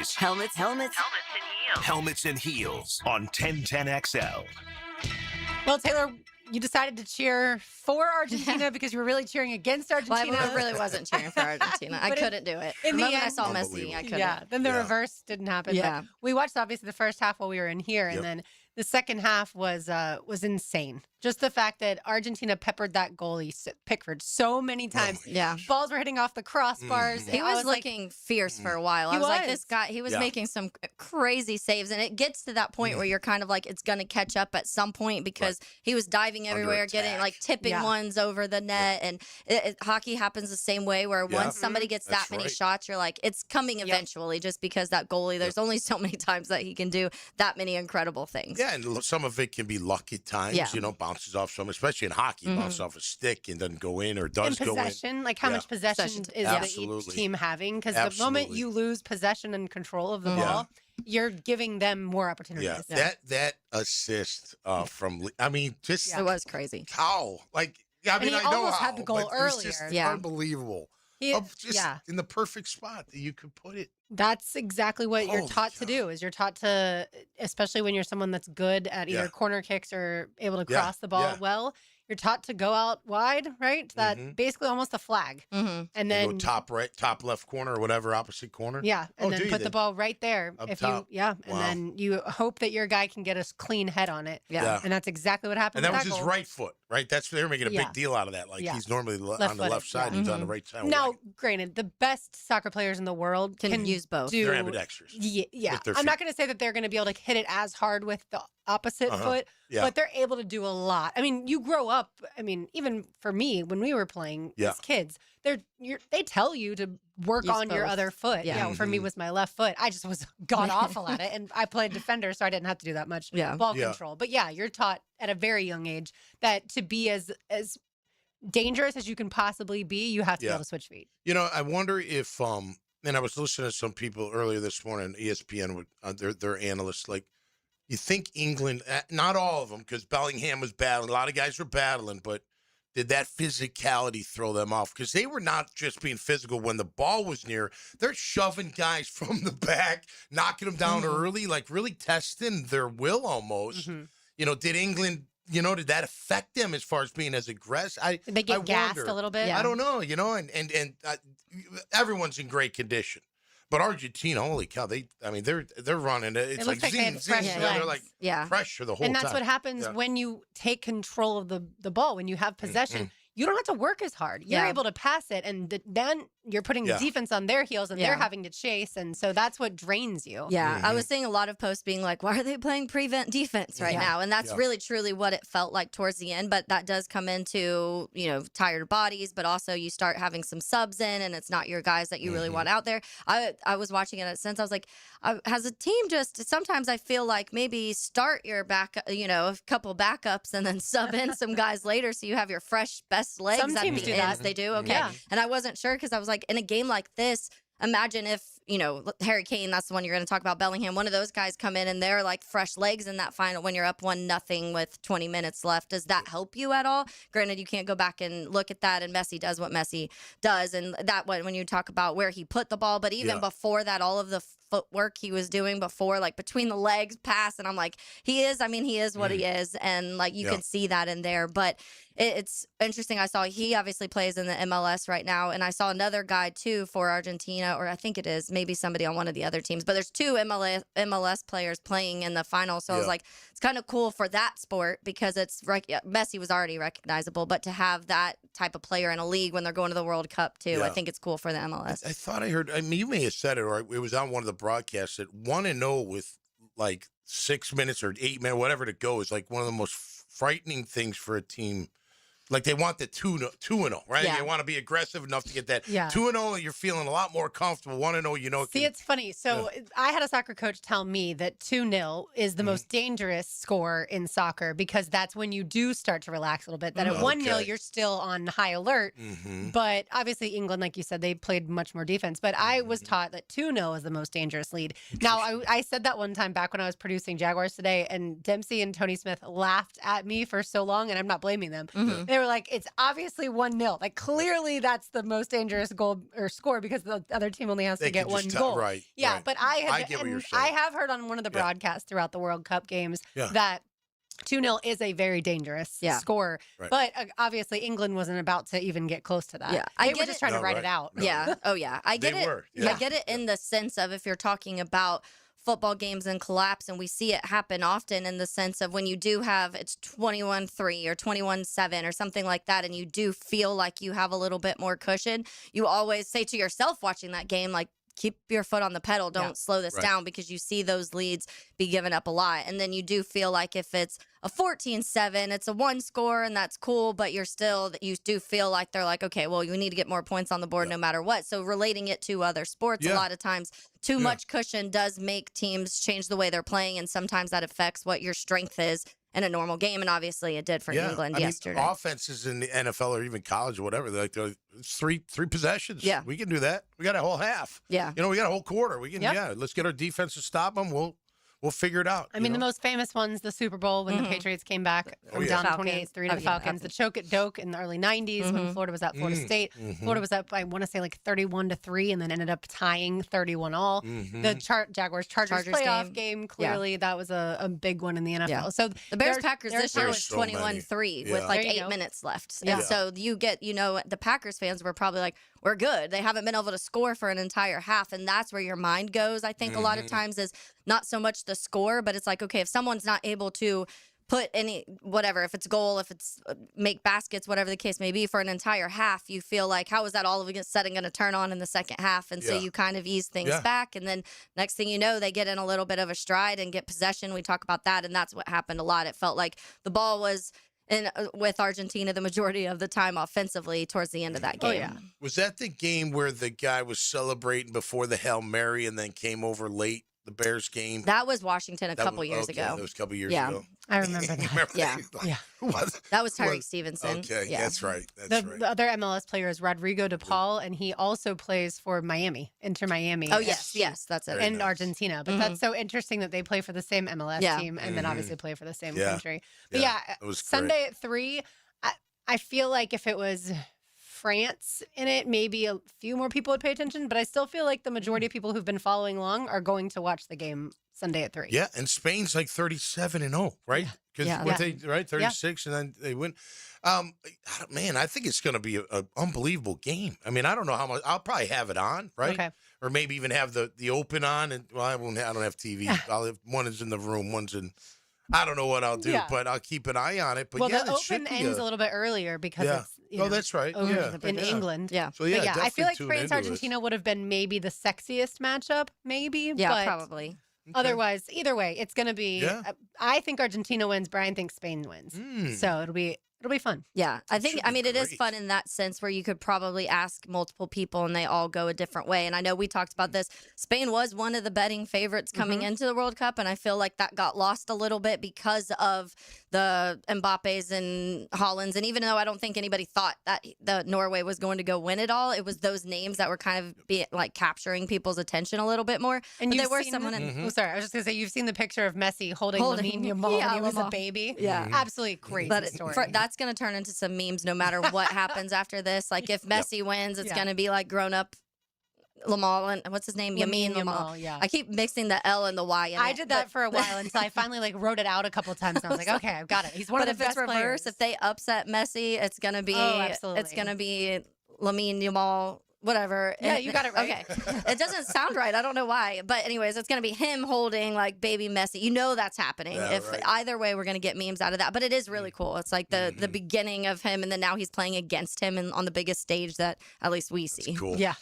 is Helmets and Heels on 1010XL. Well, Taylor, you decided to cheer for Argentina because you were really cheering against Argentina. Well, I really wasn't cheering for Argentina. I couldn't do it. The moment I saw Messi, I couldn't. Yeah, then the reverse didn't happen. Yeah. But we watched, obviously, the first half while we were in here, and then the second half was insane. Just the fact that Argentina peppered that goalie, Pickford, so many times. Yeah. Balls were hitting off the crossbars. He was looking fierce for a while. I was like, this guy, he was making some crazy saves. And it gets to that point where you're kind of like, it's going to catch up at some point because he was diving everywhere, getting like tipping ones over the net. And hockey happens the same way where once somebody gets that many shots, you're like, it's coming eventually just because that goalie, there's only so many times that he can do that many incredible things. Yeah, and some of it can be luck at times, bounces off some, especially in hockey, bounces off a stick and doesn't go in or does go in. Possession, like how much possession is each team having? Because the moment you lose possession and control of the ball, you're giving them more opportunities. Yeah, that assist from, just it was crazy. How? Like, I he know almost how, had the goal but earlier. It's just unbelievable. Just in the perfect spot that you could put it. That's exactly what you're taught to do. Is you're taught to, especially when you're someone that's good at either corner kicks or able to cross the ball well, you're taught to go out wide, right? That basically almost a flag. And then go top right, top left corner or whatever, opposite corner. Yeah, and then put the ball right there. Up top. And then you hope that your guy can get a clean head on it. Yeah. And that's exactly what happened. And that was with his right foot, right? That's they're making a big deal out of that. Like he's normally on the left side, he's on the right side. Now, granted, the best soccer players in the world can use both. They're ambidextrous. Yeah. I'm not going to say that they're going to be able to hit it as hard with the opposite foot, but they're able to do a lot. I mean, you grow up, even for me, when we were playing as kids, they tell you to work on your other foot. Yeah. For me, was my left foot. I just was god awful at it. And I played defender, so I didn't have to do that much ball control. But you're taught at a very young age that to be as dangerous as you can possibly be, you have to be able to switch feet. I wonder if, and I was listening to some people earlier this morning, ESPN, with their analysts, like, you think England, not all of them, because Bellingham was battling, a lot of guys were battling, but did that physicality throw them off? Because they were not just being physical when the ball was near. They're shoving guys from the back, knocking them down early, like really testing their will almost. Did England, did that affect them as far as being as aggressive? Did they get gassed a little bit? I don't know, and everyone's in great condition. But Argentina, holy cow, they're running. It's like they had fresh legs. They're like pressure the whole time. And that's what happens when you take control of the ball, when you have possession. You don't have to work as hard. You're able to pass it, and then you're putting the defense on their heels, and they're having to chase, and so that's what drains you. Yeah, I was seeing a lot of posts being like, why are they playing prevent defense right now? And that's really, truly what it felt like towards the end, but that does come into, tired bodies, but also you start having some subs in, and it's not your guys that you really want out there. I was watching it since I was like, as a team, sometimes I feel like maybe start your a couple backups and then sub in some guys later so you have your fresh best legs. Some teams do that. They do? Okay. Yeah. And I wasn't sure because I was like, in a game like this, imagine if, Harry Kane, that's the one you're going to talk about, Bellingham, one of those guys come in and they're like fresh legs in that final when you're up 1-0 with 20 minutes left. Does that help you at all? Granted, you can't go back and look at that, and Messi does what Messi does. And that when you talk about where he put the ball, but even before that, all of the footwork he was doing before, like between the legs, pass, and I'm like, he is what he is. And like, you can see that in there. But it's interesting. I saw he obviously plays in the MLS right now, and I saw another guy too for Argentina, or I think it is maybe somebody on one of the other teams, but there's two MLS players playing in the final. So I was like, it's kind of cool for that sport because it's Messi was already recognizable, but to have that type of player in a league when they're going to the World Cup too, I think it's cool for the MLS. I thought I heard, you may have said it, or it was on one of the broadcasts, that 1-0 with like 6 minutes or 8 minutes, whatever to go, is like one of the most frightening things for a team. Like, they want the 2-0, right? Yeah. They want to be aggressive enough to get that 2-0. You're feeling a lot more comfortable. 1-0, See, it's funny. So I had a soccer coach tell me that 2-0 is the most dangerous score in soccer because that's when you do start to relax a little bit. That at 1-0, you're still on high alert. But obviously, England, like you said, they played much more defense. But I was taught that 2-0 is the most dangerous lead. Now, I said that one time back when I was producing Jaguars Today, and Dempsey and Tony Smith laughed at me for so long, and I'm not blaming them. they were like, it's obviously 1-0. Like, clearly that's the most dangerous goal or score because the other team only has to get one goal. Right. Yeah, right. but I get what you're saying. I have heard on one of the broadcasts throughout the World Cup games that 2-0 is a very dangerous score. Right. But obviously England wasn't about to even get close to that. Yeah, they were just trying to write it out. No. Yeah. Oh, yeah. I get They it. were. I get it in the sense of if you're talking about football games and collapse, and we see it happen often in the sense of when you do have it's 21-3 or 21-7 or something like that, and you do feel like you have a little bit more cushion, you always say to yourself watching that game, like, keep your foot on the pedal. Don't slow this down because you see those leads be given up a lot. And then you do feel like if it's a 14-7, it's a one score and that's cool, but you do feel like they're like, okay, well, you need to get more points on the board no matter what. So relating it to other sports, a lot of times too much cushion does make teams change the way they're playing. And sometimes that affects what your strength is in a normal game, and obviously it did for England yesterday. Offenses in the NFL or even college or whatever, they're like three possessions. Yeah, we can do that. We got a whole half. Yeah, we got a whole quarter. We can. Yeah, let's get our defense to stop them. We'll figure it out. I mean, the most famous one's the Super Bowl when the Patriots came back from down 28-3 to the Falcons. The choke at Doak in the early 90s when Florida was at Florida State. Florida was up, I want to say, like 31-3 and then ended up tying 31-all. The Jaguars-Chargers playoff game, clearly that was a big one in the NFL. Yeah. So the Bears-Packers this year was so 21-3 with like 8 minutes left. Yeah. And so you get, the Packers fans were probably like, we're good. They haven't been able to score for an entire half. And that's where your mind goes, I think, a lot of times is not so much the score, but it's like, okay, if someone's not able to put whatever, if it's goal, if it's make baskets, whatever the case may be, for an entire half, you feel like, how is that all of a sudden going to turn on in the second half? And so you kind of ease things back. And then next thing you know, they get in a little bit of a stride and get possession. We talk about that. And that's what happened a lot. It felt like the ball was with Argentina the majority of the time offensively towards the end of that game. Was that the game where the guy was celebrating before the Hail Mary and then came over late? The Bears game? That was Washington a couple years ago. That was a couple years ago. I remember that. That was Tyreek Stevenson. Okay, that's right. The other MLS player is Rodrigo De Paul, and he also plays for Inter Miami. Oh, yes, that's it. And Argentina. But that's so interesting that they play for the same MLS team and then obviously play for the same country. But it was Sunday at 3, I feel like if it was France in it, maybe a few more people would pay attention, but I still feel like the majority of people who've been following along are going to watch the game Sunday at 3. Yeah, and Spain's like 37-0, right? Because they 36 and then they win. Man, I think it's going to be an unbelievable game. I mean, I don't know how much. I'll probably have it on, right? Okay. Or maybe even have the open on. And I don't have TV. I'll have one is in the room, one's in. I don't know what I'll do, but I'll keep an eye on it. But the open ends a little bit earlier because it's that's right. In England. Yeah. So I feel like France Argentina would have been maybe the sexiest matchup, maybe. Yeah, but probably. Otherwise, either way, it's going to be. I think Argentina wins. Brian thinks Spain wins. So it'll be fun. Yeah, I think. I mean, it is fun in that sense where you could probably ask multiple people and they all go a different way. And I know we talked about this. Spain was one of the betting favorites coming into the World Cup, and I feel like that got lost a little bit because of the Mbappes and Hollands. And even though I don't think anybody thought that the Norway was going to go win it all, it was those names that were kind of capturing people's attention a little bit more. And there were someone. Sorry, I was just gonna say you've seen the picture of Messi holding Lamine Yamal when he was a baby. Yeah, absolutely crazy story. That's going to turn into some memes no matter what happens after this. Like if Messi wins, it's going to be like grown up Lamal and what's his name? Yamin Lamal. Yeah. I keep mixing the L and the Y in I did that for a while until I finally wrote it out a couple of times and I was like, okay, I've got it. He's one of the best players. But if it's reverse, if they upset Messi, it's going to be it's going to be Lamine Yamal. Whatever. Yeah, you got it right. Okay. It doesn't sound right. I don't know why. But anyways, it's going to be him holding like baby Messi. You know that's happening. Either way, we're going to get memes out of that. But it is really cool. It's like the beginning of him, and then now he's playing against him and on the biggest stage that at least we see. That's cool. Yeah.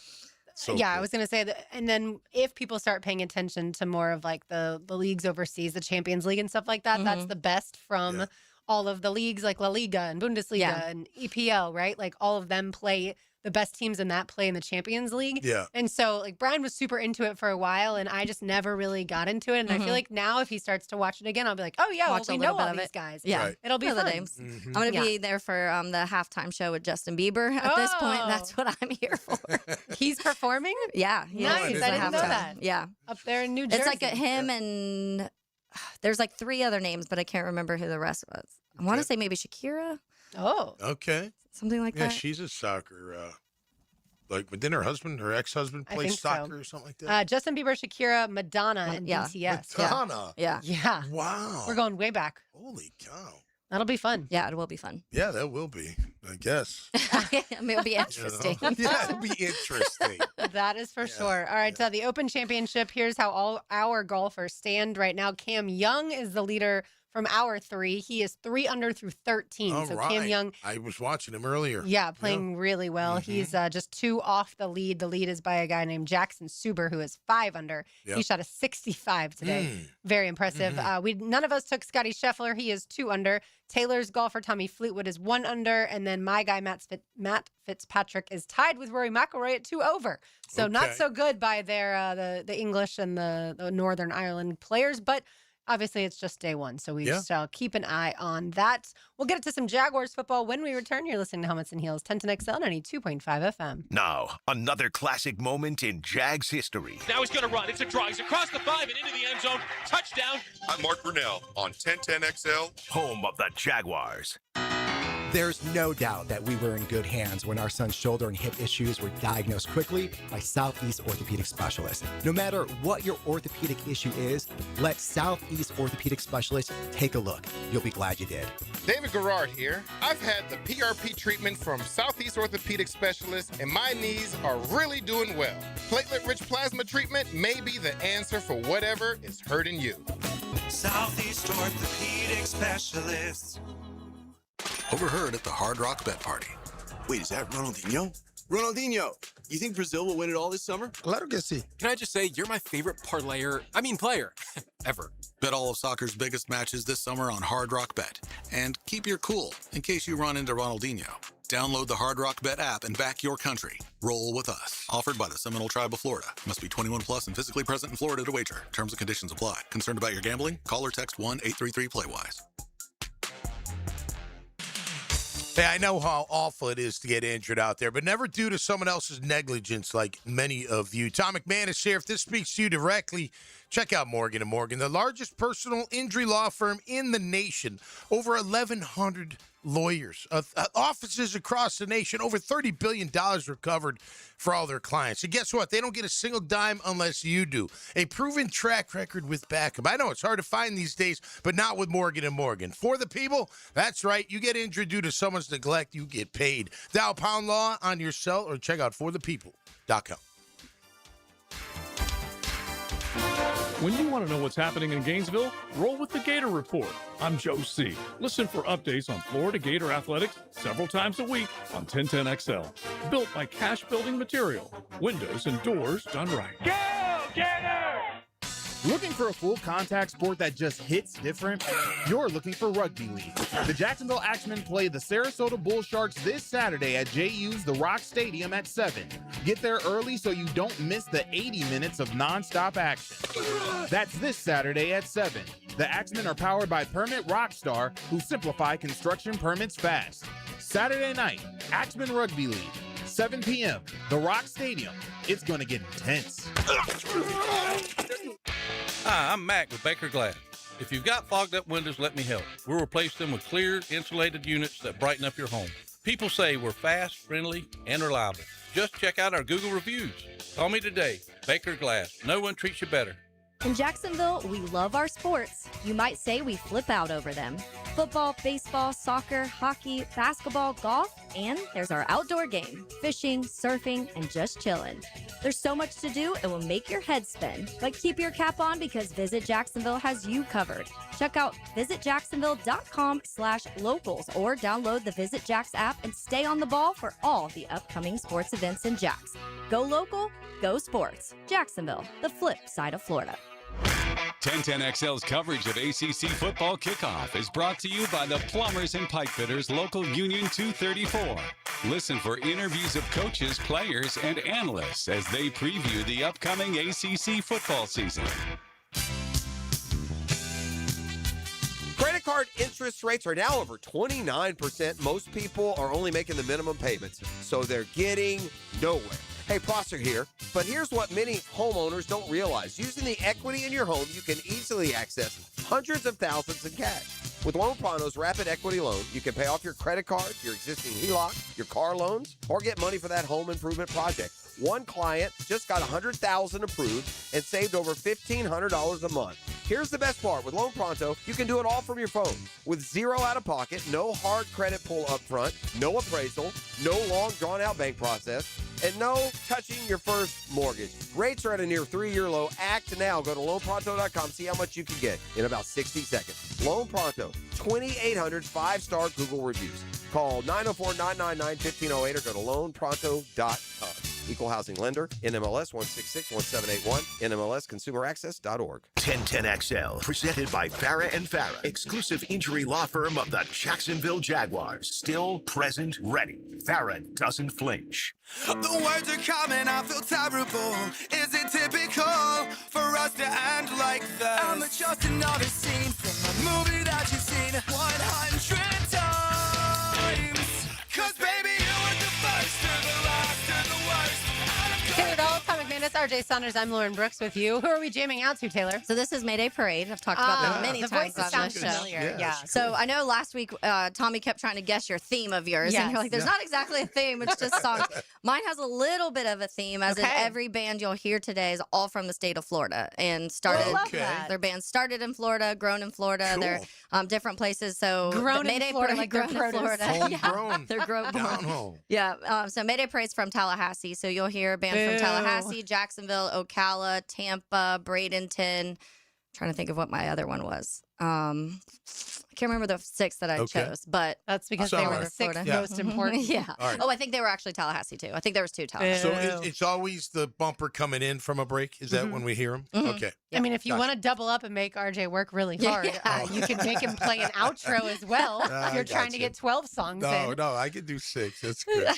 So yeah, cool. I was going to say that. And then if people start paying attention to more of like the leagues overseas, the Champions League and stuff like that, that's the best from all of the leagues like La Liga and Bundesliga and EPL, right? Like all of them play. The best teams in that play in the Champions League. Yeah. And so, like, Brian was super into it for a while, and I just never really got into it. And I feel like now if he starts to watch it again, I'll be like, oh, yeah, we know all these guys. Yeah. It'll be fun. Names. I'm going to be there for the halftime show with Justin Bieber at this point. That's what I'm here for. He's performing? Yeah. Nice. I didn't know that. Yeah. Up there in New Jersey. It's like him and there's like 3 other names, but I can't remember who the rest was. I want to say maybe Shakira. Oh. Okay. Something like Yeah, that. she's a soccer. But didn't her ex-husband play soccer or something like that? Justin Bieber, Shakira, Madonna, and BTS. Madonna. Yeah. Yeah. Wow. We're going way back. Holy cow. That'll be fun. Yeah, it will be fun. Yeah, that will be, I guess. I mean, it'll be interesting. Yeah, it'll be interesting. That is for sure. All right, so the Open Championship, here's how all our golfers stand right now. Cam Young is the leader from our 3. He is 3 under through 13. All so right. Cam Young. I was watching him earlier. Yeah, playing really well. Mm-hmm. He's just 2 off the lead. The lead is by a guy named Jackson Suber, who is 5 under. Yep. He shot a 65 today. Very impressive. None of us took Scotty Scheffler. He is 2 under. Taylor's golfer Tommy Fleetwood is 1 under, and then my guy Matt Fitzpatrick is tied with Rory McIlroy at 2 over. So not so good by their the English and the Northern Ireland players, but obviously it's just day 1, so we shall keep an eye on that. We'll get into some Jaguars football when we return. You're listening to Helmets and Heels, 1010XL 92.5 FM. Now, another classic moment in Jags history. Now he's going to run. It's a draw. He's across the 5 and into the end zone. Touchdown. I'm Mark Brunell on 1010XL. Home of the Jaguars. There's no doubt that we were in good hands when our son's shoulder and hip issues were diagnosed quickly by Southeast Orthopedic Specialists. No matter what your orthopedic issue is, let Southeast Orthopedic Specialists take a look. You'll be glad you did. David Garrard here. I've had the PRP treatment from Southeast Orthopedic Specialists, and my knees are really doing well. Platelet-rich plasma treatment may be the answer for whatever is hurting you. Southeast Orthopedic Specialists. Overheard at the Hard Rock Bet Party. Wait, is that Ronaldinho? Ronaldinho, you think Brazil will win it all this summer? Claro que sí. Can I just say, you're my favorite player, ever. Bet all of soccer's biggest matches this summer on Hard Rock Bet. And keep your cool in case you run into Ronaldinho. Download the Hard Rock Bet app and back your country. Roll with us. Offered by the Seminole Tribe of Florida. Must be 21 plus and physically present in Florida to wager. Terms and conditions apply. Concerned about your gambling? Call or text 1-833-PLAY-WISE. Hey, I know how awful it is to get injured out there, but never due to someone else's negligence like many of you. Tom McManus here. If this speaks to you directly, check out Morgan & Morgan, the largest personal injury law firm in the nation. Over 1,100 lawyers, offices across the nation, over $30 billion recovered for all their clients. And guess what? They don't get a single dime unless you do. A proven track record with backup. I know it's hard to find these days, but not with Morgan & Morgan. For the people, that's right. You get injured due to someone's neglect, you get paid. Dial Pound Law on your cell or check out forthepeople.com. When you want to know what's happening in Gainesville, roll with the Gator Report. I'm Joe C. Listen for updates on Florida Gator athletics several times a week on 1010XL. Built by Cash Building Material. Windows and doors done right. Go, Gator! Looking for a full contact sport that just hits different? You're looking for Rugby League. The Jacksonville Axemen play the Sarasota Bull Sharks this Saturday at JU's The Rock Stadium at 7. Get there early so you don't miss the 80 minutes of nonstop action. That's this Saturday at 7. The Axemen are powered by Permit Rockstar, who simplify construction permits fast. Saturday night, Axemen Rugby League, 7 p.m., The Rock Stadium. It's going to get intense. Hi, I'm Mac with Baker Glass. If you've got fogged up windows, let me help. We'll replace them with clear, insulated units that brighten up your home. People say we're fast, friendly, and reliable. Just check out our Google reviews. Call me today. Baker Glass. No one treats you better. In Jacksonville, we love our sports. You might say we flip out over them. Football, baseball, soccer, hockey, basketball, golf, and there's our outdoor game, fishing, surfing, and just chilling. There's so much to do, it will make your head spin. But keep your cap on because Visit Jacksonville has you covered. Check out visitjacksonville.com/locals or download the Visit Jax app and stay on the ball for all the upcoming sports events in Jax. Go local, go sports. Jacksonville, the flip side of Florida. 1010XL's coverage of ACC football kickoff is brought to you by the Plumbers and Pipe Fitters Local Union 234. Listen for interviews of coaches, players, and analysts as they preview the upcoming ACC football season. Credit card interest rates are now over 29%. Most people are only making the minimum payments, so they're getting nowhere. Hey, Prosser here, but here's what many homeowners don't realize. Using the equity in your home, you can easily access hundreds of thousands in cash. With Loan Pronto's Rapid Equity Loan, you can pay off your credit card, your existing HELOC, your car loans, or get money for that home improvement project. One client just got $100,000 approved and saved over $1,500 a month. Here's the best part. With Loan Pronto, you can do it all from your phone. With zero out-of-pocket, no hard credit pull up front, no appraisal, no long drawn-out bank process, and no touching your first mortgage. Rates are at a near 3-year low. Act now. Go to loanpronto.com. See how much you can get in about 60 seconds. Loan Pronto, 2,800 5-star Google reviews. Call 904-999-1508 or go to loanpronto.com. Equal housing lender, NMLS 1661781, NMLSconsumeraccess.org. 1010XL, presented by Farah and Farah, exclusive injury law firm of the Jacksonville Jaguars. Still present, ready. Farah doesn't flinch. The words are coming, I feel terrible. Is it typical for us to end like this? I'm just another scene from a movie that you've seen 100 times. 'Cause baby, you were the first to the last to the worst. Taylor Dolls, Comic Madness, RJ Saunders. I'm Lauren Brooks with you. Who are we jamming out to, Taylor? So this is Mayday Parade. I've talked about them many times on sounds this show. familiar. Yeah. So I know last week Tommy kept trying to guess your theme of yours, and you're like, "There's not exactly a theme; it's just songs." Mine has a little bit of a theme, as in every band you'll hear today is all from the state of Florida and started. Their bands started in Florida, grown in Florida. Cool. They're different places. So Grown Mayday in Florida, Parade, like grown in Florida. Homegrown. They're grown. Down home. Yeah. So Mayday Parade's from Tallahassee. So you'll hear a band from Tallahassee, Jacksonville, Ocala, Tampa, Bradenton. Trying to think of what my other one was. I can't remember the 6 that I chose, but that's because they were the 6 most important. Yeah. Right. Oh, I think they were actually Tallahassee too. I think there was 2 Tallahassee. So it's always the bumper coming in from a break? Is that when we hear them? Okay. I mean, if you want to double up and make RJ work really hard, you can make him play an outro as well. If you're trying to get 12 songs in. No, I can do 6. That's good.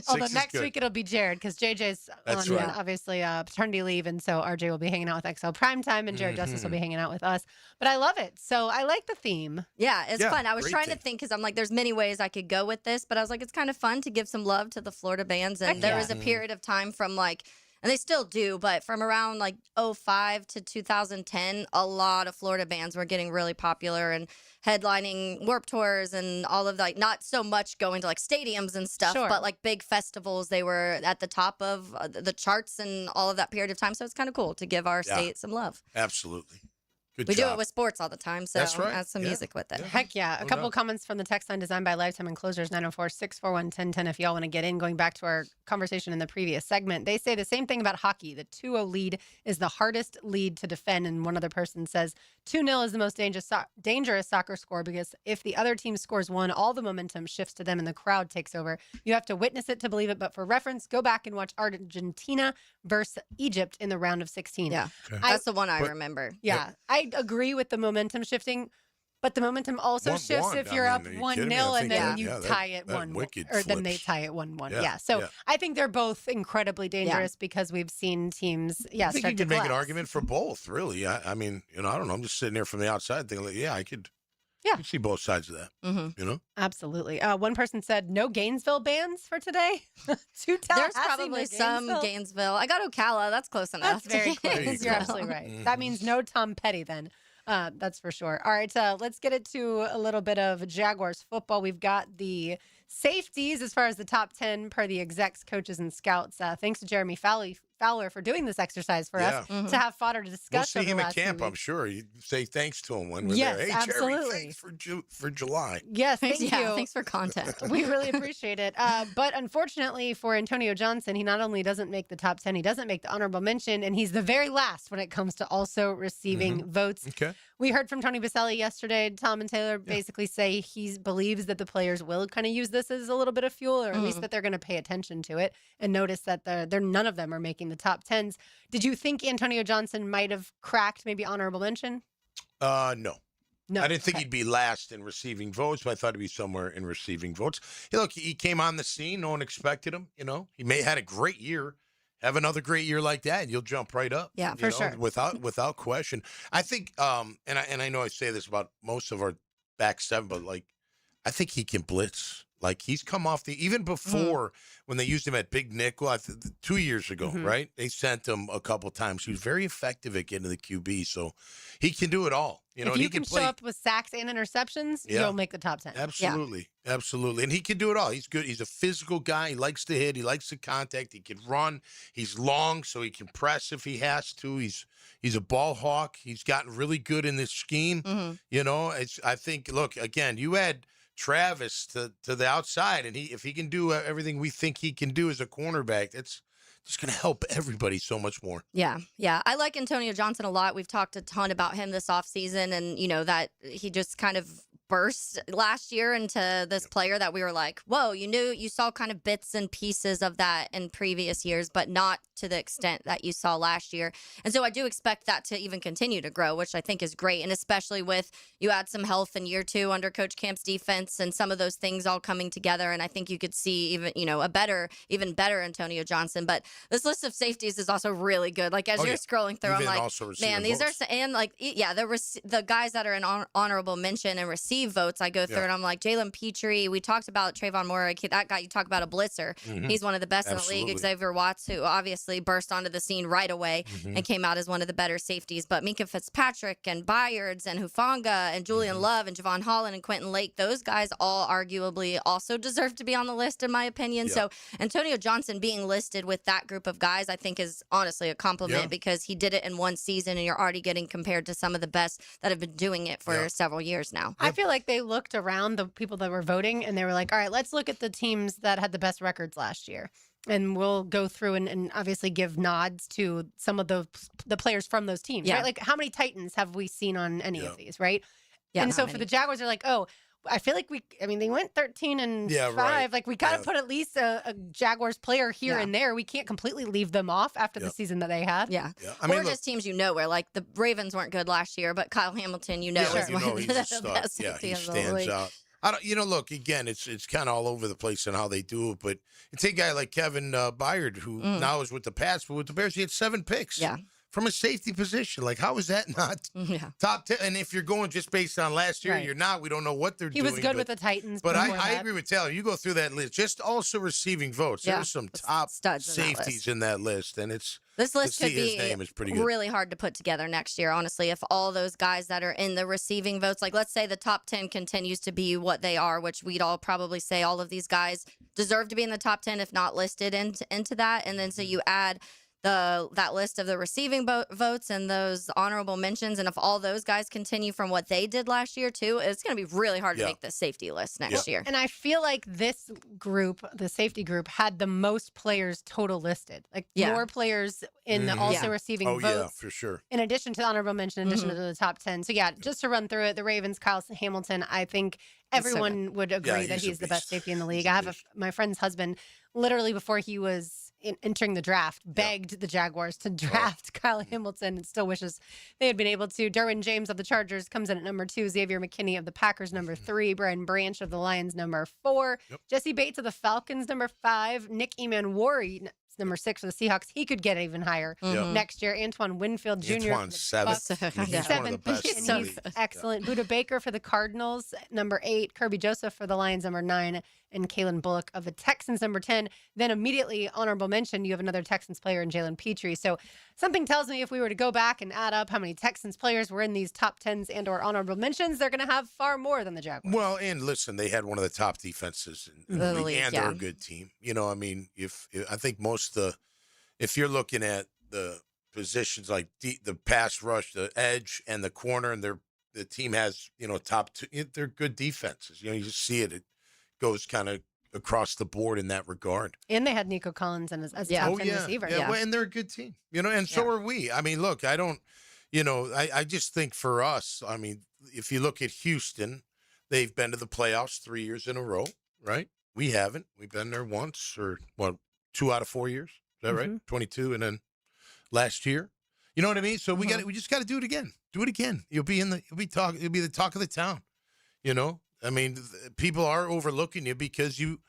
Although next week it'll be Jared because JJ's on obviously paternity leave, and so RJ will be hanging out with XL Primetime, and Jared Justice will be hanging out with us. But I love it. So I like the theme. Yeah, it's fun. I was trying to think because I'm like, there's many ways I could go with this, but I was like, it's kind of fun to give some love to the Florida bands. And there was a period of time from like, and they still do, but from around like 2005 to 2010, a lot of Florida bands were getting really popular and headlining Warped Tours and all of like, not so much going to like stadiums and stuff, but like big festivals. They were at the top of the charts and all of that period of time. So it's kind of cool to give our state some love. Absolutely. We do it with sports all the time, so add some music with it. Heck yeah. A couple comments from the text line designed by Lifetime Enclosures, 904-641-1010 if y'all want to get in. Going back to our conversation in the previous segment, they say the same thing about hockey. The 2-0 lead is the hardest lead to defend, and one other person says 2-0 is the most dangerous soccer score because if the other team scores 1, all the momentum shifts to them and the crowd takes over. You have to witness it to believe it, but for reference, go back and watch Argentina versus Egypt in the round of 16. Yeah, that's the one I remember. Yeah, I agree with the momentum shifting, but the momentum also shifts if you're up 1-0 and then you tie it 1-1, or then they tie it 1-1. Yeah. So I think they're both incredibly dangerous because we've seen teams. I think you can make an argument for both. Really, I mean, I don't know. I'm just sitting there from the outside thinking, like, I could. Yeah, you see both sides of that. Absolutely. One person said no Gainesville bands for today. There's probably some Gainesville. I got Ocala. That's close enough. That's very close. You're absolutely right. That means no Tom Petty then. That's for sure. All right, let's get it to a little bit of Jaguars football. We've got the safeties as far as the top 10 per the execs, coaches, and scouts. Thanks to Jeremy Fowler for doing this exercise for us to have fodder to discuss. We'll see him at camp, I'm sure. You say thanks to him when we're there. Hey, absolutely. Jerry, thanks for July. Yes, thank you. Thanks for content. We really appreciate it. But unfortunately for Antonio Johnson, he not only doesn't make the top 10, he doesn't make the honorable mention, and he's the very last when it comes to also receiving votes. Okay. We heard from Tony Baselli yesterday. Tom and Taylor basically say he believes that the players will kind of use this as a little bit of fuel, or at least that they're going to pay attention to it and notice that none of them are making the top 10s. Did you think Antonio Johnson might have cracked maybe honorable mention? No. I didn't think he'd be last in receiving votes, but I thought he'd be somewhere in receiving votes. Hey, look, he came on the scene. No one expected him. He had a great year. Have another great year like that, and you'll jump right up. Yeah, for sure. Without question. I think, and I know I say this about most of our back seven, but like, I think he can blitz. Like, he's come off even before when they used him at big nickel, 2 years ago, right? They sent him a couple times. He was very effective at getting to the QB, so he can do it all. You know, if you can show up with sacks and interceptions, you'll make the top 10. Absolutely. Absolutely. And he can do it all. He's good. He's a physical guy. He likes to hit. He likes to contact. He can run. He's long, so he can press if he has to. He's a ball hawk. He's gotten really good in this scheme. You know, I think, look, again, you had Travis to the outside, and if he can do everything we think he can do as a cornerback, it's just going to help everybody so much more. Yeah. I like Antonio Johnson a lot. We've talked a ton about him this offseason, and, you know, that he just kind of burst last year into this player that we were like, whoa, you saw kind of bits and pieces of that in previous years, but not to the extent that you saw last year. And so I do expect that to even continue to grow, which I think is great. And especially with you add some health in year 2 under Coach Camp's defense and some of those things all coming together. And I think you could see even, you know, even better Antonio Johnson. But this list of safeties is also really good. Like, as you're scrolling through, I'm like, man, these are, and like, yeah, the guys that are in honorable mention and receive votes, I go through and I'm like, Jalen Petrie, we talked about Trayvon Moore, that guy, you talk about a blitzer. He's one of the best in the league. Xavier Watts, who obviously burst onto the scene right away and came out as one of the better safeties. But Minka Fitzpatrick and Byards and Hufanga and Julian Love and Javon Holland and Quentin Lake, those guys all arguably also deserve to be on the list, in my opinion. So Antonio Johnson being listed with that group of guys, I think is honestly a compliment because he did it in one season and you're already getting compared to some of the best that have been doing it for several years now. I feel like they looked around the people that were voting and they were like, all right, let's look at the teams that had the best records last year. And we'll go through and obviously give nods to some of the players from those teams, right? Like, how many Titans have we seen on any of these, right? And so for the Jaguars, they're like, oh, I feel like they went 13-5. Right. Like, we got to put at least a Jaguars player here and there. We can't completely leave them off after the season that they had. I mean, or just teams, where like the Ravens weren't good last year, but Kyle Hamilton, is one of the best he in the stands league. out. I don't, look, again, it's kind of all over the place in how they do it, but it's a guy like Kevin Byard, who now is with the Pats, but with the Bears, he had 7 picks. From a safety position. Like, how is that not top 10? And if you're going just based on last year, you're not. We don't know what they're doing. He was good with the Titans. But I agree with Taylor. You go through that list, just also receiving votes. There's some top safeties in that list, and this list could be pretty good. Really hard to put together next year, honestly, if all those guys that are in the receiving votes, like let's say the top 10 continues to be what they are, which we'd all probably say all of these guys deserve to be in the top 10, if not listed into that. And then so you add that list of the receiving votes and those honorable mentions, and if all those guys continue from what they did last year too, it's going to be really hard to make the safety list next year. And I feel like this group, the safety group, had the most players total listed, like more players in the also receiving votes. Yeah, for sure. In addition to the honorable mention, in addition to the top 10. So just to run through it, the Ravens, Kyle Hamilton, I think everyone would agree that he's the best safety in the league. I have my friend's husband, literally before he was entering the draft, begged the Jaguars to draft Kyle Hamilton and still wishes they had been able to. Derwin James of the Chargers comes in at number 2. Xavier McKinney of the Packers, number 3. Brian Branch of the Lions, number 4. Jesse Bates of the Falcons, number 5. Nick Emanwari, number 6 for the Seahawks. He could get even higher next year. Antoine Winfield Jr. Antoine's 7. He's one of the best. He's excellent. Buda Baker for the Cardinals, number 8. Kirby Joseph for the Lions, number 9. And Kalen Bullock of the Texans, number 10. Then immediately, honorable mention, you have another Texans player in Jalen Petrie. So something tells me if we were to go back and add up how many Texans players were in these top 10s and or honorable mentions, they're going to have far more than the Jaguars. Well, and listen, they had one of the top defenses in the league, and they're a good team. I mean, I think if you're looking at the positions like the pass rush, the edge, and the corner, and the team has, top 2, they're good defenses. You just see it. It goes kind of across the board in that regard. And they had Nico Collins as a top 10 receiver. Well, and they're a good team, and so are we. I mean, look, I don't, I just think for us, I mean, if you look at Houston, they've been to the playoffs 3 years in a row, right? We haven't. We've been there once or 2 out of 4 years. Is that right? 22, and then last year. You know what I mean? So we just got to do it again. Do it again. You'll be the talk of the town. I mean, people are overlooking you because you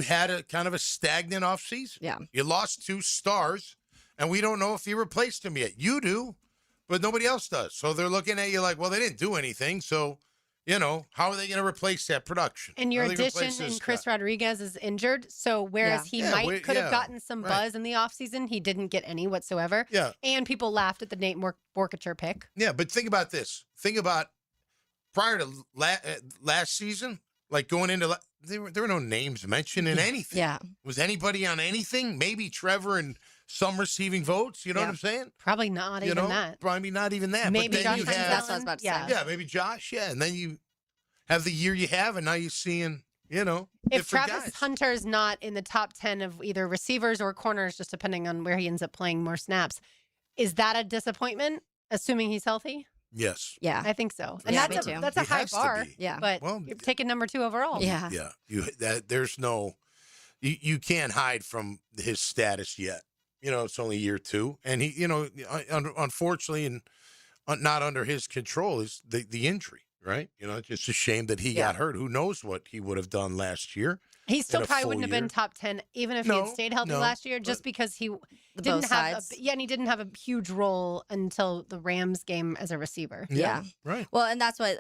had a kind of a stagnant offseason. Yeah. You lost 2 stars, and we don't know if you replaced them yet. You do, but nobody else does. So they're looking at you like, well, they didn't do anything, so how are they going to replace that production? And your addition in Chris Rodriguez is injured. So whereas he could have gotten some buzz in the offseason, he didn't get any whatsoever. Yeah. And people laughed at the Nate Borkature pick. Yeah, but think about this. Think about prior to last season, like going into there were no names mentioned in anything. Yeah. Was anybody on anything? Maybe Trevor and some receiving votes. You know what I'm saying? Probably not even that. Probably not even that. Maybe but then Josh. That's what I was about to say. Yeah, maybe Josh. Yeah, and then you have the year you have, and now you're seeing, if different Travis guys. Hunter's not in the top 10 of either receivers or corners, just depending on where he ends up playing more snaps, is that a disappointment? Assuming he's healthy. Yes. Yeah. I think so. And Yeah, that's a He high has to bar. be. Yeah. But you're taking number 2 overall. Yeah. Yeah. There's no, you can't hide from his status yet. It's only year 2, and he, unfortunately, and not under his control is the injury, right? It's just a shame that he got hurt. Who knows what he would have done last year? He still probably wouldn't have been top 10 even if he had stayed healthy last year, just because he didn't have and he didn't have a huge role until the Rams game as a receiver. Yeah. Right. Well, and that's what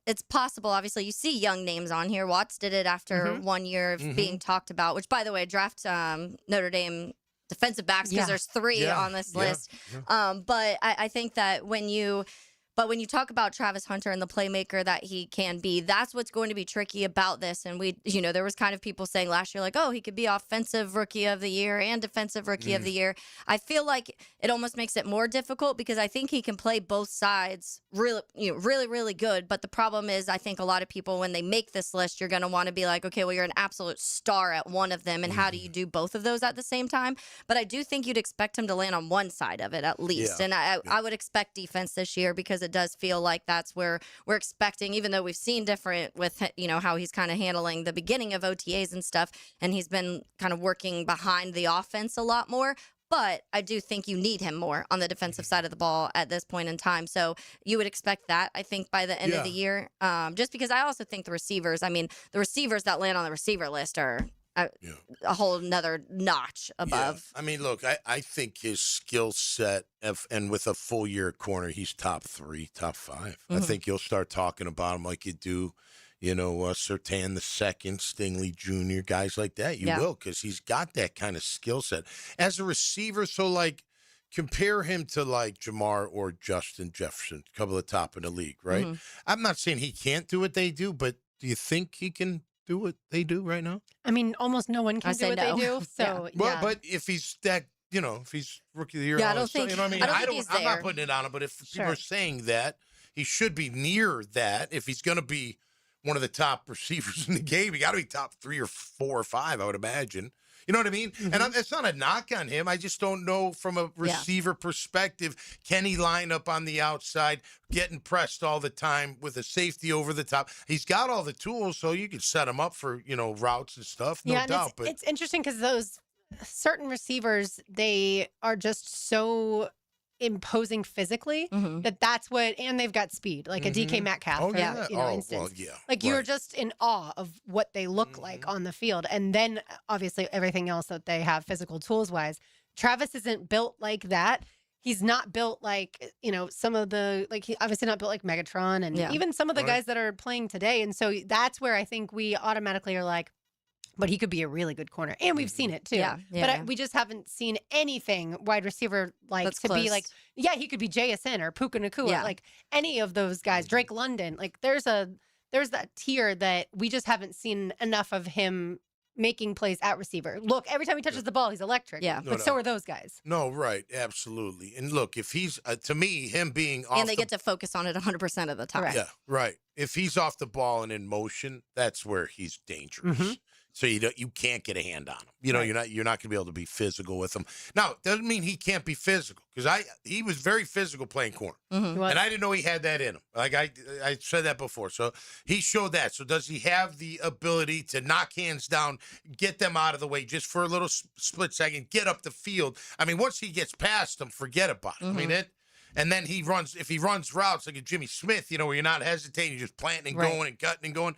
it's possible. Obviously, you see young names on here. Watts did it after 1 year of being talked about, which, by the way, draft Notre Dame defensive backs because there's 3 on this list. But I think that when you talk about Travis Hunter and the playmaker that he can be, that's what's going to be tricky about this. And there was kind of people saying last year, like, oh, he could be offensive rookie of the year and defensive rookie of the year. I feel like it almost makes it more difficult because I think he can play both sides really, really good. But the problem is, I think a lot of people, when they make this list, you're going to want to be like, okay, well, you're an absolute star at one of them. And how do you do both of those at the same time? But I do think you'd expect him to land on one side of it at least. Yeah. And I would expect defense this year because it does feel like that's where we're expecting, even though we've seen different with, how he's kind of handling the beginning of OTAs and stuff. And he's been kind of working behind the offense a lot more. But I do think you need him more on the defensive side of the ball at this point in time. So you would expect that, I think, by the end of the year. Just because I also think the receivers that land on the receiver list are a whole nother notch above. Yeah. I mean, look, I think his skill set, and with a full year at corner, he's top 3, top 5. I think you'll start talking about him like you do, Surtain the second, Stingley Jr., guys like that. You will, because he's got that kind of skill set. As a receiver, so like compare him to like Jamar or Justin Jefferson, a couple of top in the league, right? I'm not saying he can't do what they do, but do you think he can do what they do right now? I mean, almost no one can do what they do. So, Well, but if he's that, if he's rookie of the year, I don't think. you know what I mean? I'm not putting it on him, but if people are saying that, he should be near that. If he's going to be one of the top receivers in the game, he got to be top 3 or 4 or 5, I would imagine. You know what I mean? And it's not a knock on him. I just don't know from a receiver perspective, can he line up on the outside, getting pressed all the time with a safety over the top? He's got all the tools, so you can set him up for, routes and stuff, no doubt. But it's interesting because those certain receivers, they are just so imposing physically that's what, and they've got speed, like a DK Metcalf instance. You're just in awe of what they look like on the field, and then obviously everything else that they have physical tools wise. Travis isn't built like that. He's not built like, some of the, he's obviously not built like Megatron and even some of the guys that are playing today. And so that's where I think we automatically are like, but he could be a really good corner. And we've seen it too. But we just haven't seen anything wide receiver that's to be like, he could be JSN or Puka Nacua, like any of those guys, Drake London. Like there's that tier that we just haven't seen enough of him making plays at receiver. Look, every time he touches the ball, he's electric. But so are those guys. No, right. Absolutely. And look, if he's, to me, him being off and they get to focus on it 100% of the time. Yeah, right. If he's off the ball and in motion, that's where he's dangerous. So you can't get a hand on him. You're not going to be able to be physical with him. Now, it doesn't mean he can't be physical, because he was very physical playing corner, and I didn't know he had that in him. Like I said that before, so he showed that. So does he have the ability to knock hands down, get them out of the way just for a little split second, get up the field? I mean, once he gets past them, forget about it. I mean it. And then if he runs routes like a Jimmy Smith, where you're not hesitating, you're just planting and going and cutting and going,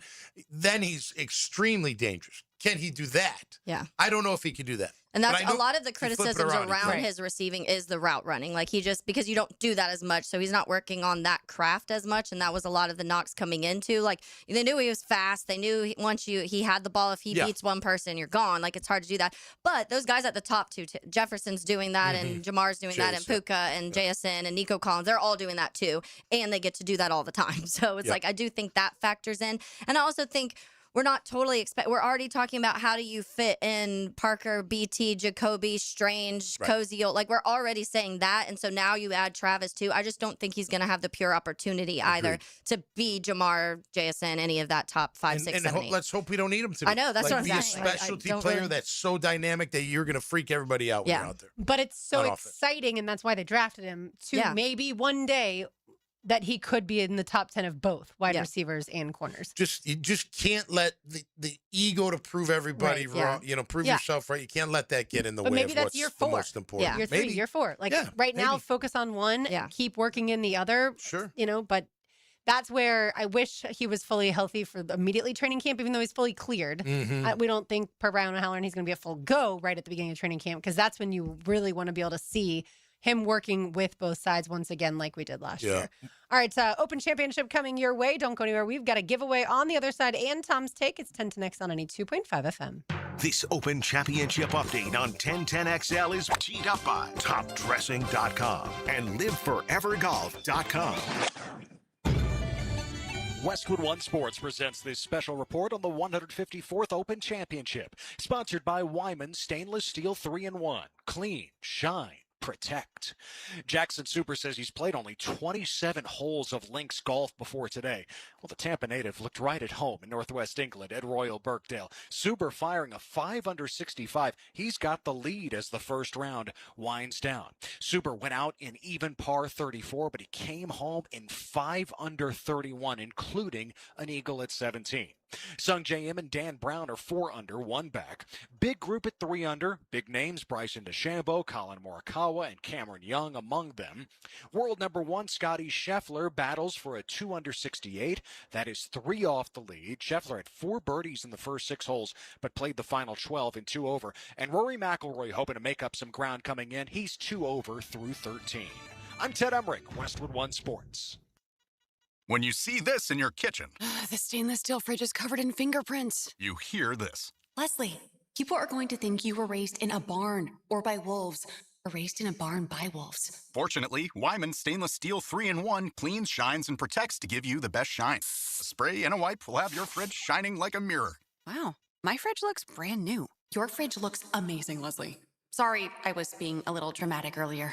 then he's extremely dangerous. can he do that? Yeah. I don't know if he can do that. And But that's I know a lot of the he flip it criticisms around Right. his receiving is the route running. Like because you don't do that as much, so he's not working on that craft as much, and that was a lot of the knocks coming into. Like they knew he was fast. They knew once he had the ball, if he beats one person, you're gone. Like it's hard to do that. But those guys at the top two, Jefferson's doing that, and Jamar's doing that, and Puka and JSN and Nico Collins, they're all doing that too, and they get to do that all the time. So it's like I do think that factors in, and I also think. We're not totally we're already talking about how do you fit in Parker, BT, Jacoby, Strange, Cozy. Like we're already saying that. And so now you add Travis too. I just don't think he's going to have the pure opportunity either to be Jamar, JSN, any of that top 5, 6, 7, 8. Let's hope we don't need him to be. I know, that's what I'm be saying. a specialty player that's so dynamic that you're going to freak everybody out when you're out there. But it's so exciting, and that's why they drafted him to maybe one day that he could be in the top 10 of both wide receivers and corners. You just can't let the ego to prove everybody wrong. You know, prove yourself right. You can't let that get in the way maybe of that's what's year the 4. most important. Year 3, year 4. Like right now, focus on one. Keep working in the other. Sure. You know, but that's where I wish he was fully healthy for the immediately training camp, even though he's fully cleared. We don't think per Brown and Halloran he's going to be a full go right at the beginning of training camp, because that's when you really want to be able to see him working with both sides once again, like we did last year. All right, Open Championship coming your way. Don't go anywhere. We've got a giveaway on the other side and Tom's Take. It's 1010X on 92.5 FM. This Open Championship update on 1010XL is teed up by TopDressing.com and LiveForeverGolf.com. Westwood One Sports presents this special report on the 154th Open Championship, sponsored by Wyman Stainless Steel 3-in-1. Clean, shine, protect. Jackson Super says he's played only 27 holes of links golf before today. Well, the Tampa native looked right at home in Northwest England at Royal Birkdale. Super firing a 5 under 65. He's got the lead as the first round winds down. Super went out in even par 34, but he came home in 5 under 31, including an eagle at 17. Sung J.M. and Dan Brown are 4 under, 1 back. Big group at 3 under. Big names, Bryson DeChambeau, Colin Morikawa, and Cameron Young among them. World number 1, Scotty Scheffler, battles for a 2 under 68. That is 3 off the lead. Scheffler had 4 birdies in the first 6 holes, but played the final 12 in 2 over. And Rory McIlroy hoping to make up some ground coming in. He's 2 over through 13. I'm Ted Emmerich, Westwood One Sports. When you see this in your kitchen, the stainless steel fridge is covered in fingerprints. you hear this. Leslie, people are going to think you were raised in a barn or by wolves, or raised in a barn by wolves. Fortunately, Wyman Stainless Steel 3-in-1 cleans, shines, and protects to give you the best shine. A spray and a wipe will have your fridge shining like a mirror. Wow, my fridge looks brand new. Your fridge looks amazing, Leslie. Sorry, I was being a little dramatic earlier.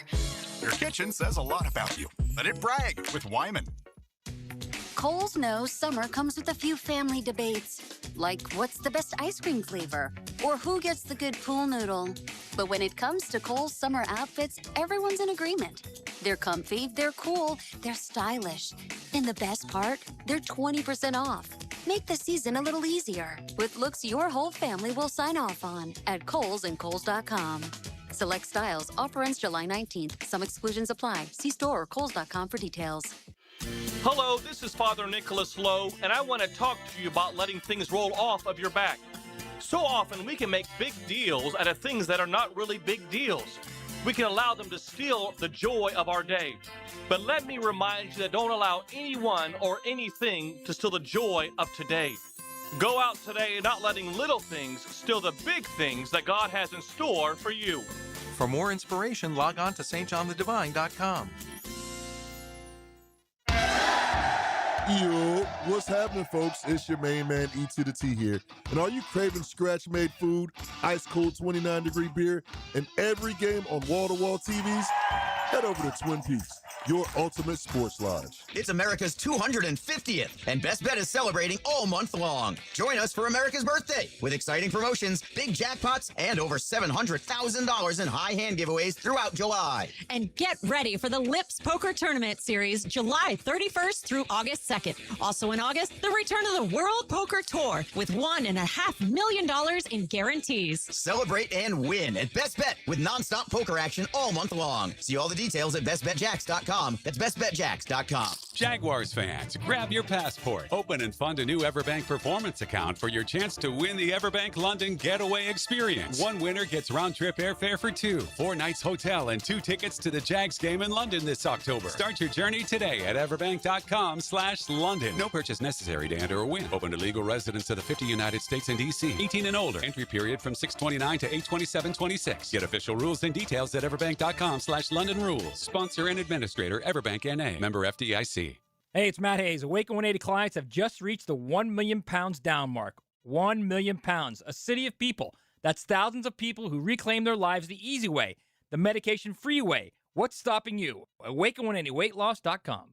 Your kitchen says a lot about you. Let it brag with Wyman. Kohl's knows summer comes with a few family debates, like what's the best ice cream flavor, or who gets the good pool noodle. But when it comes to Kohl's summer outfits, everyone's in agreement. They're comfy, they're cool, they're stylish. And the best part, they're 20% off. Make the season a little easier with looks your whole family will sign off on at Kohl's and Kohl's.com. Select styles. Offer ends July 19th. Some exclusions apply. See store or Kohl's.com for details. Hello, this is Father Nicholas Lowe, and I want to talk to you about letting things roll off of your back. So often we can make big deals out of things that are not really big deals. We can allow them to steal the joy of our day. But let me remind you that don't allow anyone or anything to steal the joy of today. Go out today not letting little things steal the big things that God has in store for you. For more inspiration, log on to stjohnthedivine.com. Yo, what's happening, folks? It's your main man, E to the T here. And are you craving scratch-made food, ice-cold 29-degree beer, and every game on wall-to-wall TVs? Head over to Twin Peaks, your ultimate sports lodge. It's America's 250th, and Best Bet is celebrating all month long. Join us for America's birthday with exciting promotions, big jackpots, and over $700,000 in high hand giveaways throughout July. And get ready for the Lips Poker Tournament Series, July 31st through August 2nd. Also in August, the return of the World Poker Tour with $1.5 million in guarantees. Celebrate and win at Best Bet with nonstop poker action all month long. See all the details at bestbetjacks.com. That's bestbetjacks.com. Jaguars fans, grab your passport. Open and fund a new Everbank Performance account for your chance to win the Everbank London Getaway Experience. One winner gets round-trip airfare for 2, 4 nights hotel, and 2 tickets to the Jags game in London this October. Start your journey today at everbank.com/London. No purchase necessary to enter or win. Open to legal residents of the 50 United States and D.C. 18 and older. Entry period from 6/29 to 8/27/26. Get official rules and details at everbank.com/London Rules. Sponsor and administrator, Everbank N.A. Member FDIC. Hey, it's Matt Hayes. Awaken 180 clients have just reached the 1 million pounds down mark. 1 million pounds. A city of people. That's thousands of people who reclaim their lives the easy way, the medication-free way. What's stopping you? Awaken180weightloss.com.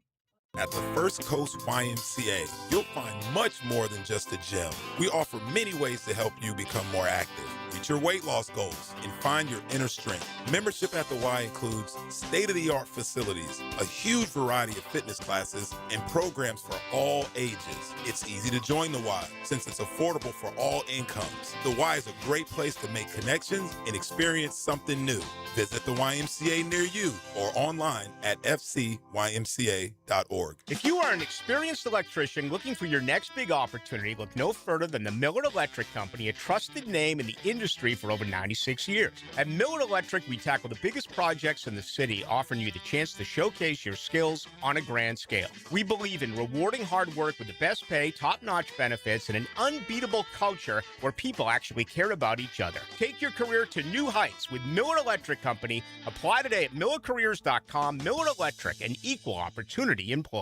At the First Coast YMCA, you'll find much more than just a gym. We offer many ways to help you become more active, reach your weight loss goals, and find your inner strength. Membership at the Y includes state-of-the-art facilities, a huge variety of fitness classes, and programs for all ages. It's easy to join the Y since it's affordable for all incomes. The Y is a great place to make connections and experience something new. Visit the YMCA near you or online at fcymca.org. If you are an experienced electrician looking for your next big opportunity, look no further than the Miller Electric Company, a trusted name in the industry for over 96 years. At Miller Electric, we tackle the biggest projects in the city, offering you the chance to showcase your skills on a grand scale. We believe in rewarding hard work with the best pay, top-notch benefits, and an unbeatable culture where people actually care about each other. Take your career to new heights with Miller Electric Company. Apply today at millercareers.com. Miller Electric, an equal opportunity employer.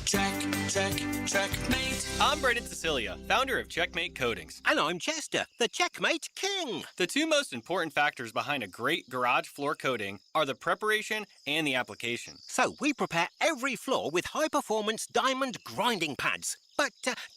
Checkmate. I'm Brendan Cecilia, founder of Checkmate Coatings. And I'm Chester, the Checkmate King. The two most important factors behind a great garage floor coating are the preparation and the application. So we prepare every floor with high-performance diamond grinding pads. But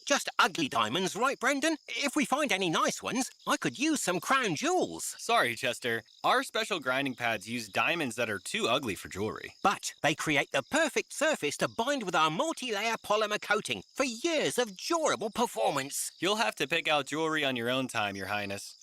just ugly diamonds, right, Brendan? If we find any nice ones, I could use some crown jewels. Sorry, Chester. Our special grinding pads use diamonds that are too ugly for jewelry. But they create the perfect surface to bind with our multi-layer polymer coating for years of durable performance. You'll have to pick out jewelry on your own time, Your Highness.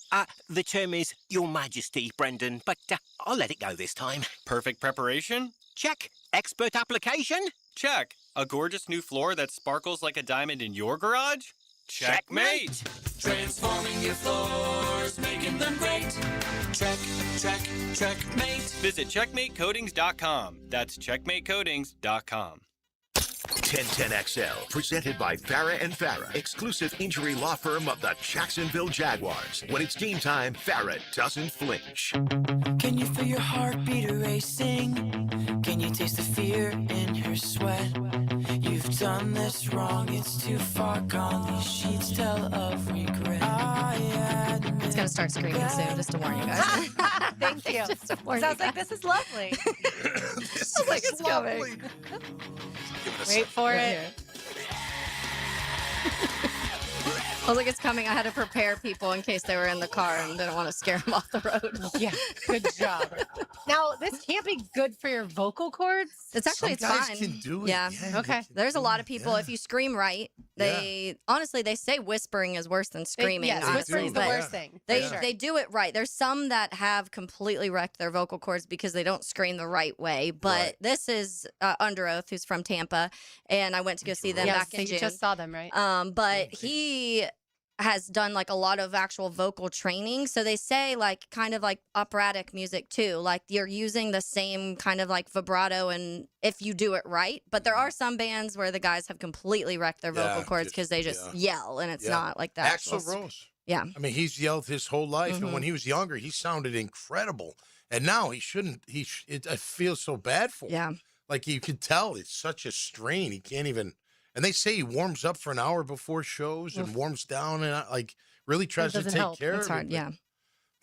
The term is Your Majesty, Brendan, but I'll let it go this time. Perfect preparation? Check. Expert application? Check. A gorgeous new floor that sparkles like a diamond in your garage? Checkmate! Transforming your floors, making them great. Checkmate. Visit checkmatecoatings.com. That's checkmatecoatings.com. 1010XL, presented by Farah and Farah, exclusive injury law firm of the Jacksonville Jaguars. When it's game time, Farah doesn't flinch. Can you feel your heartbeat racing? Can you taste the fear in her sweat? You've done this wrong, it's too far gone. These sheets tell of regret. It's going to start screaming soon, just to warn you guys. Thank you. Just to warn Sounds you like this is lovely. Sounds like it's coming. Wait for it. I was like, it's coming. I had to prepare people in case they were in the car and didn't want to scare them off the road. Yeah, good job. Now, this can't be good for your vocal cords. It's actually, Some it's guys fine. can do it. Yeah. Okay. There's a lot of people, if you scream right, honestly, they say whispering is worse than screaming. Yes, honestly, whispering's the but worst thing. They do it right. There's some that have completely wrecked their vocal cords because they don't scream the right way. But this is Under Oath, who's from Tampa, and I went to go see them back in so June. you just saw them, right? But he has done like a lot of actual vocal training. So they say like kind of like operatic music too. Like you're using the same kind of like vibrato and if you do it right. But there are some bands where the guys have completely wrecked their vocal cords because they just yell and it's not like that. Axl Rose. Yeah. I mean, he's yelled his whole life. And when he was younger, he sounded incredible. And now he shouldn't. I feel so bad for him. Yeah. Like you could tell it's such a strain. He can't even. And they say he warms up for an hour before shows and warms down and like really tries to take care of it. It's hard, yeah.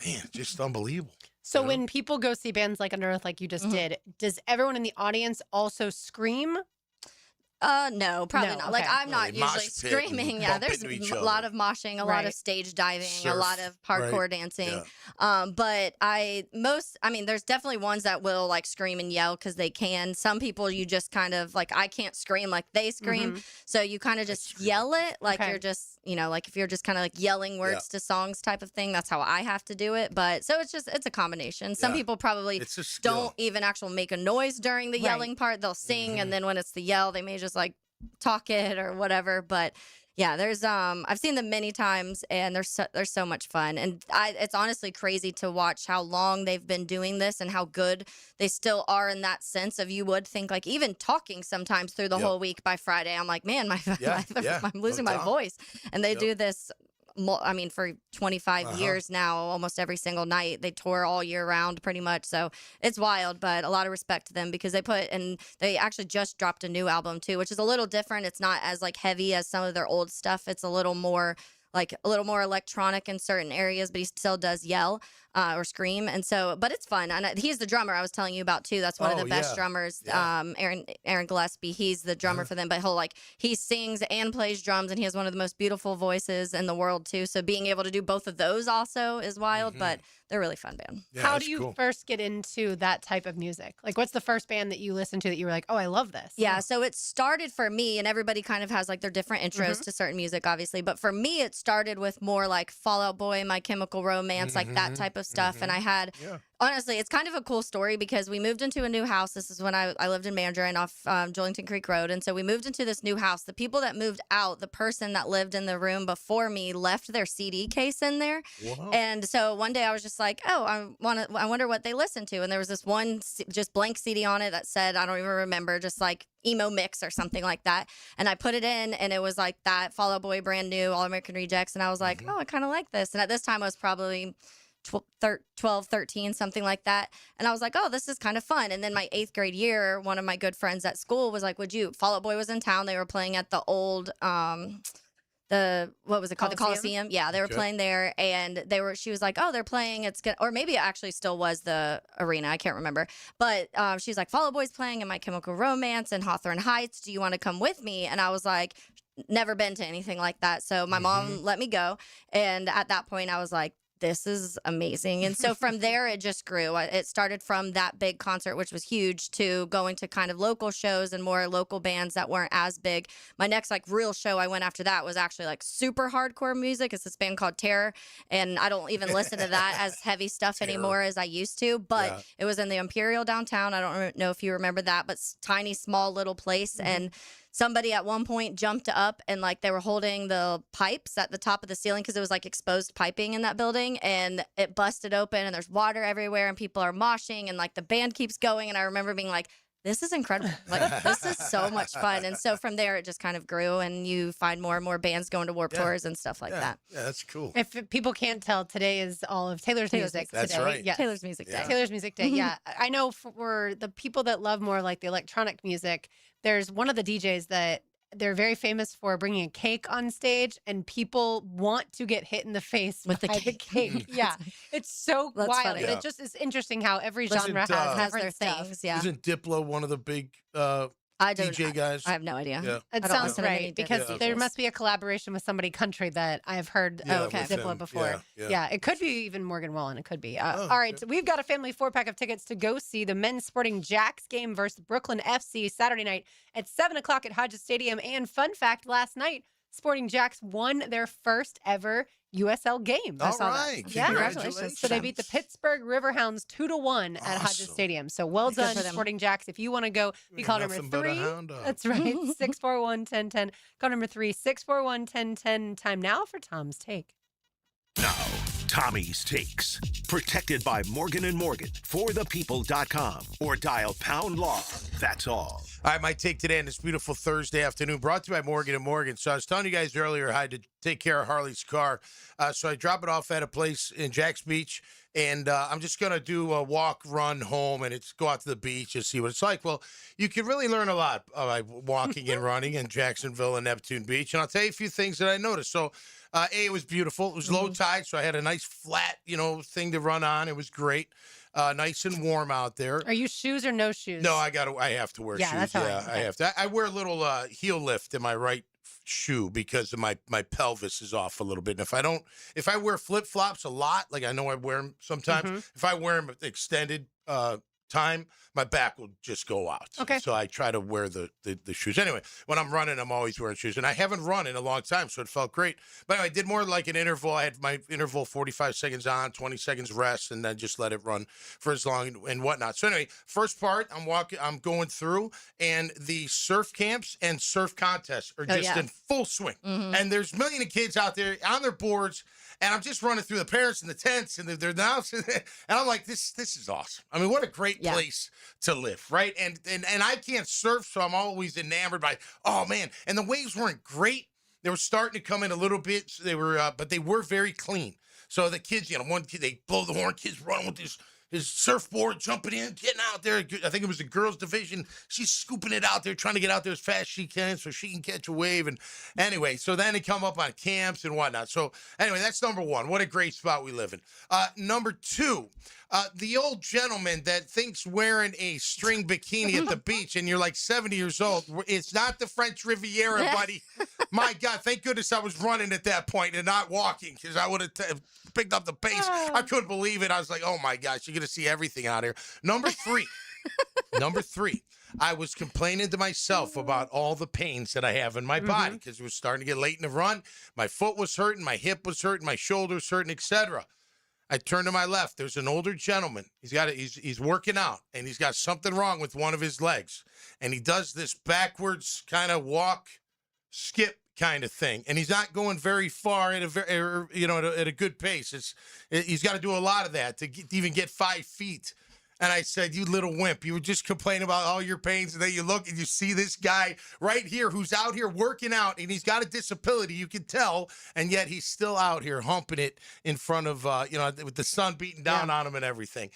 Man, just unbelievable. So when people go see bands like Under Earth, like you just did, does everyone in the audience also scream? No, probably not. Like I'm not they usually mosh pit and screaming. Yeah, bump there's into each a other. lot of moshing, a lot of stage diving, a lot of hardcore dancing. But there's definitely ones that will like scream and yell because they can. Some people you just kind of like I can't scream like they scream, so you kind of just yell it like you're just like if you're just kind of like yelling words to songs type of thing, that's how I have to do it. But so it's a combination. Some people probably don't even actually make a noise during the yelling part. They'll sing, and then when it's the yell, they may just like talk it or whatever. But yeah, there's I've seen them many times, and they're so much fun. And it's honestly crazy to watch how long they've been doing this and how good they still are in that sense of, you would think like even talking sometimes through the whole week, by Friday I'm like, man, I'm losing my voice. And they do this, I mean, for 25 years now, almost every single night. They tour all year round pretty much. So it's wild, but a lot of respect to them because they actually just dropped a new album too, which is a little different. It's not as like heavy as some of their old stuff. It's a little more electronic in certain areas, but he still does yell or scream. And so, but it's fun. And he's the drummer I was telling you about too. That's one of the best drummers. Aaron Gillespie, he's the drummer for them, but he sings and plays drums, and he has one of the most beautiful voices in the world too. So being able to do both of those also is wild, but they're a really fun band. Yeah, how do you first get into that type of music? Like, what's the first band that you listened to that you were like, oh, I love this? Yeah, so it started for me, and everybody kind of has like their different intros to certain music, obviously. But for me, it started with more like Fall Out Boy, My Chemical Romance, like that type of stuff. And I had, honestly, it's kind of a cool story because we moved into a new house. This is when I lived in Mandarin off Julington Creek Road. And so we moved into this new house. The people that moved out, the person that lived in the room before me left their CD case in there. Whoa. And so one day I was just like, oh, I wonder what they listen to. And there was this one just blank CD on it that said, I don't even remember, just like emo mix or something like that. And I put it in, and it was like that Fall Out Boy, Brand New, All American Rejects. And I was like, oh, I kind of like this. And at this time I was probably 12, 13, something like that. And I was like, oh, this is kind of fun. And then my 8th grade year, one of my good friends at school was like, Fall Out Boy was in town. They were playing at the old, what was it called? The Coliseum. Yeah, they were playing there, and she was like, oh, they're playing. It's good. Or maybe it actually still was the arena. I can't remember. But she's like, Fall Out Boy's playing and My Chemical Romance and Hawthorne Heights. Do you want to come with me? And I was like, never been to anything like that. So my mom let me go. And at that point I was like, this is amazing. And so from there, it just grew. It started from that big concert, which was huge, to going to kind of local shows and more local bands that weren't as big. My next like real show I went after that was actually like super hardcore music. It's this band called Terror. And I don't even listen to that as heavy stuff anymore as I used to. But it was in the Imperial downtown. I don't know if you remember that, but tiny, small little place. And somebody at one point jumped up, and like they were holding the pipes at the top of the ceiling because it was like exposed piping in that building, and it busted open, and there's water everywhere, and people are moshing, and like the band keeps going. And I remember being like, this is incredible. Like, this is so much fun. And so from there, it just kind of grew, and you find more and more bands going to Warped Tours and stuff like that. Yeah, that's cool. If people can't tell, today is all of Taylor's music. That's today. right. Yes. Taylor's Music Day. Taylor's Music Day, yeah. I know for the people that love more like the electronic music, there's one of the DJs that they're very famous for bringing a cake on stage, and people want to get hit in the face with the cake. Yeah, it's so wild. Funny. But it just is interesting how every genre has their stuff. things. Yeah. Isn't Diplo one of the big DJ guys? I have no idea. Yeah. It sounds right, because there must be a collaboration with somebody country that I've heard Diplo before. Yeah, it could be even Morgan Wallen. It could be. All right, so we've got a family 4-pack of tickets to go see the men's Sporting Jacks game versus Brooklyn FC Saturday night at 7 o'clock at Hodges Stadium. And fun fact, last night, Sporting Jacks won their first ever USL game. All right. Yeah. Congratulations. So they beat the Pittsburgh Riverhounds 2-1 at Hodges Stadium. So well done, Sporting Jacks. If you want to go, be call number 3. That's right. 641-1010. Call number 3, 641-1010. Time now for Tom's Take. Now, Tommy's Takes. Protected by Morgan & Morgan. ForThePeople.com. Or dial #law. That's all. All right, my take today on this beautiful Thursday afternoon, brought to you by Morgan & Morgan. So I was telling you guys earlier I had to take care of Harley's car. So I drop it off at a place in Jacks Beach, and I'm just going to do a walk, run home, and go out to the beach and see what it's like. Well, you can really learn a lot by walking and running in Jacksonville and Neptune Beach. And I'll tell you a few things that I noticed. So, it was beautiful. It was low tide, so I had a nice flat, thing to run on. It was great. Nice and warm out there. Are you shoes or no shoes? No, I have to wear shoes. That's how I have to. I wear a little heel lift in my right shoe because of my pelvis is off a little bit. And if I wear flip flops a lot, like I know I wear them sometimes, if I wear them extended time, my back will just go out. Okay. So I try to wear the shoes. Anyway, when I'm running, I'm always wearing shoes. And I haven't run in a long time, so it felt great. But anyway, I did more like an interval. I had my interval 45 seconds on, 20 seconds rest, and then just let it run for as long and whatnot. So anyway, first part, I'm going through, and the surf camps and surf contests are just in full swing. Mm-hmm. And there's a million of kids out there on their boards, and I'm just running through the parents and the tents and they're now, and I'm like, this is awesome. I mean, what a great place to live, right? And I can't surf, so I'm always enamored by, oh man. And the waves weren't great. They were starting to come in a little bit. So they were, but they were very clean. So the kids, one kid, they blow the horn, kids running with his surfboard, jumping in, getting out there. I think it was the girls' division. She's scooping it out there, trying to get out there as fast as she can so she can catch a wave. And anyway, so then they come up on camps and whatnot. So anyway, that's number one. What a great spot we live in. Number two, the old gentleman that thinks wearing a string bikini at the beach and you're like 70 years old. It's not the French Riviera, buddy. My God, thank goodness I was running at that point and not walking, because I would have picked up the pace. I couldn't believe it. I was like, oh my gosh, you're going to see everything out here. Number three, I was complaining to myself about all the pains that I have in my body, because it was starting to get late in the run. My foot was hurting, my hip was hurting, my shoulders hurting, etc. I turned to my left. There's an older gentleman. He's working out, and he's got something wrong with one of his legs. And he does this backwards kind of walk, skip kind of thing. And he's not going very far at a good pace. He's got to do a lot of that to even get 5 feet. And I said, you little wimp, you were just complaining about all your pains, and then you look and you see this guy right here who's out here working out, and he's got a disability, you can tell, and yet he's still out here humping it in front of, with the sun beating down on him and everything,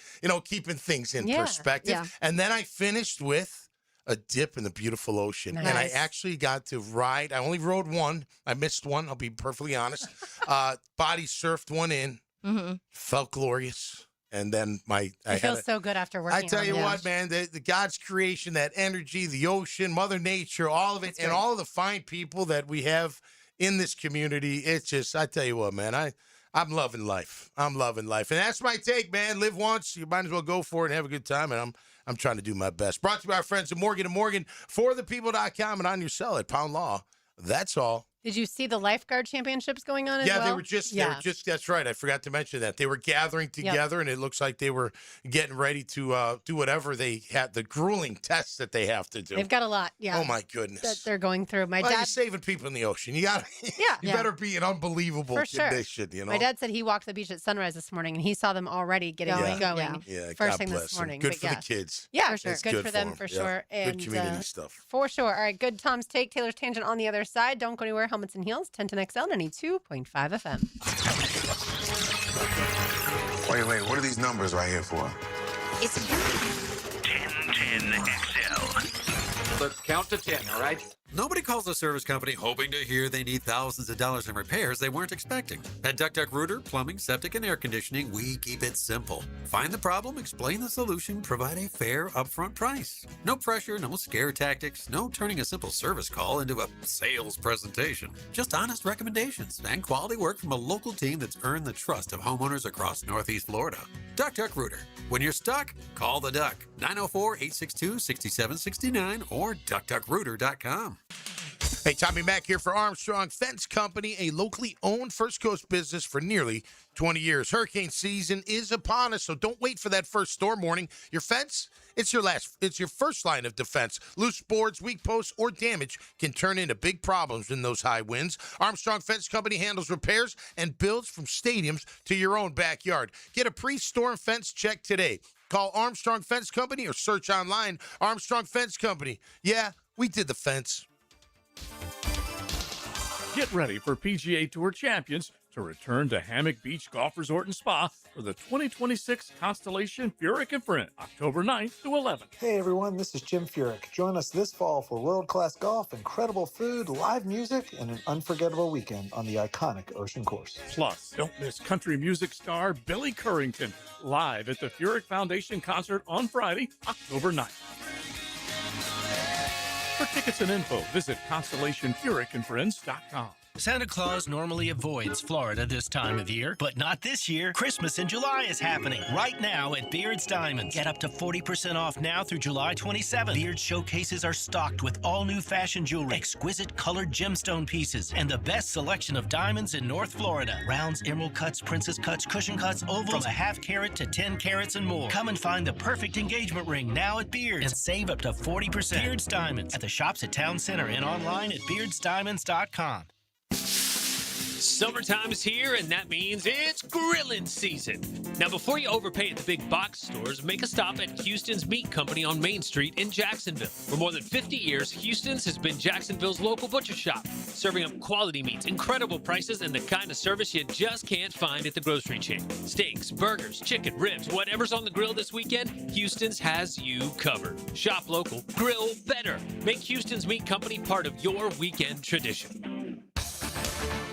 keeping things in perspective. Yeah. And then I finished with a dip in the beautiful ocean. Nice. And I actually got to ride. I only rode one. I missed one, I'll be perfectly honest. Body surfed one in. Mm-hmm. Felt glorious. And then I feel so good after working. I tell you what, man, the God's creation, that energy, the ocean, Mother Nature, all of it, and all of the fine people that we have in this community. It's just, I tell you what, man, I'm loving life. I'm loving life. And that's my take, man. Live once. You might as well go for it and have a good time. And I'm trying to do my best. Brought to you by our friends at Morgan & Morgan, forthepeople.com, and on your cell at Pound Law. That's all. Did you see the lifeguard championships going on as well? Yeah, they were just, that's right. I forgot to mention that. They were gathering together, and it looks like they were getting ready to do whatever they had, the grueling tests that they have to do. They've got a lot, Oh, my goodness. That they're going through. You're saving people in the ocean. You got you better be in unbelievable condition, My dad said he walked the beach at sunrise this morning, and he saw them already getting going first thing this morning. Good for the kids. Yeah, for sure. Good for them, for sure. And good community stuff. For sure. All right, good Tom's Take, Taylor's Tangent on the other side. Don't go anywhere. Helmets and Heels, 1010XL, 92.5 FM. Wait, what are these numbers right here for? It's 1010XL. Let's count to 10, all right? Nobody calls a service company hoping to hear they need thousands of dollars in repairs they weren't expecting. At Duck Duck Rooter, Plumbing, Septic, and Air Conditioning, we keep it simple. Find the problem, explain the solution, provide a fair upfront price. No pressure, no scare tactics, no turning a simple service call into a sales presentation. Just honest recommendations and quality work from a local team that's earned the trust of homeowners across Northeast Florida. Duck Duck Rooter. When you're stuck, call the Duck. 904-862-6769 or duckduckrooter.com. Hey, Tommy Mack here for Armstrong Fence Company, a locally owned First Coast business for nearly 20 years. Hurricane season is upon us, so don't wait for that first storm warning. Your fence, it's your first line of defense. Loose boards, weak posts, or damage can turn into big problems in those high winds. Armstrong Fence Company handles repairs and builds from stadiums to your own backyard. Get a pre-storm fence check today. Call Armstrong Fence Company or search online, Armstrong Fence Company. Yeah, we did the fence. Get ready for PGA Tour champions to return to Hammock Beach Golf Resort and Spa for the 2026 Constellation Furyk and Friend, October 9th to 11th. Hey everyone, this is Jim Furyk. Join us this fall for world-class golf, incredible food, live music, and an unforgettable weekend on the iconic Ocean Course. Plus, don't miss country music star Billy Currington live at the Furyk Foundation concert on Friday, October 9th. For tickets and info, visit ConstellationFurykandFriends.com. Santa Claus normally avoids Florida this time of year, but not this year. Christmas in July is happening right now at Beard's Diamonds. Get up to 40% off now through July 27th. Beard's showcases are stocked with all new fashion jewelry, exquisite colored gemstone pieces, and the best selection of diamonds in North Florida. Rounds, emerald cuts, princess cuts, cushion cuts, ovals, from a half carat to 10 carats and more. Come and find the perfect engagement ring now at Beard's and save up to 40%. Beard's Diamonds at the shops at Town Center and online at beardsdiamonds.com. Summertime's here, and that means it's grilling season. Now, before you overpay at the big box stores, make a stop at Houston's Meat Company on Main Street in Jacksonville. For more than 50 years, Houston's has been Jacksonville's local butcher shop, serving up quality meats, incredible prices, and the kind of service you just can't find at the grocery chain. Steaks, burgers, chicken, ribs, whatever's on the grill this weekend, Houston's has you covered. Shop local, grill better. Make Houston's Meat Company part of your weekend tradition.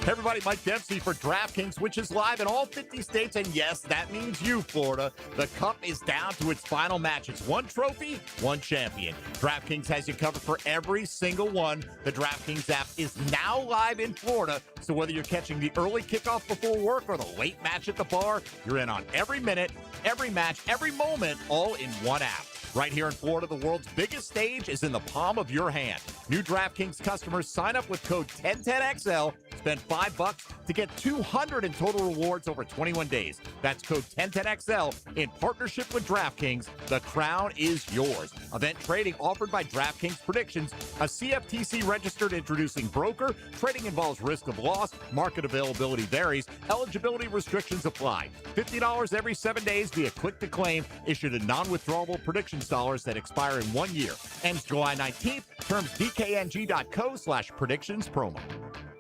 Hey everybody, Mike Dempsey for DraftKings, which is live in all 50 states, and yes, that means you, Florida. The Cup is down to its final matches. One trophy, one champion. DraftKings has you covered for every single one. The DraftKings app is now live in Florida, so whether you're catching the early kickoff before work or the late match at the bar, you're in on every minute, every match, every moment, all in one app. Right here in Florida, the world's biggest stage is in the palm of your hand. New DraftKings customers sign up with code 1010XL, spend $5 to get $200 in total rewards over 21 days. That's code 1010XL in partnership with DraftKings. The crown is yours. Event trading offered by DraftKings Predictions, a CFTC registered introducing broker. Trading involves risk of loss. Market availability varies. Eligibility restrictions apply. $50 every 7 days via click to claim. Issued in non-withdrawable predictions dollars that expire in 1 year. Ends July 19th. Terms dkng.co/predictions promo.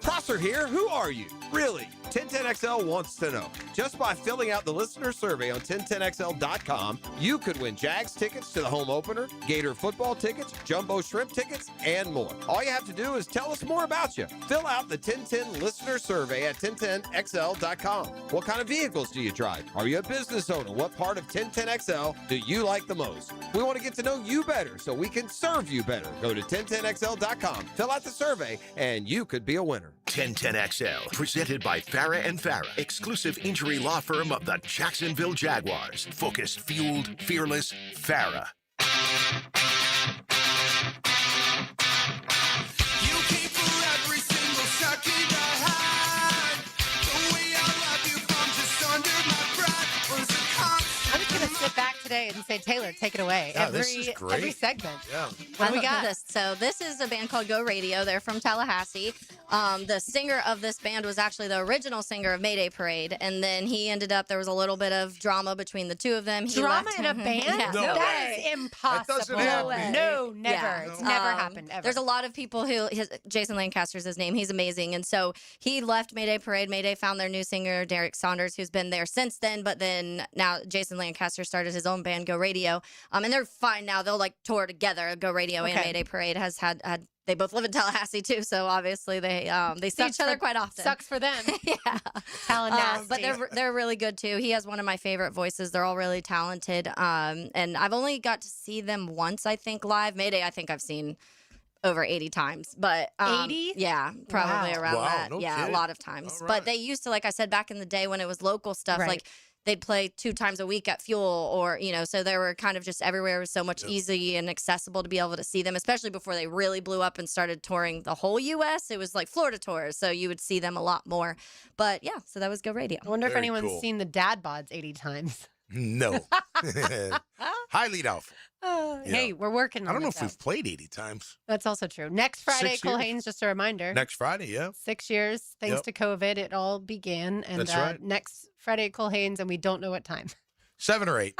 Prosser here. Who are you? Really? 1010XL wants to know. Just by filling out the listener survey on 1010XL.com, you could win Jags tickets to the home opener, Gator football tickets, Jumbo Shrimp tickets, and more. All you have to do is tell us more about you. Fill out the 1010 listener survey at 1010XL.com. What kind of vehicles do you drive? Are you a business owner? What part of 1010XL do you like the most? We want to get to know you better so we can serve you better. Go to 1010XL.com, fill out the survey, and you could be a winner. 1010XL, presented by Farah and Farah, exclusive injury law firm of the Jacksonville Jaguars. Focused, fueled, fearless, Farah. You keep for every single second I had. The way I love you from just under my breath was a constant. I'm just going to sit back today and say, Taylor, take it away. Yeah, this is great. Every segment. Yeah. What do we got? This. So this is a band called Go Radio. They're from Tallahassee. The singer of this band was actually the original singer of Mayday Parade, and then he ended up, there was a little bit of drama between the two of them. Drama in a band? Yeah. No That is impossible. That doesn't happen. No, never. Yeah. It's never happened, ever. There's a lot of people who, Jason Lancaster's his name, he's amazing, and so he left Mayday Parade. Mayday found their new singer, Derek Saunders, who's been there since then, but then now Jason Lancaster started his own band, Go Radio, and they're fine now. They'll like tour together. Go Radio and Mayday Parade has had they both live in Tallahassee too, so obviously they see each other quite often. Sucks for them. Yeah, Tallahassee. but they're really good too. He has one of my favorite voices. They're all really talented, and I've only got to see them once, I think, live. Mayday, I think I've seen over 80 times, but 80? Yeah, probably around that. No Yeah, kidding. a lot of times. All right. But they used to, like I said, back in the day when it was local stuff, Right. like they'd play 2 times a week at Fuel, or so they were kind of just everywhere. It was so much easy and accessible to be able to see them, especially before they really blew up and started touring the whole U.S. It was like Florida tours, so you would see them a lot more. But yeah, so that was Go Radio. I wonder if Very anyone's cool. seen the dad bods 80 times. No. Highly doubtful. Hey, we're working on I don't know it, if we've played 80 times. That's also true. Next Friday, 6 Cole years. Haynes, just a reminder. Next Friday, yeah. 6 years, thanks Yep. to COVID, it all began. And That's right. next Friday at Cole Haynes, and we don't know what time. 7 or 8.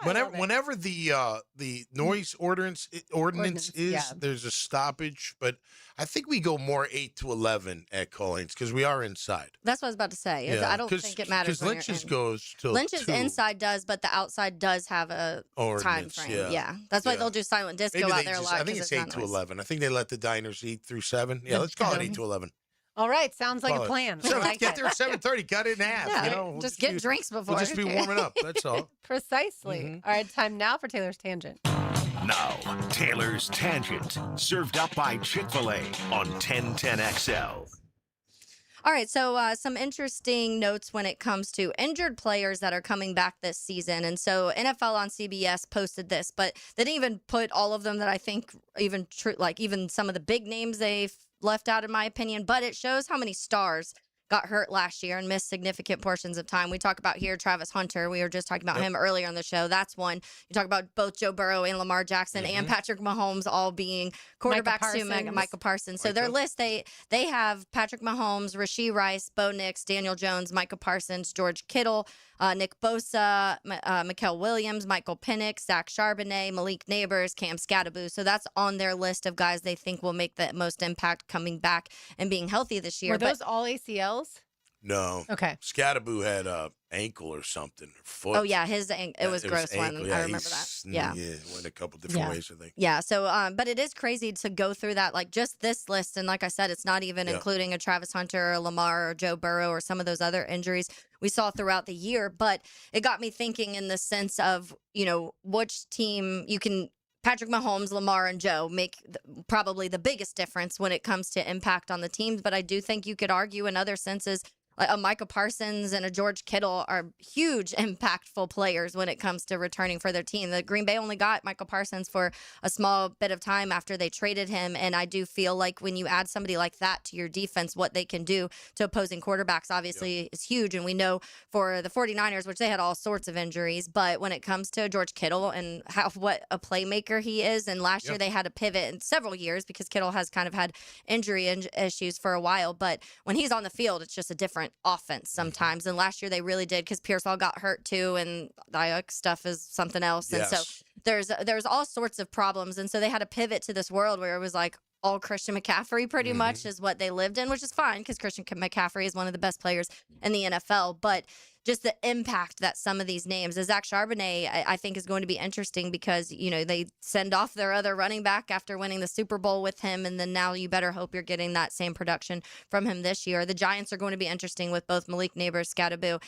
love it. Whenever the noise ordinance is, yeah. there's a stoppage. But I think we go more 8 to 11 at Collins because we are inside. That's what I was about to say. Yeah, I don't think it matters. Because when you're Lynch's in. goes till Lynch's 2. inside does, but the outside does have a time Ordinance, frame. yeah. That's why Yeah. thll do silent disco Maybe out they there a just- lot. I think 'cause it's there's 8 not to noise. 11. I think they let the diners eat through 7. Yeah, let's call it 8 to 11. All right, sounds like Call a it. plan. I So like get it. there at 7:30. Cut it in half. Yeah, We'll just get be- drinks before. We'll just be warming up. That's all. Precisely. Mm-hmm. All right, time now for Taylor's Tangent. Now, Taylor's Tangent, served up by Chick-fil-A on 1010XL. All right, so some interesting notes when it comes to injured players that are coming back this season. And so NFL on CBS posted this, but they didn't even put all of them that I think even some of the big names they've left out, in my opinion. But it shows how many stars got hurt last year and missed significant portions of time. We talk about here Travis Hunter. We were just talking about him earlier on the show. That's one. You talk about both Joe Burrow and Lamar Jackson and Patrick Mahomes all being quarterbacks to Micah Parsons. So their list, they have Patrick Mahomes, Rashee Rice, Bo Nix, Daniel Jones, Micah Parsons, George Kittle, Nick Bosa, Mikael Williams, Michael Penix, Zach Charbonnet, Malik Neighbors, Cam Scatterbo. So that's on their list of guys they think will make the most impact coming back and being healthy this year. Were those all ACLs? No. Okay. Scatterbo had a ankle or something, or foot. Oh, yeah, it was gross one. Ankle. Yeah, I remember that. Yeah. Yeah, went a couple different ways, I think. Yeah, so, but it is crazy to go through that, like just this list. And like I said, it's not even including a Travis Hunter or Lamar or Joe Burrow or some of those other injuries we saw throughout the year. But it got me thinking in the sense of, which team you can Patrick Mahomes, Lamar, and Joe make probably the biggest difference when it comes to impact on the teams. But I do think you could argue in other senses, a Micah Parsons and a George Kittle are huge, impactful players when it comes to returning for their team. The Green Bay only got Micah Parsons for a small bit of time after they traded him, and I do feel like when you add somebody like that to your defense, what they can do to opposing quarterbacks obviously is huge, and we know for the 49ers, which they had all sorts of injuries, but when it comes to George Kittle and what a playmaker he is, and last year they had to pivot in several years because Kittle has kind of had injury issues for a while, but when he's on the field, it's just a different offense sometimes. And last year they really did because Pearsall got hurt too, and the Ayuk stuff is something else. And so there's all sorts of problems. And so they had to pivot to this world where it was like all Christian McCaffrey pretty much is what they lived in, which is fine because Christian McCaffrey is one of the best players in the NFL. But just the impact that some of these names, Zach Charbonnet, I think is going to be interesting because, they send off their other running back after winning the Super Bowl with him. And then now you better hope you're getting that same production from him this year. The Giants are going to be interesting with both Malik Neighbors, Scatterbo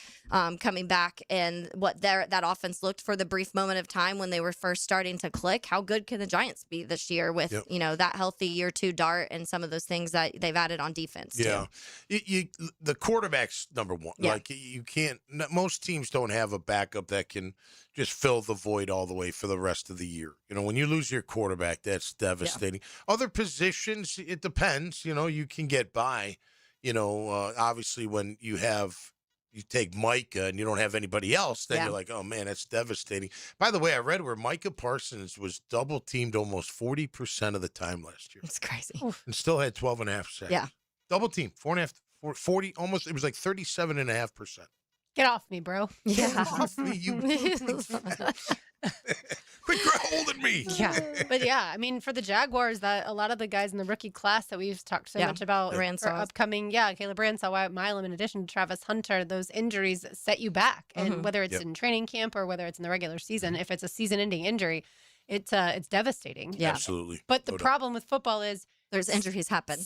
coming back and what that offense looked for the brief moment of time when they were first starting to click. How good can the Giants be this year with, that healthy year two dart and some of those things that they've added on defense too? The quarterback's number one. Yeah. Like you can't. Most teams don't have a backup that can just fill the void all the way for the rest of the year. When you lose your quarterback, that's devastating. Other positions, it depends. You can get by. Obviously when you take Micah and you don't have anybody else, then you're like, oh man, that's devastating. By the way, I read where Micah Parsons was double teamed almost 40% of the time last year. It's crazy. And still had 12.5 sacks. Yeah. Double team, 40, almost, it was like 37.5%. Get off me, bro. Yeah. Get off me, you. Quit holding me. Yeah. But yeah, I mean, for the Jaguars, that a lot of the guys in the rookie class that we've talked so much about are upcoming. Yeah, Caleb Branshaw, Wyatt Milam, in addition to Travis Hunter, those injuries set you back. And whether it's in training camp or whether it's in the regular season, if it's a season-ending injury, it's devastating. Yeah. Absolutely. But the problem with football is there's injuries happen.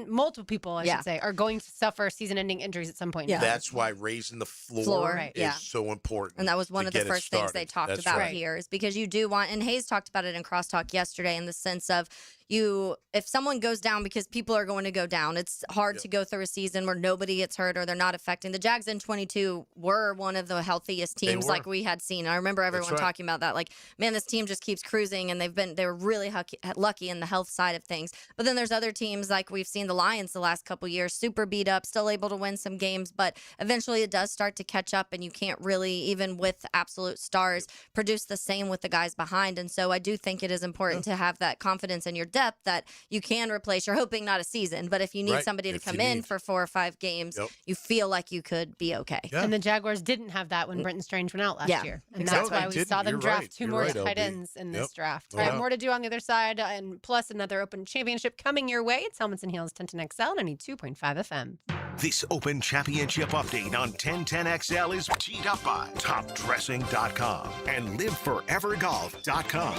Multiple people, I should say, are going to suffer season-ending injuries at some point. Yeah. That's why raising the floor is so important. And that was one of the first things they talked about here is because you do want, and Hayes talked about it in Crosstalk yesterday in the sense of if someone goes down because people are going to go down, it's hard to go through a season where nobody gets hurt or they're not affecting. The Jags in 22 were one of the healthiest teams like we had seen. I remember everyone talking about that. Like, man, this team just keeps cruising, and they were really lucky in the health side of things. But then there's other teams like we've seen the Lions the last couple years, super beat up, still able to win some games, but eventually it does start to catch up, and you can't really, even with absolute stars, produce the same with the guys behind. And so I do think it is important to have that confidence in your depth that you can replace. You're hoping not a season, but if you need somebody to come in for 4 or 5 games, you feel like you could be okay. Yeah. And the Jaguars didn't have that when Brenton Strange went out last year. And that's why we saw them draft 2 more tight ends in this draft. All right, more to do on the other side, and plus another Open Championship coming your way. It's Helmets and Heels 1010XL 92.5 FM. This Open Championship update on 1010XL is teed up by TopDressing.com and LiveForeverGolf.com.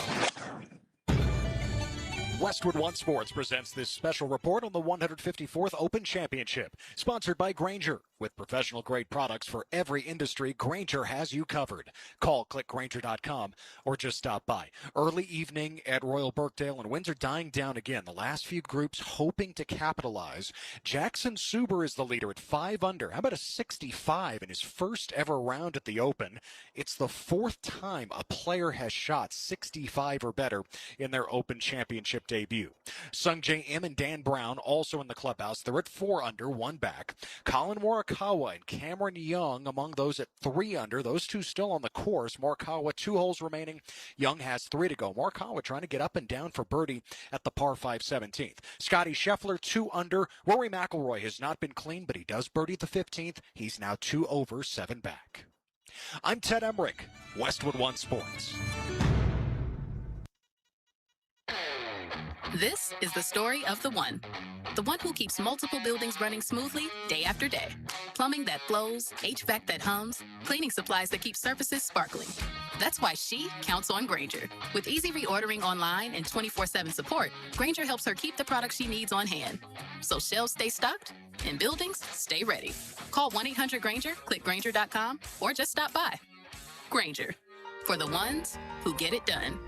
Westwood One Sports presents this special report on the 154th Open Championship, sponsored by Grainger. With professional-grade products for every industry, Grainger has you covered. Call clickgrainger.com or just stop by. Early evening at Royal Birkdale and winds are dying down again. The last few groups hoping to capitalize. Jackson Suber is the leader at 5 under. How about a 65 in his first ever round at the Open? It's the 4th time a player has shot 65 or better in their Open Championship debut. Sung J. M. and Dan Brown also in the clubhouse. They're at 4 under, 1 back. Colin Morikawa and Cameron Young among those at 3 under. Those two still on the course. Morikawa 2 holes remaining. Young has 3 to go. Morikawa trying to get up and down for birdie at the par 5 17th. Scotty Scheffler 2 under. Rory McIlroy has not been clean, but he does birdie the 15th. He's now 2 over, 7 back. I'm Ted Emmerich, Westwood One Sports. This is the story of the one who keeps multiple buildings running smoothly day after day. Plumbing that flows, HVAC that hums, cleaning supplies that keep surfaces sparkling. That's why she counts on Grainger. With easy reordering online and 24/7 support, Grainger helps her keep the products she needs on hand. So shelves stay stocked and buildings stay ready. Call 1-800-GRAINGER, click Grainger.com, or just stop by. Grainger, for the ones who get it done.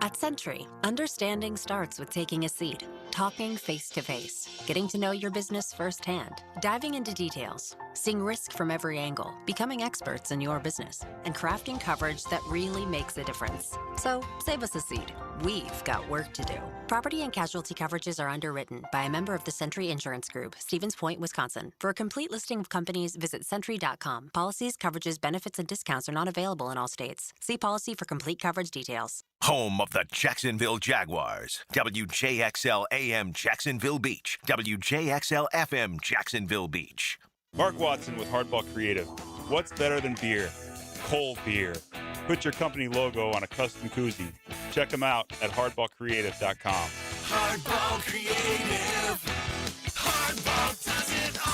At Century, understanding starts with taking a seat, talking face-to-face, getting to know your business firsthand, diving into details, seeing risk from every angle, becoming experts in your business, and crafting coverage that really makes a difference. So save us a seat. We've got work to do. Property and casualty coverages are underwritten by a member of the Century Insurance Group, Stevens Point, Wisconsin. For a complete listing of companies, visit Century.com. Policies, coverages, benefits, and discounts are not available in all states. See policy for complete coverage details. Home of the Jacksonville Jaguars. WJXL AM Jacksonville Beach. WJXL FM Jacksonville Beach. Mark Watson with Hardball Creative. What's better than beer? Cold beer. Put your company logo on a custom koozie. Check them out at hardballcreative.com. Hardball Creative. Hardball does it all.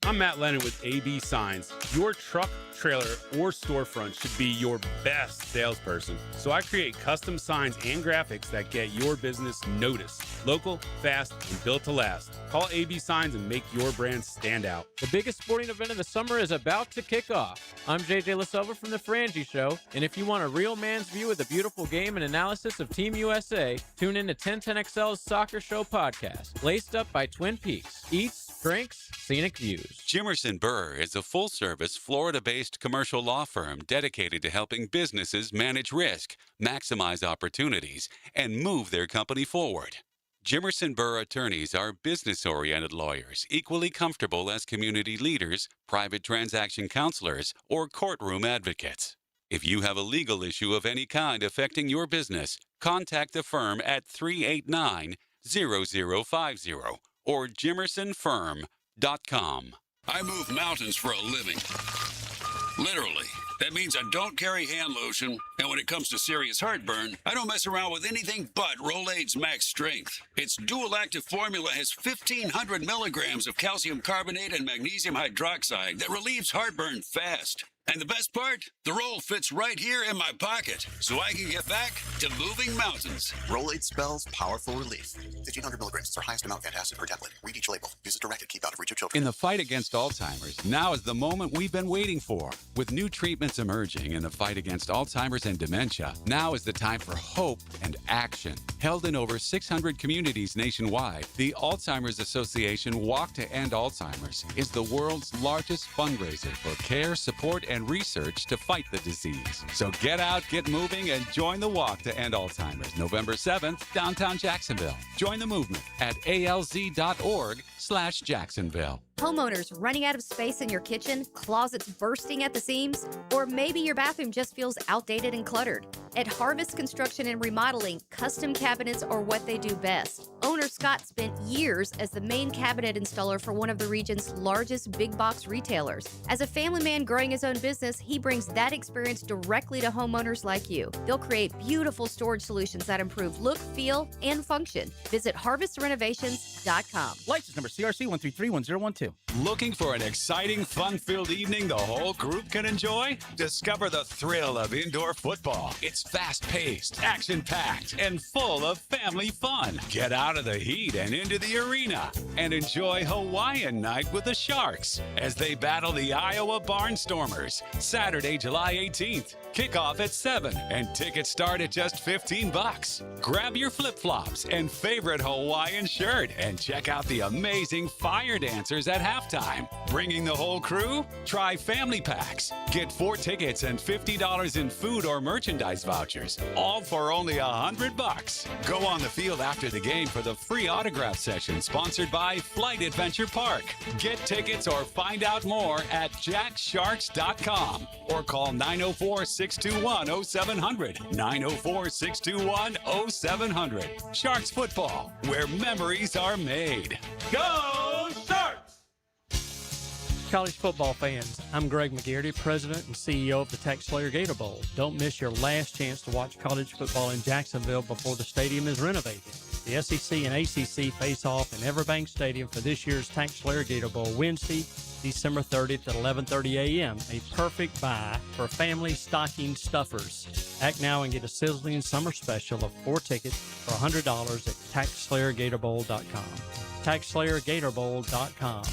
I'm Matt Lennon with AB Signs. Your truck, trailer, or storefront should be your best salesperson. So I create custom signs and graphics that get your business noticed. Local, fast, and built to last. Call AB Signs and make your brand stand out. The biggest sporting event of the summer is about to kick off. I'm JJ LaSelva from The Frangie Show, and if you want a real man's view of the beautiful game and analysis of Team USA, tune in to 1010XL's Soccer Show podcast, laced up by Twin Peaks. Eats, drinks, scenic views. Jimerson Burr is a full-service, Florida-based commercial law firm dedicated to helping businesses manage risk, maximize opportunities, and move their company forward. Jimerson Burr attorneys are business-oriented lawyers, equally comfortable as community leaders, private transaction counselors, or courtroom advocates. If you have a legal issue of any kind affecting your business, contact the firm at 389-0050 or jimersonfirm.com. I move mountains for a living. Literally. That means I don't carry hand lotion, and when it comes to serious heartburn, I don't mess around with anything but Rolaids Max Strength. Its dual-active formula has 1,500 milligrams of calcium carbonate and magnesium hydroxide that relieves heartburn fast. And the best part? The roll fits right here in my pocket, so I can get back to moving mountains. Rolaids spells powerful relief. 1,500 milligrams is our highest amount antacid per tablet. Read each label. Use as directed. Keep out of reach of children. In the fight against Alzheimer's, now is the moment we've been waiting for. With new treatments emerging in the fight against Alzheimer's and dementia, now is the time for hope and action. Held in over 600 communities nationwide, the Alzheimer's Association Walk to End Alzheimer's is the world's largest fundraiser for care, support, and research to fight the disease. So get out, get moving, and join the Walk to End Alzheimer's, November 7th, downtown Jacksonville. Join the movement at alz.org/Jacksonville. Homeowners running out of space in your kitchen, closets bursting at the seams, or maybe your bathroom just feels outdated and cluttered. At Harvest Construction and Remodeling, custom cabinets are what they do best. Owner Scott spent years as the main cabinet installer for one of the region's largest big box retailers. As a family man growing his own business, he brings that experience directly to homeowners like you. They'll create beautiful storage solutions that improve look, feel, and function. Visit harvestrenovations.com. License number CRC 1331012. Looking for an exciting, fun-filled evening the whole group can enjoy? Discover the thrill of indoor football. It's fast-paced, action-packed, and full of family fun. Get out of the heat and into the arena and enjoy Hawaiian night with the Sharks as they battle the Iowa Barnstormers. Saturday, July 18th. Kickoff at 7 and tickets start at just $15. Grab your flip-flops and favorite Hawaiian shirt and check out the amazing fire dancers at halftime. Bringing the whole crew? Try family packs. Get 4 tickets and $50 in food or merchandise vouchers, all for only $100. Go on the field after the game for the free autograph session sponsored by Flight Adventure Park. Get tickets or find out more at jacksharks.com or call 904-621-0700. 904-621-0700. Sharks football, where memories are made. Go Sharks! College football fans, I'm Greg McGarity, President and CEO of the Tax Slayer Gator Bowl. Don't miss your last chance to watch college football in Jacksonville before the stadium is renovated. The SEC and ACC face off in Everbank Stadium for this year's Tax Slayer Gator Bowl Wednesday, December 30th at 11:30 a.m. A perfect buy for family stocking stuffers. Act now and get a sizzling summer special of 4 tickets for $100 at TaxSlayerGatorBowl.com. TaxSlayerGatorBowl.com.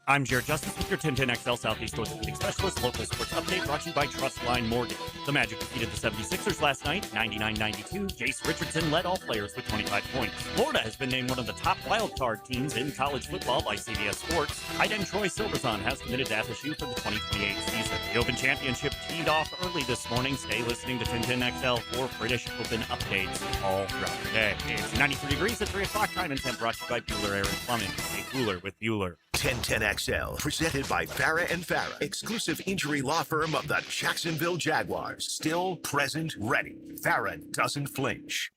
I'm Jared Justice with your 1010XL Southeast Orthopedic Specialist local sports update brought to you by Trustline Mortgage. The Magic defeated the 76ers last night, 99-92. Jace Richardson led all players with 25 points. Florida has been named one of the top wildcard teams in college football by CBS Sports. Tight end Troy Silverson has committed to FSU for the 2028 season. The Open Championship teed off early this morning. Stay listening to 1010XL for British Open updates all throughout the day. It's 93 degrees at 3 o'clock time and temp brought to you by Bueller Air and Plumbing. Stay cooler with Bueller. 1010XL, presented by Farah and Farah, exclusive injury law firm of the Jacksonville Jaguars. Still present, ready. Farah doesn't flinch.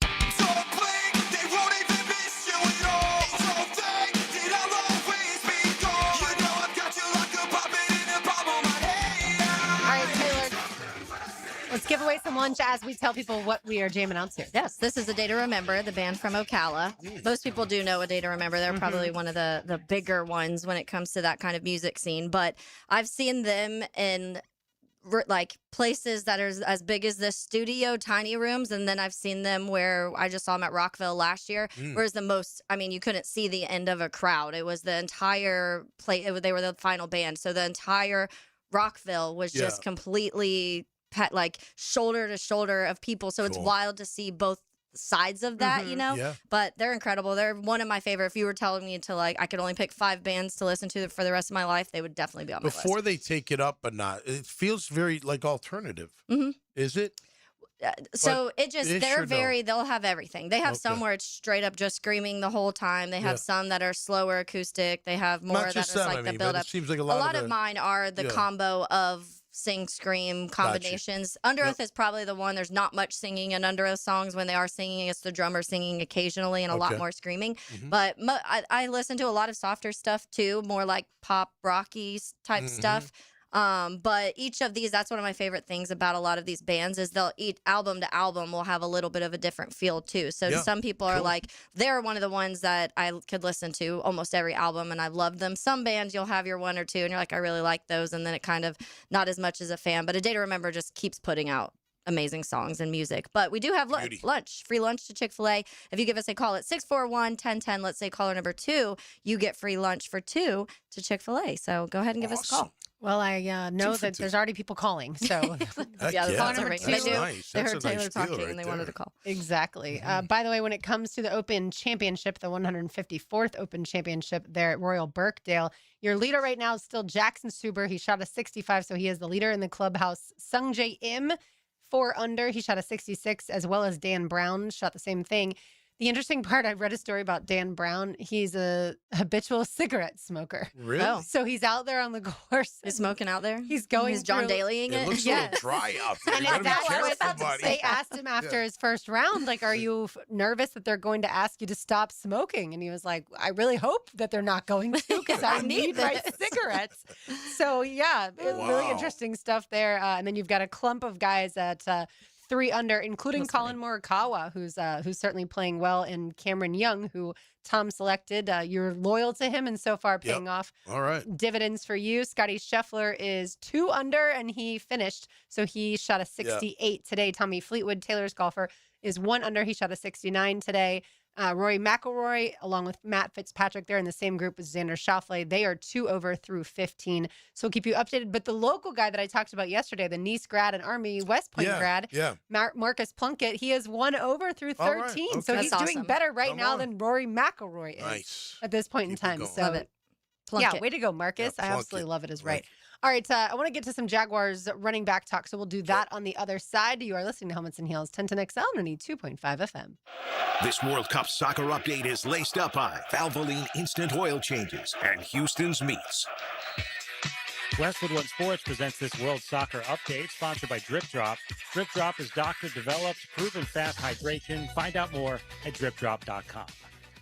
Let's give away some lunch as we tell people what we are jamming out to. Yes, this is A Day to Remember, the band from Ocala. Most people do know A Day to Remember. They're probably one of the bigger ones when it comes to that kind of music scene. But I've seen them in like places that are as big as this studio, tiny rooms, and then I've seen them where I just saw them at Rockville last year. Whereas the most, I mean, you couldn't see the end of a crowd. It was the entire play. They were the final band, so the entire Rockville was just completely like shoulder to shoulder of people. So it's wild to see both sides of that, you know? Yeah. But they're incredible. They're one of my favorite. If you were telling me to like, I could only pick 5 bands to listen to for the rest of my life, they would definitely be on my list. Before they take it up a notch, it feels very like alternative. Is it? So But it just, ish they're or no? very, they'll have everything. They have some where it's straight up just screaming the whole time. They have some that are slower acoustic. They have more Not that just is them, like I the mean, build but up. it seems like a lot of the- mine are the combo of sing scream combinations. Under Oath is probably the one. There's not much singing in Under Oath songs. When they are singing, it's the drummer singing occasionally and a lot more screaming. But I listen to a lot of softer stuff too, more like pop rocky type stuff. But each of these, that's one of my favorite things about a lot of these bands is they'll eat album to album will have a little bit of a different feel too. So some people are like, they're one of the ones that I could listen to almost every album and I love them. Some bands you'll have your 1 or 2 and you're like, I really like those. And then it kind of not as much as a fan, but A Day to Remember just keeps putting out amazing songs and music. But we do have lunch, free lunch to Chick-fil-A. If you give us a call at 641-1010, let's say caller number 2, you get free lunch for 2 to Chick-fil-A. So go ahead and give us a call. Well, I know that there's already people calling, so yeah, the phones are ringing. They do. Nice. They That's heard a Taylor nice talking deal and they right wanted there. to call. Exactly. By the way, when it comes to the Open Championship, the 154th Open Championship there at Royal Birkdale, your leader right now is still Jackson Suber. He shot a 65, so he is the leader in the clubhouse. Sung J M, 4 under. He shot a 66, as well as Dan Brown shot the same thing. The interesting part, I read a story about Dan Brown. He's a habitual cigarette smoker. Really? Oh. So he's out there on the course. He's smoking out there? He's going He's John through- Dalying it? It looks a Yes. little dry out there. And You gotta be that's what I was careful, about to buddy. say. Asked him after his first round, like, are you nervous that they're going to ask you to stop smoking? And he was like, I really hope that they're not going to because I need my cigarettes. So, yeah, really Wow. interesting stuff there. And then you've got a clump of guys at 3 under, including That's Colin Morikawa, who's certainly playing well, and Cameron Young, who Tom selected. You're loyal to him, and so far paying off All right. dividends for you. Scotty Scheffler is 2 under, and he finished. So he shot a 68 today. Tommy Fleetwood, Taylor's golfer, is 1 under. He shot a 69 today. Rory McIlroy, along with Matt Fitzpatrick, they're in the same group as Xander Schauffele. They are 2 over through 15. So we'll keep you updated. But the local guy that I talked about yesterday, the Nice grad and Army West Point grad, Marcus Plunkett, he is 1 over through 13. Right. Okay. So he's That's doing awesome. better now than Rory McIlroy is at this point in time. So Love it. yeah, Plunkett. way to go, Marcus. I absolutely love it. Is right. All right, I want to get to some Jaguars running back talk, so we'll do that on the other side. You are listening to Helmets and Heels, 1010XL, 92.5 FM. This World Cup soccer update is laced up by Valvoline Instant Oil Changes and Houston's Meats. Westwood One Sports presents this World Soccer Update, sponsored by Drip Drop. Drip Drop is doctor-developed, proven fast hydration. Find out more at dripdrop.com.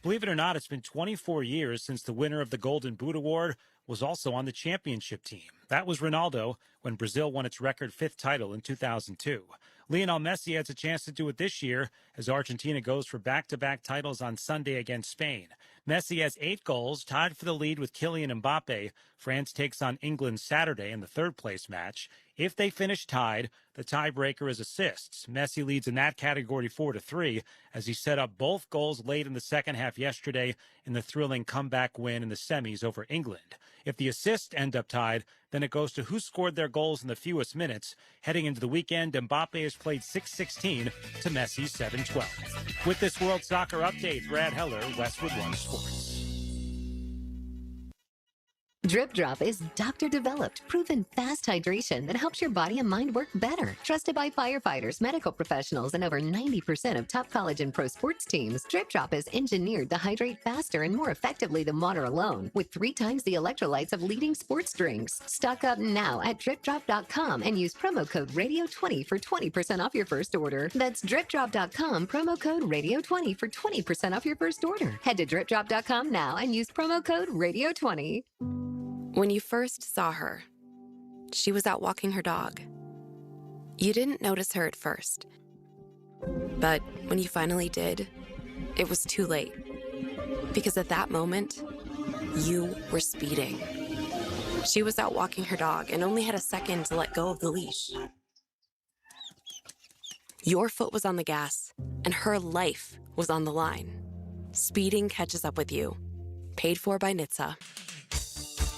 Believe it or not, it's been 24 years since the winner of the Golden Boot Award was also on the championship team. That was Ronaldo when Brazil won its record 5th title in 2002. Lionel Messi has a chance to do it this year as Argentina goes for back-to-back titles on Sunday against Spain. Messi has 8 goals, tied for the lead with Kylian Mbappe. France takes on England Saturday in the 3rd-place match. If they finish tied, the tiebreaker is assists. Messi leads in that category 4-3 as he set up both goals late in the second half yesterday in the thrilling comeback win in the semis over England. If the assists end up tied, then it goes to who scored their goals in the fewest minutes. Heading into the weekend, Mbappe has played 6-16 to Messi's 7-12. With this World Soccer Update, Brad Heller, Westwood One Sports. Drip Drop is doctor-developed, proven fast hydration that helps your body and mind work better. Trusted by firefighters, medical professionals, and over 90% of top college and pro sports teams, Drip Drop is engineered to hydrate faster and more effectively than water alone, with 3 times the electrolytes of leading sports drinks. Stock up now at dripdrop.com and use promo code RADIO20 for 20% off your first order. That's dripdrop.com, promo code RADIO20 for 20% off your first order. Head to dripdrop.com now and use promo code RADIO20. When you first saw her, she was out walking her dog. You didn't notice her at first. But when you finally did, it was too late. Because at that moment, you were speeding. She was out walking her dog and only had a second to let go of the leash. Your foot was on the gas, and her life was on the line. Speeding catches up with you. Paid for by NHTSA.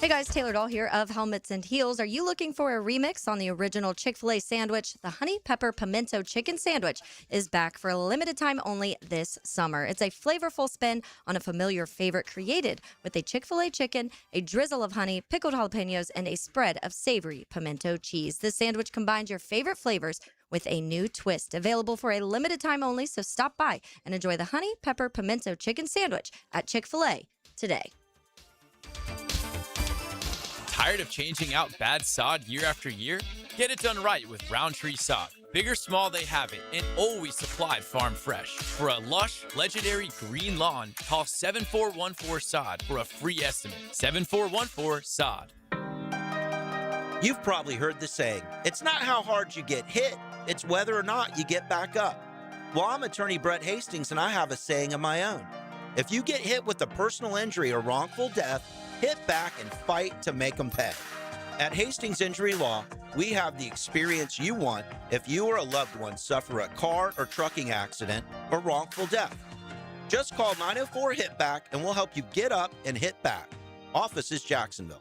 Hey guys, Taylor Dahl here of Helmets and Heels. Are you looking for a remix on the original Chick-fil-A sandwich? The Honey Pepper Pimento Chicken Sandwich is back for a limited time only this summer. It's a flavorful spin on a familiar favorite created with a Chick-fil-A chicken, a drizzle of honey, pickled jalapenos, and a spread of savory pimento cheese. This sandwich combines your favorite flavors with a new twist. Available for a limited time only, so stop by and enjoy the Honey Pepper Pimento Chicken Sandwich at Chick-fil-A today. Tired of changing out bad sod year after year? Get it done right with Roundtree Sod. Big or small, they have it, and always supplied farm fresh. For a lush, legendary green lawn, call 7414-SOD for a free estimate. 7414-SOD. You've probably heard the saying, it's not how hard you get hit, it's whether or not you get back up. Well, I'm attorney Brett Hastings, and I have a saying of my own. If you get hit with a personal injury or wrongful death, hit back and fight to make them pay. At Hastings Injury Law, we have the experience you want if you or a loved one suffer a car or trucking accident or wrongful death. Just call 904-HIT-BACK and we'll help you get up and hit back. Office is Jacksonville.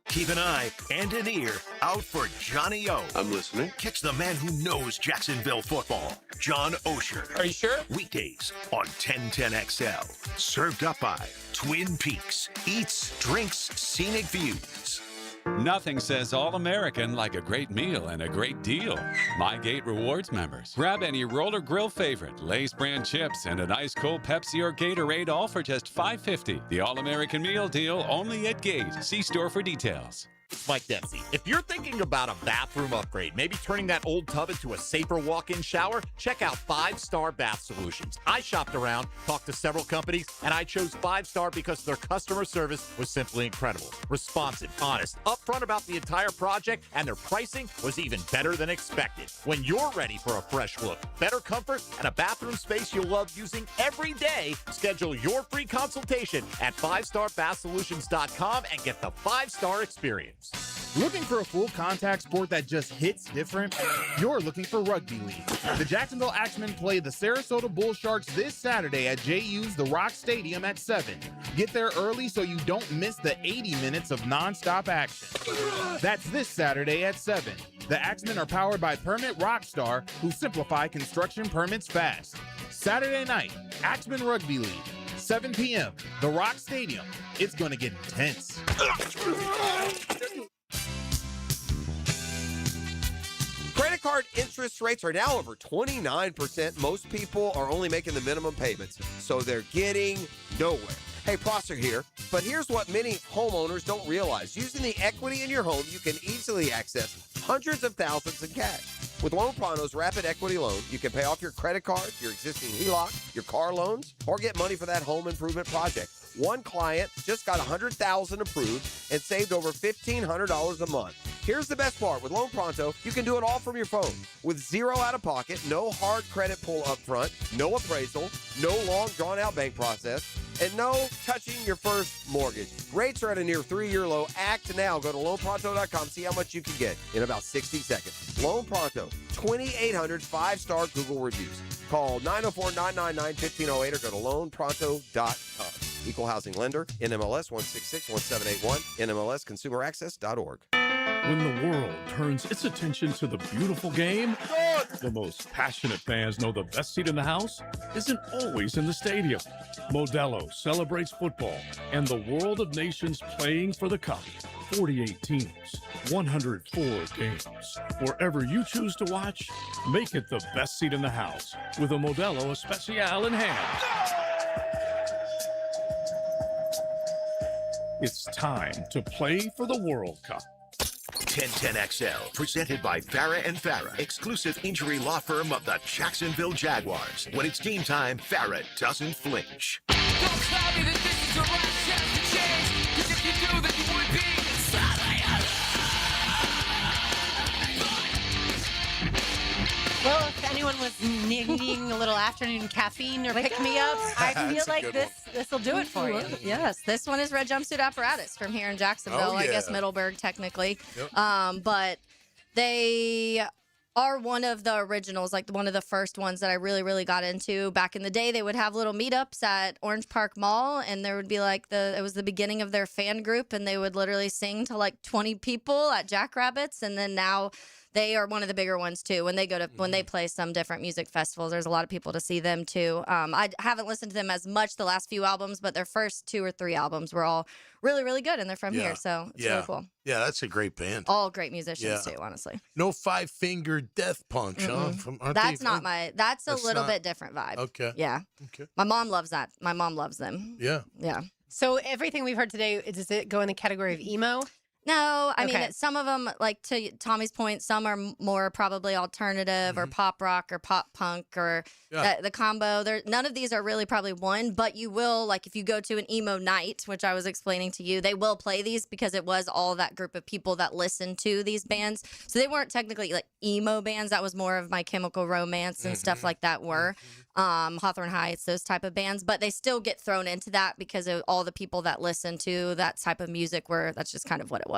Keep an eye and an ear out for Johnny O. I'm listening. Catch the man who knows Jacksonville football, John Osher. Are you sure? Weekdays on 1010XL. Served up by Twin Peaks. Eats, drinks, scenic views. Nothing says All-American like a great meal and a great deal. MyGate Rewards members. Grab any roller grill favorite, Lay's brand chips, and an ice-cold Pepsi or Gatorade, all for just $5.50. The All-American meal deal only at Gate. See store for details. It's Mike Dempsey. If you're thinking about a bathroom upgrade, maybe turning that old tub into a safer walk-in shower, check out 5 Star Bath Solutions. I shopped around, talked to several companies, and I chose 5 Star because their customer service was simply incredible. Responsive, honest, upfront about the entire project, and their pricing was even better than expected. When you're ready for a fresh look, better comfort, and a bathroom space you'll love using every day, schedule your free consultation at 5starbathsolutions.com and get the 5-star experience. Looking for a full contact sport that just hits different? You're looking for Rugby League. The Jacksonville Axemen play the Sarasota Bull Sharks this Saturday at JU's The Rock Stadium at 7. Get there early so you don't miss the 80 minutes of nonstop action. That's this Saturday at 7. The Axemen are powered by Permit Rockstar, who simplify construction permits fast. Saturday night, Axemen Rugby League, 7 p.m., The Rock Stadium. It's going to get intense. Credit card interest rates are now over 29%. Most people are only making the minimum payments, so they're getting nowhere. Hey, Prosser here, but here's what many homeowners don't realize. Using the equity in your home, you can easily access hundreds of thousands in cash. With Loan Pronto's Rapid Equity Loan, you can pay off your credit card, your existing HELOC, your car loans, or get money for that home improvement project. One client just got $100,000 approved and saved over $1,500 a month. Here's the best part. With Loan Pronto, you can do it all from your phone. With zero out-of-pocket, no hard credit pull up front, no appraisal, no long drawn-out bank process, and no touching your first mortgage. Rates are at a near 3-year low. Act now. Go to loanpronto.com. See how much you can get in about 60 seconds. Loan Pronto, 2,800 5-star Google reviews. Call 904-999-1508 or go to loanpronto.com. Equal housing lender, NMLS 1661781, NMLSconsumeraccess.org. When the world turns its attention to the beautiful game, the most passionate fans know the best seat in the house isn't always in the stadium. Modelo celebrates football and the world of nations playing for the cup. 48 teams, 104 games. Wherever you choose to watch, make it the best seat in the house with a Modelo Especial in hand. It's time to play for the World Cup. 1010XL, presented by Farah and Farah, exclusive injury law firm of the Jacksonville Jaguars. When it's game time, Farah doesn't flinch. Don't tell me that this is the right chance to change, 'cause if you do, then you would be Well, if anyone was needing a little afternoon caffeine or pick-me-up, I feel like this will do it for you. Yes, this one is Red Jumpsuit Apparatus from here in Jacksonville. I guess Middleburg, technically. Yep. But they are one of the originals, like one of the first ones that I really, really got into. Back in the day, they would have little meetups at Orange Park Mall, and there would be like it was the beginning of their fan group, and they would literally sing to like 20 people at Jackrabbits, and then now they are one of the bigger ones too. When they go to when they play some different music festivals, there's a lot of people to see them too. I haven't listened to them as much the last few albums, but their first 2 or 3 albums were all really, really good, and they're from here, so it's really cool. Yeah, that's a great band. All great musicians too, honestly. No 5-finger death punch, huh? That's not my. That's a little bit different vibe. Okay. Yeah. Okay. My mom loves that. My mom loves them. Yeah. Yeah. So everything we've heard today, does it go in the category of emo? No, I mean, some of them, like to Tommy's point, some are more probably alternative or pop rock or pop punk or the combo. None of these are really probably one, but you will, like if you go to an emo night, which I was explaining to you, they will play these because it was all that group of people that listened to these bands. So they weren't technically like emo bands. That was more of My Chemical Romance and stuff like that were. Hawthorne Heights, those type of bands, but they still get thrown into that because of all the people that listen to that type of music that's just kind of what it was.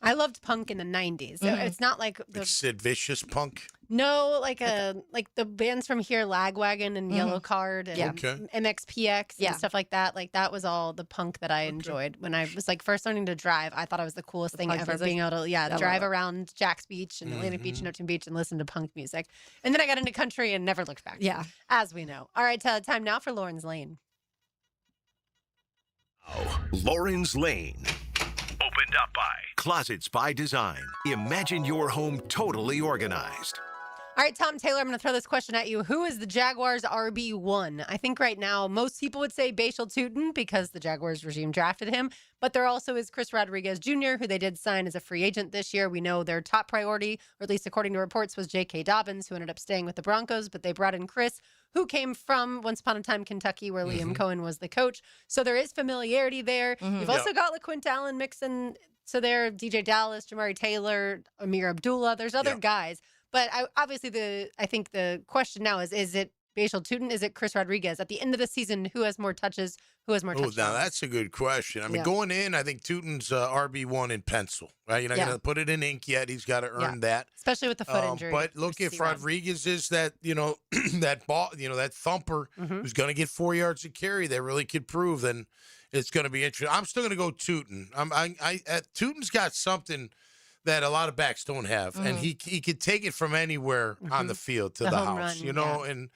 I loved punk in the 90s. So it's not like Like Sid Vicious punk. No, like the bands from here, Lagwagon and Yellow Card and MXPX and stuff like that. Like that was all the punk that I enjoyed when I was like first learning to drive. I thought it was the coolest thing ever, being able to drive around Jack's Beach and Atlantic Beach and Neptune Beach and listen to punk music. And then I got into country and never looked back. Yeah, as we know. All right, time now for Lauren's Lane. Lauren's Lane. Opened up by Closets by Design. Imagine your home totally organized. All All right, Tom Taylor, I'm going to throw this question at you. Who is the Jaguars' RB1? I think right now most people would say Bashal Tutin because the Jaguars regime drafted him. But there also is Chris Rodriguez Jr., who they did sign as a free agent this year. We know their top priority, or at least according to reports, was J.K. Dobbins, who ended up staying with the Broncos. But they brought in Chris, who came from once upon a time Kentucky, where Liam Cohen was the coach. So there is familiarity there. You've also got LaQuint Allen mixing. So there, DJ Dallas, Jamari Taylor, Amir Abdullah. There's other guys. But I think the question now is it Bashal Tutin? Is it Chris Rodriguez? At the end of the season, who has more touches? Who has more touchdowns? Now that's a good question. I mean, going in, I think Tutin's RB1 in pencil, right? You're not going to put it in ink yet. He's got to earn that. Especially with the foot injury. But look, if Rodriguez is that, that ball, that thumper who's going to get 4 yards of carry that really could prove, then it's going to be interesting. I'm still going to go Tutin. Tutin's got something that a lot of backs don't have, and he could take it from anywhere on the field to the house, and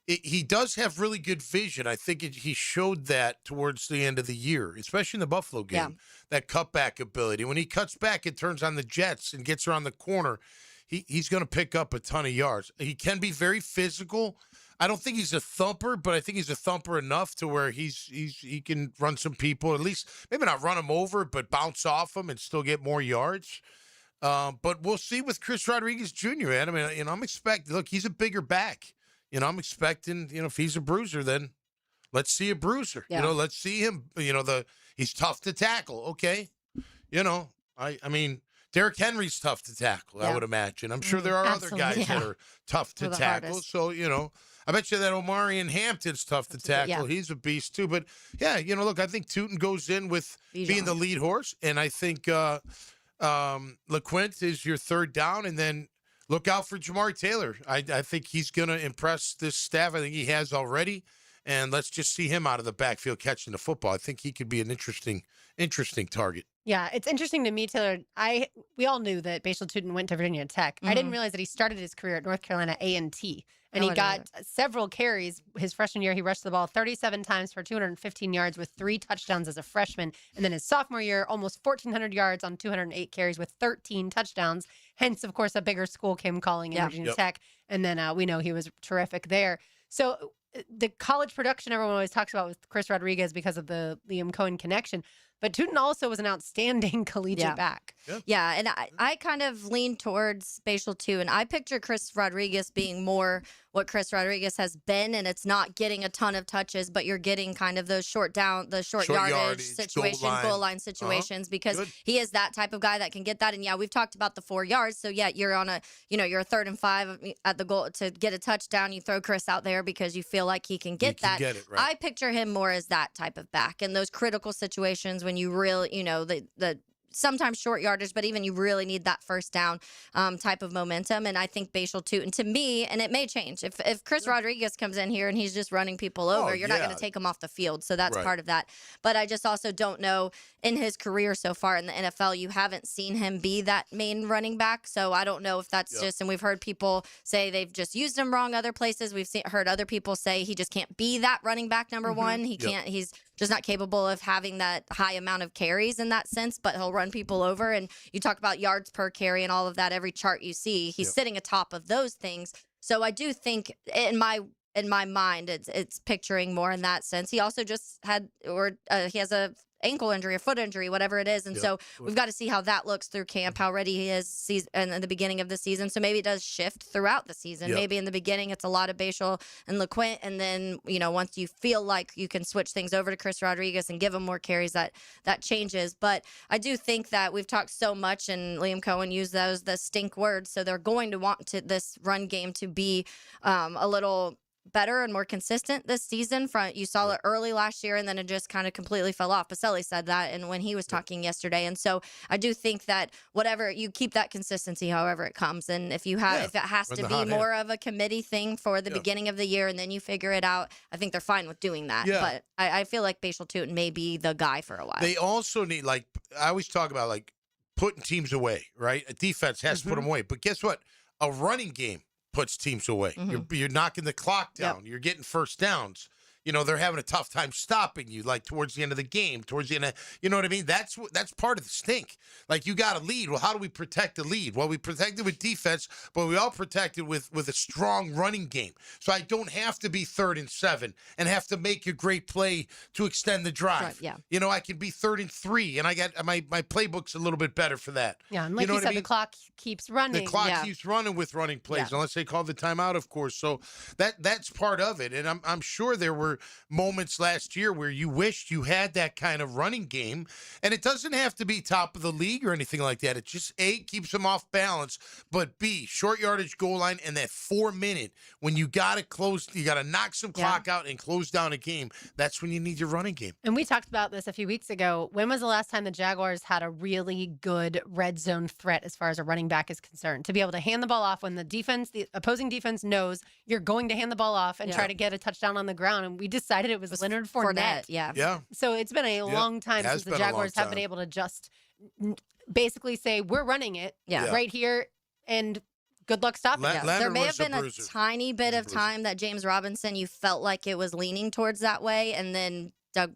he does have really good vision. I think he showed that towards the end of the year, especially in the Buffalo game, that cutback ability. When he cuts back, it turns on the jets and gets around the corner. He's going to pick up a ton of yards. He can be very physical. I don't think he's a thumper, but I think he's a thumper enough to where he can run some people, at least maybe not run them over, but bounce off them and still get more yards. But we'll see with Chris Rodriguez Jr., man. I mean, I'm expecting, look, he's a bigger back. I'm expecting, if he's a bruiser, then let's see a bruiser. Yeah. Let's see him, he's tough to tackle. Okay. I mean, Derrick Henry's tough to tackle, I would imagine. I'm sure there are other guys that are tough to tackle. Hardest. So, I bet you that Omarion Hampton's tough to tackle. He's a beast too. But yeah, look, I think Tutin goes in with being the lead horse, and I think LaQuint is your third down, and then look out for Jamari Taylor. I think he's going to impress this staff. I think he has already, and let's just see him out of the backfield catching the football. I think he could be an interesting target. Yeah, it's interesting to me, Taylor. We all knew that Bashal Tutin went to Virginia Tech. I didn't realize that he started his career at North Carolina A&T, and he got several carries his freshman year. He rushed the ball 37 times for 215 yards with 3 touchdowns as a freshman. And then his sophomore year, almost 1,400 yards on 208 carries with 13 touchdowns. Hence, of course, a bigger school came calling in Virginia Tech. And then we know he was terrific there. So the college production everyone always talks about with Chris Rodriguez because of the Liam Cohen connection. But Tutin also was an outstanding collegiate back. Yeah, and I kind of lean towards Bashal too, and I picture Chris Rodriguez being more what Chris Rodriguez has been, and it's not getting a ton of touches, but you're getting kind of those short yardage situations, goal line situations, because he is that type of guy that can get that. And yeah, we've talked about the 4 yards. So yeah, you're on you're a 3rd and 5 at the goal to get a touchdown. You throw Chris out there because you feel like he can get that. I picture him more as that type of back in those critical situations when you really, the sometimes short yardage, but even you really need that first down type of momentum. And I think Bashal Tutin, to me, and it may change. If Chris Rodriguez comes in here and he's just running people over, you're not going to take him off the field. So that's part of that. But I just also don't know in his career so far in the NFL, you haven't seen him be that main running back. So I don't know if that's just, and we've heard people say they've just used him wrong other places. We've heard other people say he just can't be that running back number one. He can't, he's just not capable of having that high amount of carries in that sense, but he'll run people over. And you talk about yards per carry and all of that, every chart you see, he's sitting atop of those things. So I do think in my mind, it's picturing more in that sense. He also just had, he has a ankle injury, a foot injury, whatever it is. And so we've got to see how that looks through camp, how ready he is in the beginning of the season. So maybe it does shift throughout the season. Maybe in the beginning, it's a lot of Bashal and LaQuint. And then, once you feel like you can switch things over to Chris Rodriguez and give him more carries, that changes. But I do think that we've talked so much, and Liam Cohen used the stink words. So they're going to want this run game to be a little better and more consistent this season. You saw it early last year, and then it just kind of completely fell off. Baselli said that, and when he was talking yesterday. And so I do think that whatever you keep that consistency, however it comes, and if it has to be more of a committee thing for the beginning of the year, and then you figure it out, I think they're fine with doing that. But I feel like Bashal Tutin may be the guy for a while. They also need, I always talk about putting teams away, right? A defense has to put them away, but guess what? A running game puts teams away. You're knocking the clock down. You're getting first downs. they're having a tough time stopping you, like towards the end of the game, towards the end of, you know what I mean? That's part of the stink. Like, you got a lead. Well, how do we protect the lead? Well, we protect it with defense, but we all protect it with a strong running game. So I don't have to be 3rd and 7 and have to make a great play to extend the drive. Right, yeah. I can be 3rd and 3, and I got my playbook's a little bit better for that. Yeah, and like you said, the clock keeps running. The clock keeps running with running plays, unless they call the timeout, of course. So that's part of it. And I'm sure there were moments last year where you wished you had that kind of running game. And it doesn't have to be top of the league or anything like that. It just, A, keeps them off balance, but B, short yardage goal line and that 4-minute when you got to knock some clock out and close down a game. That's when you need your running game. And we talked about this a few weeks ago. When was the last time the Jaguars had a really good red zone threat as far as a running back is concerned? To be able to hand the ball off when the opposing defense knows you're going to hand the ball off and try to get a touchdown on the ground. And we decided it was Leonard Fournette. Yeah. So it's been a long time since the Jaguars have been able to just basically say, we're running it right here, and good luck stopping it. There may have been a tiny bit of time that James Robinson, you felt like it was leaning towards that way, and then Doug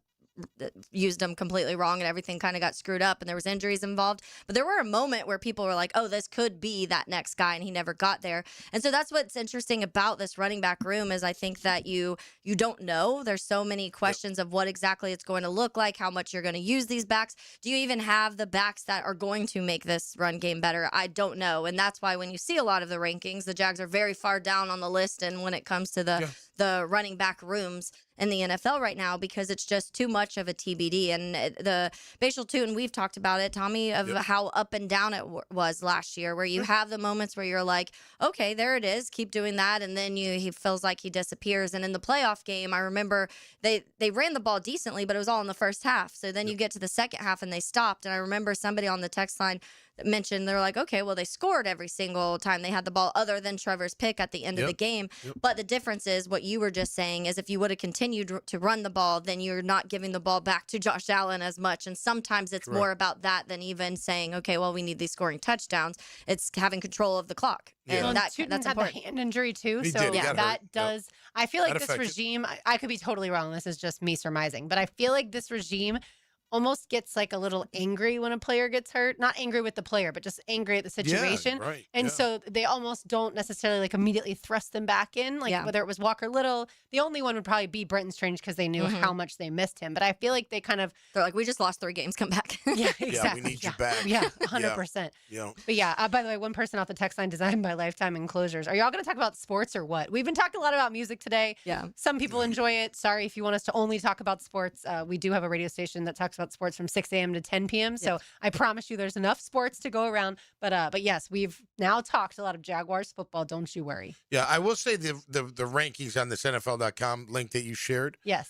used them completely wrong and everything kind of got screwed up and there was injuries involved. But there were a moment where people were like, oh, this could be that next guy, and he never got there. And so that's what's interesting about this running back room is I think that you don't know. There's so many questions of what exactly it's going to look like, how much you're going to use these backs. Do you even have the backs that are going to make this run game better? I don't know. And that's why when you see a lot of the rankings, the Jags are very far down on the list, and when it comes to the running back rooms in the NFL right now, because it's just too much of a TBD. And the Bashal Tootin, we've talked about it, Tommy, of how up and down it was last year, where you have the moments where you're like, okay, there it is, keep doing that, and then he feels like he disappears. And in the playoff game, I remember they ran the ball decently, but it was all in the first half. So then you get to the second half and they stopped. And I remember somebody on the text line mentioned, they're like, okay, well, they scored every single time they had the ball other than Trevor's pick at the end of the game. But the difference is what you were just saying is if you would have continued to run the ball, then you're not giving the ball back to Josh Allen as much. And sometimes it's more about that than even saying, okay, well, we need these scoring touchdowns. It's having control of the clock. And Well, that's Tootin had important. the hand injury too, He so did. He got that hurt. does. I feel like That this affected. regime. I could be totally wrong. This is just me surmising, but I feel like this regime almost gets like a little angry when a player gets hurt. Not angry with the player, but just angry at the situation. right, And yeah. so they almost don't necessarily like immediately thrust them back in. Like whether it was Walker Little, the only one would probably be Brenton Strange because they knew how much they missed him. But I feel like they kind of They're like, we just lost 3 games, come back. yeah, exactly. Yeah, we need you back. Yeah, 100%. Yeah. But yeah, by the way, one person off the text line designed by Lifetime Enclosures. Are y'all going to talk about sports or what? We've been talking a lot about music today. Yeah. Some people enjoy it. Sorry if you want us to only talk about sports. We do have a radio station that talks about sports from 6 a.m. to 10 p.m. So I promise you there's enough sports to go around. But yes, we've now talked a lot of Jaguars football. Don't you worry. Yeah, I will say the rankings on this NFL.com link that you shared. Yes.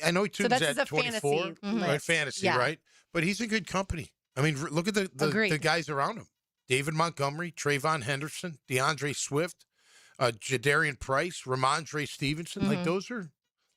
I know Tootin's this is at a 24, fantasy right? list. Fantasy, Yeah. right? But he's in good company. I mean, look at the guys around him. David Montgomery, Trayvon Henderson, DeAndre Swift, Jadarian Price, Ramondre Stevenson. Like those are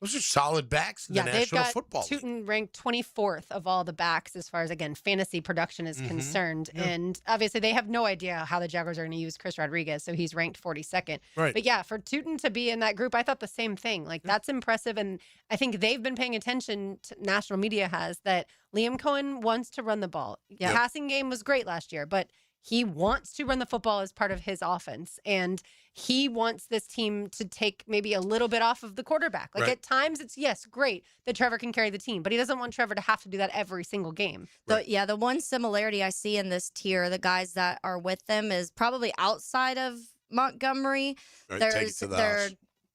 solid backs in the they've National got Football League. Tootin ranked 24th of all the backs as far as, again, fantasy production is concerned. Yeah. And obviously they have no idea how the Jaguars are going to use Chris Rodriguez, so he's ranked 42nd. Right. But yeah, for Tootin to be in that group, I thought the same thing. Like, that's impressive. And I think they've been paying attention, national media has, that Liam Cohen wants to run the ball. Yeah. Passing game was great last year, but he wants to run the football as part of his offense. And he wants this team to take maybe a little bit off of the quarterback. Like at times it's, yes, great that Trevor can carry the team, but he doesn't want Trevor to have to do that every single game. The one similarity I see in this tier, the guys that are with them, is probably outside of Montgomery. Right, take it to the house.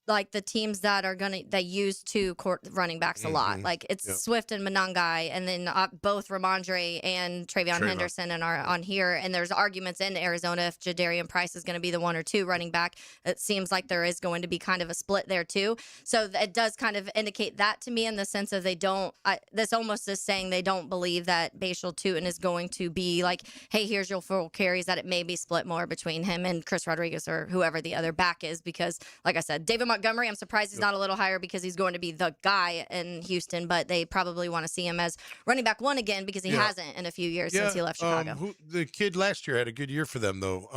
Like the teams that are that use 2 running backs a lot. Like it's Swift and Monangai, and then both Ramondre and Trayvon Henderson and are on here. And there's arguments in Arizona if Jadarian Price is going to be the 1 or 2 running back. It seems like there is going to be kind of a split there too. So it does kind of indicate that to me in the sense of they don't. This almost is saying they don't believe that Bashal Tootin is going to be like, hey, here's your full carries. That it may be split more between him and Chris Rodriguez or whoever the other back is, because like I said, David Montgomery, I'm surprised he's not a little higher because he's going to be the guy in Houston, but they probably want to see him as running back 1 again because he hasn't in a few years since he left Chicago. The kid last year had a good year for them, though,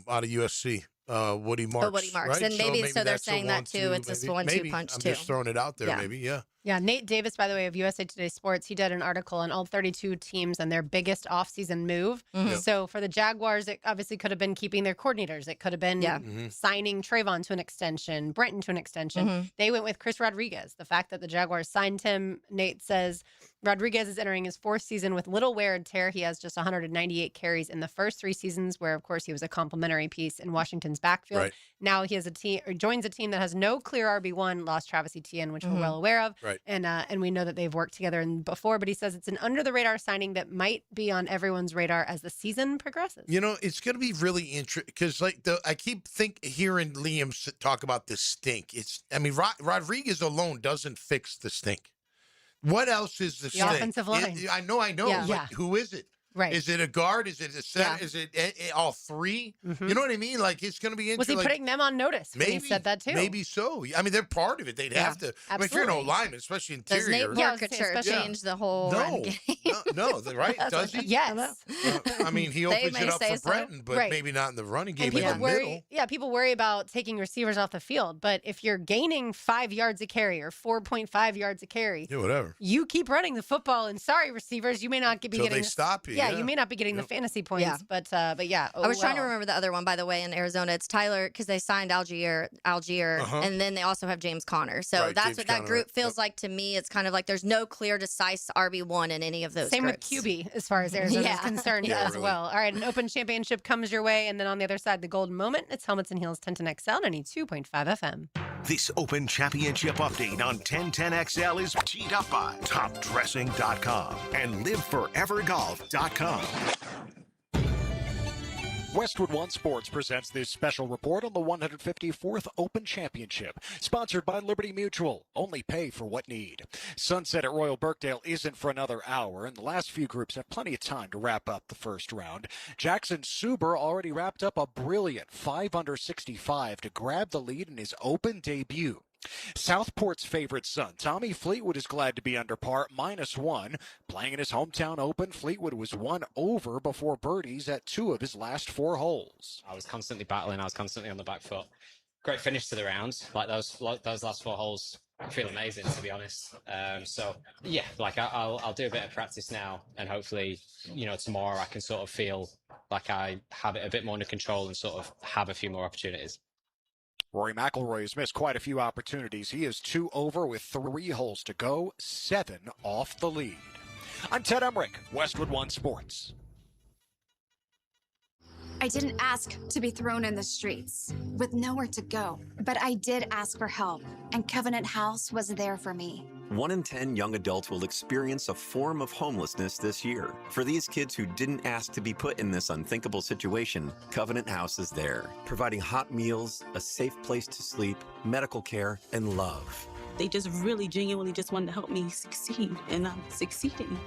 out of USC. Woody Marks. Woody Marks. Right? And maybe so they're that's a saying that too. 1-2, It's a maybe. 1-2 punch I'm too. just throwing it out there. Yeah. Maybe. Yeah. Yeah, Nate Davis, by the way, of USA Today Sports, he did an article on all 32 teams and their biggest offseason move. Mm-hmm. So for the Jaguars, it obviously could have been keeping their coordinators. It could have been signing Trayvon to an extension, Brenton to an extension. They went with Chris Rodriguez. The fact that the Jaguars signed him, Nate says, Rodriguez is entering his fourth season with little wear and tear. He has just 198 carries in the first 3 seasons, where, of course, he was a complimentary piece in Washington's backfield. Right. Now he has a team, or joins a team that has no clear RB1, lost Travis Etienne, which we're well aware of. Right. And we know that they've worked together before, but he says it's an under-the-radar signing that might be on everyone's radar as the season progresses. You know, it's going to be really interesting because, I keep hearing Liam talk about the stink. Rodriguez alone doesn't fix the stink. What else is the stink? Offensive line. I know. Yeah. But who is it? Right. Is it a guard? Is it a set? Yeah. Is it all 3? You know what I mean? Like, it's going to be Was he interesting. putting them on notice when he said that too? Maybe so. I mean, they're part of it. They'd have to. I mean, if you're an absolutely. O-lineman, especially Does interior. Nate Barkatcher change the whole run game? No, right? Does he? Yes. I mean, he opens it up for Brenton, but Right. maybe not in the running game And in the people worry, middle. yeah, people worry about taking receivers off the field, but if you're gaining 5 yards a carry or 4.5 yards a carry, Yeah, whatever. you keep running the football. And sorry, receivers, you may not be Till getting they stop you, Yeah, yeah. you may not be getting the fantasy points, Yeah. but yeah. I was trying to remember the other one, by the way, in Arizona. It's Tyler, because they signed Algier, and then they also have James Conner. So Right, that's James what that Conner, group right. feels like to me. It's kind of like there's no clear, decisive RB1 in any of those Same groups. with QB as far as Arizona Yeah. is concerned Yeah, as really. well. All right, an open championship comes your way, and then on the other side, the golden moment. It's Helmets and Heels 1010XL 92.5 FM. This Open Championship update on 1010XL is teed up by TopDressing.com and LiveForeverGolf.com. Westwood One Sports presents this special report on the 154th Open Championship, sponsored by Liberty Mutual. Only pay for what need. Sunset at Royal Birkdale isn't for another hour, and the last few groups have plenty of time to wrap up the first round. Jackson Suber already wrapped up a brilliant 5 under 65 to grab the lead in his Open debut. Southport's favorite son, Tommy Fleetwood, is glad to be under par, -1. Playing in his hometown Open, Fleetwood was 1 over before birdies at 2 of his last 4 holes. I was constantly battling. I was constantly on the back foot. Great finish to the round. Like those last 4 holes, I feel amazing, to be honest. So yeah, like I'll do a bit of practice now, and hopefully, tomorrow I can sort of feel like I have it a bit more under control and sort of have a few more opportunities. Rory McIlroy has missed quite a few opportunities. He is 2 over with 3 holes to go, 7 off the lead. I'm Ted Emmerich, Westwood One Sports. I didn't ask to be thrown in the streets with nowhere to go, but I did ask for help, and Covenant House was there for me. 1 in 10 young adults will experience a form of homelessness this year. For these kids who didn't ask to be put in this unthinkable situation, Covenant House is there, providing hot meals, a safe place to sleep, medical care, and love. They just really genuinely just wanted to help me succeed, and I'm succeeding.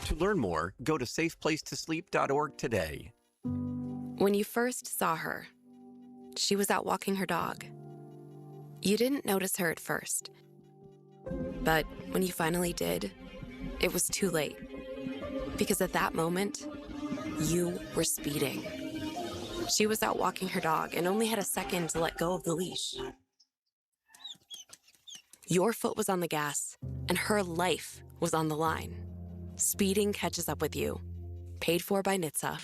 To learn more, go to safeplacetosleep.org today. When you first saw her, she was out walking her dog. You didn't notice her at first. But when you finally did, it was too late. Because at that moment, you were speeding. She was out walking her dog and only had a second to let go of the leash. Your foot was on the gas, and her life was on the line. Speeding catches up with you. Paid for by NHTSA.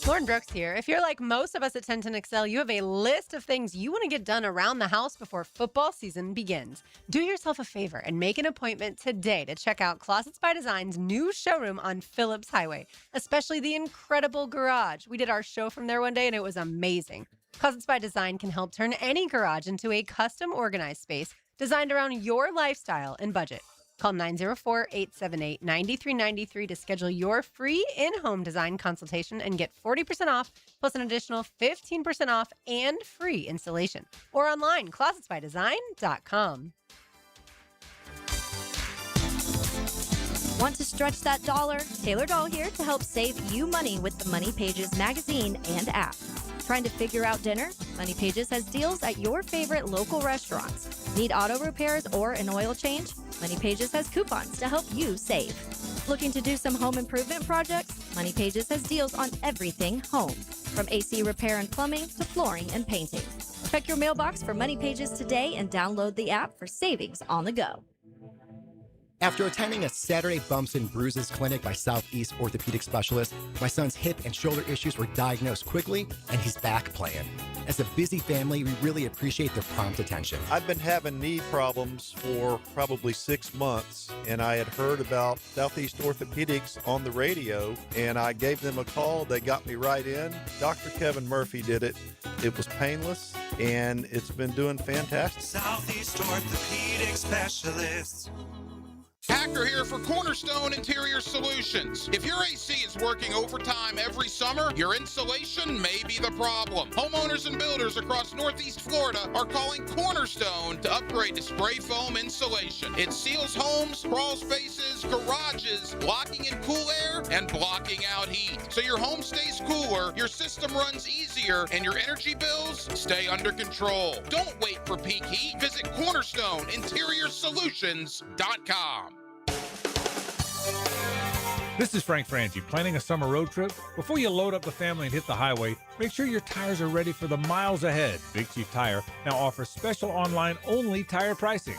Lauren Brooks here. If you're like most of us at 1010XL, you have a list of things you want to get done around the house before football season begins. Do yourself a favor and make an appointment today to check out Closets by Design's new showroom on Phillips Highway, especially the incredible garage. We did our show from there one day and it was amazing. Closets by Design can help turn any garage into a custom organized space designed around your lifestyle and budget. Call 904-878-9393 to schedule your free in-home design consultation and get 40% off, plus an additional 15% off and free installation. Or online, closetsbydesign.com. Want to stretch that dollar? Taylor Doll here to help save you money with the Money Pages magazine and app. Trying to figure out dinner? Money Pages has deals at your favorite local restaurants. Need auto repairs or an oil change? Money Pages has coupons to help you save. Looking to do some home improvement projects? Money Pages has deals on everything home. from AC repair and plumbing to flooring and painting. Check your mailbox for money pages today and download the app for savings on the go. After attending a Saturday Bumps and Bruises clinic by Southeast orthopedic specialists, my son's hip and shoulder issues were diagnosed quickly, and he's back playing. As a busy family, we really appreciate their prompt attention. I've been having knee problems for probably 6 months, and I had heard about Southeast Orthopedics on the radio, and I gave them a call. They got me right in. Dr. Kevin Murphy did it. It was painless, and it's been doing fantastic. Southeast Orthopedic Specialists. Hacker here for Cornerstone Interior Solutions. If your AC is working overtime every summer, your insulation may be the problem. Homeowners and builders across Northeast Florida are calling Cornerstone to upgrade to spray foam insulation. It seals homes, crawl spaces, garages, blocking in cool air and blocking out heat. So your home stays cooler, your system runs easier, and your energy bills stay under control. Don't wait for peak heat. Visit CornerstoneInteriorSolutions.com. This is Frank Frangie. Planning a summer road trip? Before you load up the family and hit the highway, make sure your tires are ready for the miles ahead. Big Chief Tire now offers special online-only tire pricing,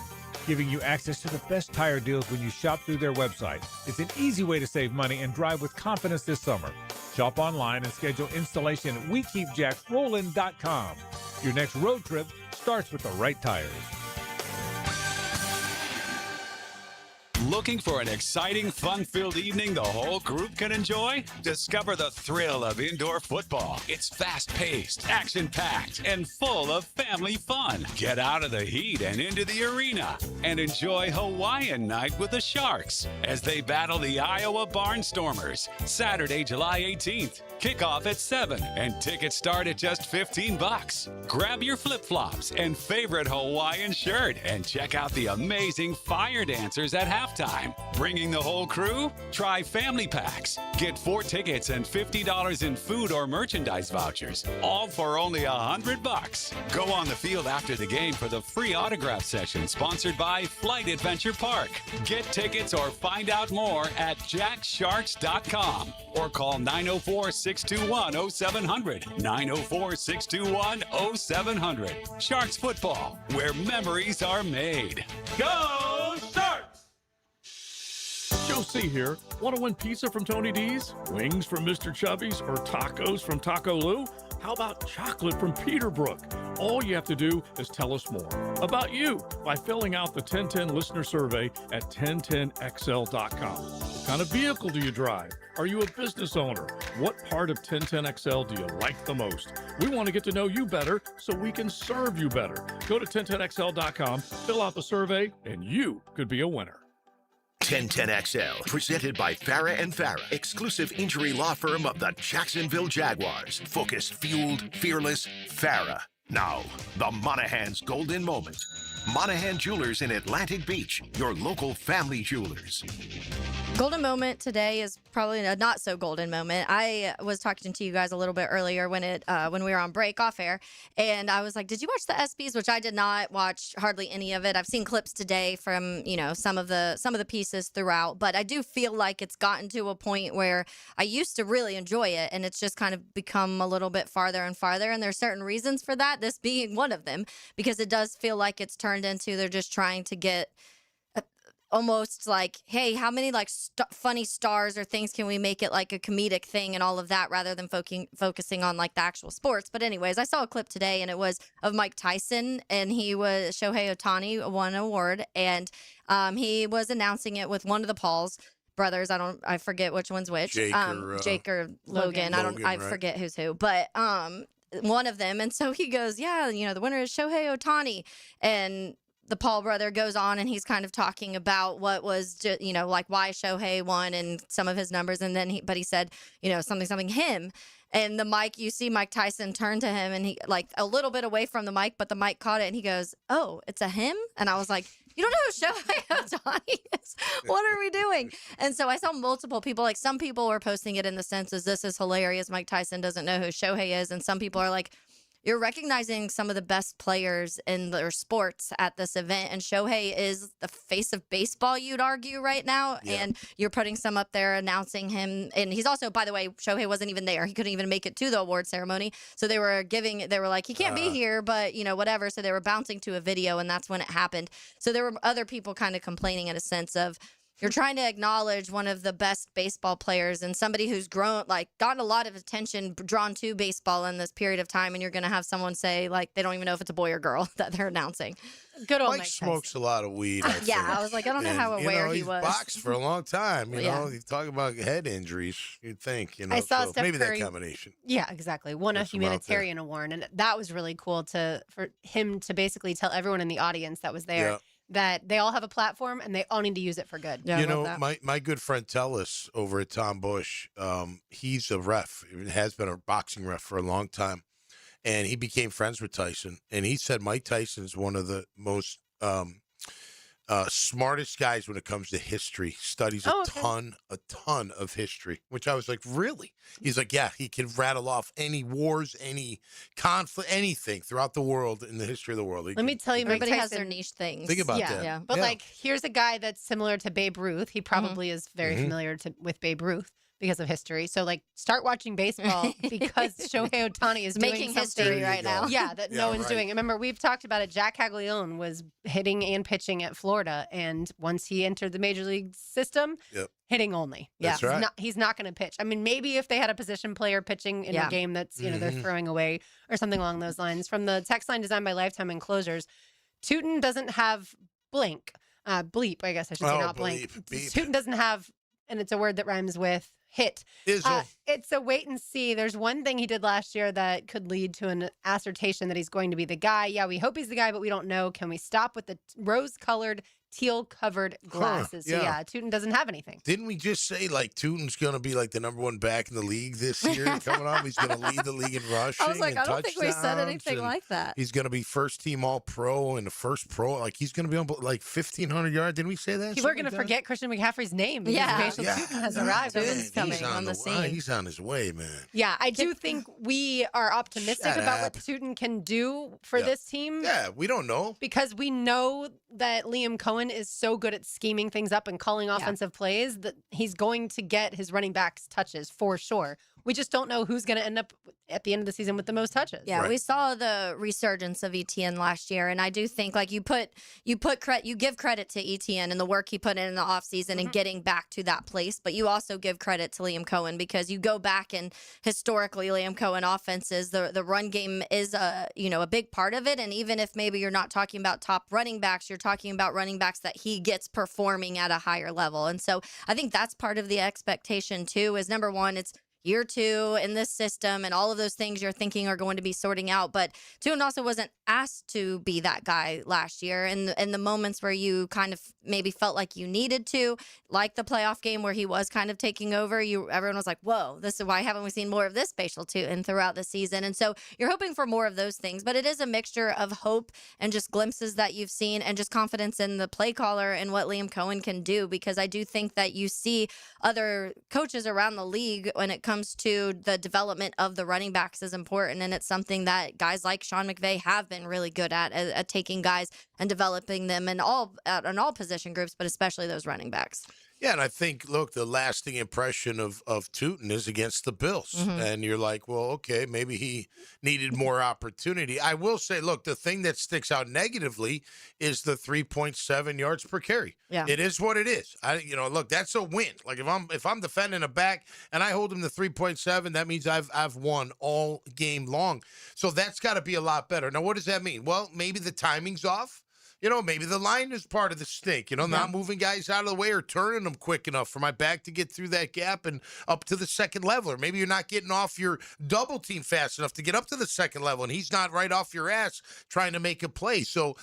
giving you access to the best tire deals when you shop through their website. It's an easy way to save money and drive with confidence this summer. Shop online and schedule installation at WeKeepJacksRollin.com. Your next road trip starts with the right tires. Looking for an exciting, fun-filled evening the whole group can enjoy? Discover the thrill of indoor football. It's fast-paced, action-packed, and full of family fun. Get out of the heat and into the arena and enjoy Hawaiian night with the Sharks as they battle the Iowa Barnstormers. Saturday, July 18th. Kickoff at 7 and tickets start at just $15. Grab your flip-flops and favorite Hawaiian shirt and check out the amazing fire dancers at halftime. Bringing the whole crew? Try family packs. Get 4 tickets and $50 in food or merchandise vouchers, all for only $100. Go on the field after the game for the free autograph session sponsored by Flight Adventure Park. Get tickets or find out more at jacksharks.com or call 904-621-0700. 904-621-0700. Sharks football, where memories are made. Go Sharks! Joe C. here. Want to win pizza from Tony D's, wings from Mr. Chubby's, or tacos from Taco Lou? How about chocolate from Peterbrook? All you have to do is tell us more about you by filling out the 1010 listener survey at 1010XL.com. What kind of vehicle do you drive? Are you a business owner? What part of 1010XL do you like the most? We want to get to know you better so we can serve you better. Go to 1010XL.com, fill out the survey, and you could be a winner. 1010XL, presented by Farah and Farah, exclusive injury law firm of the Jacksonville Jaguars. Focused, fueled, fearless, Farah. Now, the Monahan's Golden Moment. Monahan Jewelers in Atlantic Beach, your local family jewelers. Golden moment today is probably a not so golden moment. I was talking to you guys a little bit earlier when we were on break off air, and I was like, "Did you watch the ESPYs?" Which I did not watch hardly any of it. I've seen clips today from some of the pieces throughout, but I do feel like it's gotten to a point where I used to really enjoy it, and it's just kind of become a little bit farther and farther. And there's certain reasons for that. This being one of them, because it does feel like it's turned into they're just trying to get. Almost like, hey, how many funny stars or things can we make it like a comedic thing and all of that rather than focusing on like the actual sports. But anyways, I saw a clip today and it was of Mike Tyson, and Shohei Ohtani won an award, and he was announcing it with one of the Pauls brothers. I forget which one's which. Jake or Logan. I forget who's who, but one of them. And so he goes, yeah, the winner is Shohei Ohtani, and the Paul brother goes on and he's kind of talking about what was just, like why Shohei won and some of his numbers. And then he said, something him. And the mic, you see Mike Tyson turn to him and he like a little bit away from the mic, but the mic caught it and he goes, "Oh, it's a him?" And I was like, "You don't know who Shohei Ohtani is? What are we doing?" And so I saw multiple people, like some people were posting it in the sense as this is hilarious. Mike Tyson doesn't know who Shohei is. And some people are like, you're recognizing some of the best players in their sports at this event. And Shohei is the face of baseball, you'd argue, right now. Yeah. And you're putting some up there announcing him. And he's also, by the way, Shohei wasn't even there. He couldn't even make it to the award ceremony. So they were like, he can't be here, but, whatever. So they were bouncing to a video, and that's when it happened. So there were other people kind of complaining in a sense of, you're trying to acknowledge one of the best baseball players and somebody who's gotten a lot of attention drawn to baseball in this period of time, and you're going to have someone say, they don't even know if it's a boy or girl that they're announcing. Good old Mike smokes a lot of weed. I was like, I don't know how aware he was. He's boxed for a long time. You know, you talk about head injuries. You'd think, I saw Steph maybe Curry, that combination. Yeah, exactly. Won a humanitarian award, and that was really cool for him to basically tell everyone in the audience that was there. Yeah. That they all have a platform and they all need to use it for good. Yeah, my good friend Tellis over at Tom Bush, he's a ref. He has been a boxing ref for a long time. And he became friends with Tyson. And he said Mike Tyson is one of the most smartest guys when it comes to history. Studies a ton of history, which I was like, really? He's like, yeah, he can rattle off any wars, any conflict, anything throughout the world in the history of the world. Let me tell you, everybody has their niche things. Think about that. Yeah. But here's a guy that's similar to Babe Ruth. He probably is very familiar with Babe Ruth because of history. So start watching baseball because Shohei Ohtani is making history right now. Yeah, that no one's doing. Remember, we've talked about it. Jack Caglione was hitting and pitching at Florida, and once he entered the major league system, hitting only. That's right. He's not going to pitch. I mean, maybe if they had a position player pitching in a game that's they're throwing away or something along those lines. From the text line designed by Lifetime Enclosures, Tootin doesn't have bleep. I guess I should say, not blink. Tootin doesn't have, and it's a word that rhymes with hit. It's a wait and see. There's one thing he did last year that could lead to an assertion that he's going to be the guy. Yeah, we hope he's the guy, but we don't know. Can we stop with the rose-colored, teal-covered glasses? So yeah, Tootin doesn't have anything. Didn't we just say Tootin's going to be the number one back in the league this year coming up? He's going to lead the league in rushing. I was like, and I don't think we said anything like that. He's going to be first team all pro and the first pro. He's going to be on 1,500 yards. Didn't we say that? We're going to forget Christian McCaffrey's name because Tootin has arrived. Tootin's coming on the scene. He's on his way, man. Yeah, I do think we are optimistic about what Tootin can do for this team. Yeah, we don't know. Because we know that Liam Cohen is so good at scheming things up and calling offensive plays that he's going to get his running backs touches for sure. We just don't know who's going to end up at the end of the season with the most touches. Yeah, we saw the resurgence of ETN last year, and I do think you give credit to ETN and the work he put in the offseason and getting back to that place, but you also give credit to Liam Cohen because you go back and historically Liam Cohen offenses, the run game is a big part of it, and even if maybe you're not talking about top running backs, you're talking about running backs that he gets performing at a higher level. And so I think that's part of the expectation too, is number one, it's year two in this system and all of those things you're thinking are going to be sorting out. But Tootin also wasn't asked to be that guy last year. And the moments where you kind of maybe felt like you needed to, like the playoff game where he was kind of taking over, everyone was like, whoa, this is why haven't we seen more of this spatial Tootin throughout the season? And so you're hoping for more of those things. But it is a mixture of hope and just glimpses that you've seen and just confidence in the play caller and what Liam Cohen can do. Because I do think that you see other coaches around the league when it comes to the development of the running backs is important, and it's something that guys like Sean McVay have been really good at taking guys and developing them in all position groups, but especially those running backs. Yeah, and I think, look, the lasting impression of Tootin is against the Bills. And you're like, well, okay, maybe he needed more opportunity. I will say, look, the thing that sticks out negatively is the 3.7 yards per carry. Yeah. It is what it is. Look, that's a win. Like if I'm defending a back and I hold him to 3.7, that means I've won all game long. So that's got to be a lot better. Now, what does that mean? Well, maybe the timing's off. Maybe the line is part of the stink, not moving guys out of the way or turning them quick enough for my back to get through that gap and up to the second level. Or maybe you're not getting off your double team fast enough to get up to the second level, and he's not right off your ass trying to make a play. So,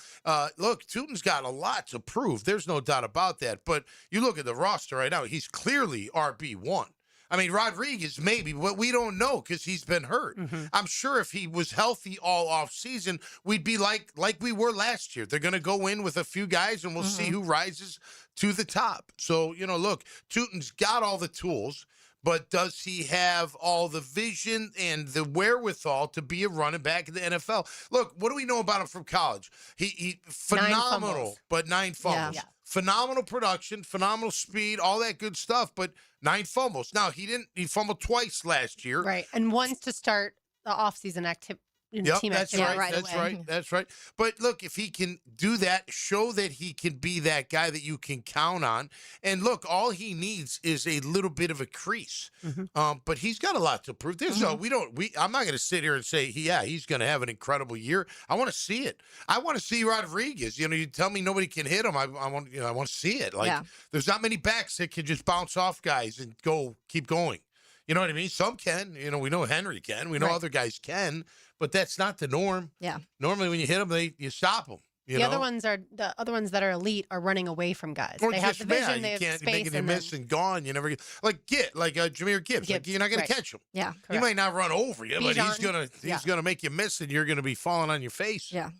look, Tootin's got a lot to prove. There's no doubt about that. But you look at the roster right now, he's clearly RB1. I mean, Rodriguez maybe, but we don't know because he's been hurt. I'm sure if he was healthy all off season, we'd be like we were last year. They're going to go in with a few guys, and we'll see who rises to the top. So, look, Tootin's got all the tools. but does he have all the vision and the wherewithal to be a running back in the NFL? Look, what do we know about him from college? He phenomenal, but 9 fumbles. Yeah. Phenomenal production, phenomenal speed, all that good stuff, but 9 fumbles. Now, he fumbled twice last year. Right, and once to start the offseason activity. Yep, that's right. That's right. But look, if he can do that, show that he can be that guy that you can count on. And look, all he needs is a little bit of a crease. But he's got a lot to prove. I'm not going to sit here and say, he's going to have an incredible year. I want to see it. I want to see Rodriguez. You tell me nobody can hit him. I want to see it. There's not many backs that can just bounce off guys and keep going. You know what I mean? Some can. We know Henry can. We know other guys can. But that's not the norm. Yeah. Normally, when you hit them, you stop them. The other ones that are elite are running away from guys. They have the vision. They have space. They miss and gone. You never get Jahmyr Gibbs. you're not going to catch him. Yeah. He might not run over you, but he's gonna make you miss, and you're gonna be falling on your face. Yeah.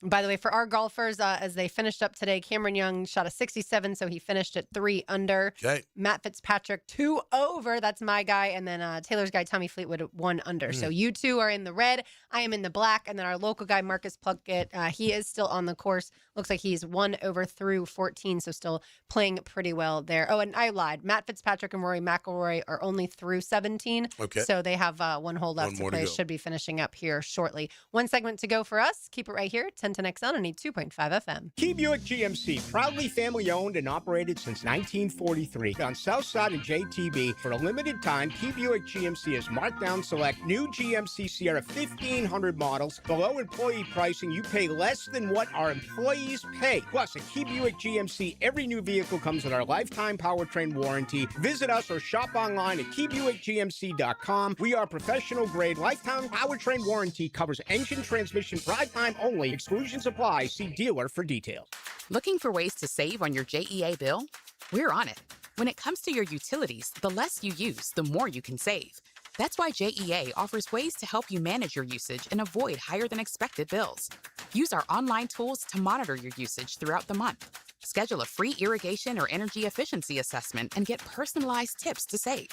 By the way, for our golfers, as they finished up today, Cameron Young shot a 67, so he finished at 3 under. Okay. Matt Fitzpatrick, 2 over. That's my guy. And then Taylor's guy, Tommy Fleetwood, 1 under. So you two are in the red. I am in the black. And then our local guy, Marcus Plunkett, he is still on the course. Looks like he's 1 over through 14, so still playing pretty well there. Oh, and I lied. Matt Fitzpatrick and Rory McIlroy are only through 17. Okay. So they have 1 hole left to play. Should be finishing up here shortly. 1 segment to go for us. Keep it right here. 1010XL and 82.5 FM. Key Buick GMC, proudly family owned and operated since 1943. On Southside and JTB, for a limited time, Key Buick GMC has marked down select new GMC Sierra 1500 models. Below employee pricing, you pay less than what our employees pay. Plus, at Key Buick GMC, every new vehicle comes with our lifetime powertrain warranty. Visit us or shop online at keybuickgmc.com. We are professional grade. Lifetime powertrain warranty covers engine, transmission, drive time only. Exclusions apply. See dealer for details. Looking for ways to save on your JEA bill? We're on it. When it comes to your utilities, the less you use, the more you can save. That's why JEA offers ways to help you manage your usage and avoid higher than expected bills. Use our online tools to monitor your usage throughout the month. Schedule a free irrigation or energy efficiency assessment and get personalized tips to save.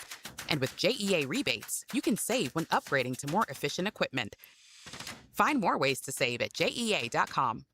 And with JEA rebates, you can save when upgrading to more efficient equipment. Find more ways to save at JEA.com.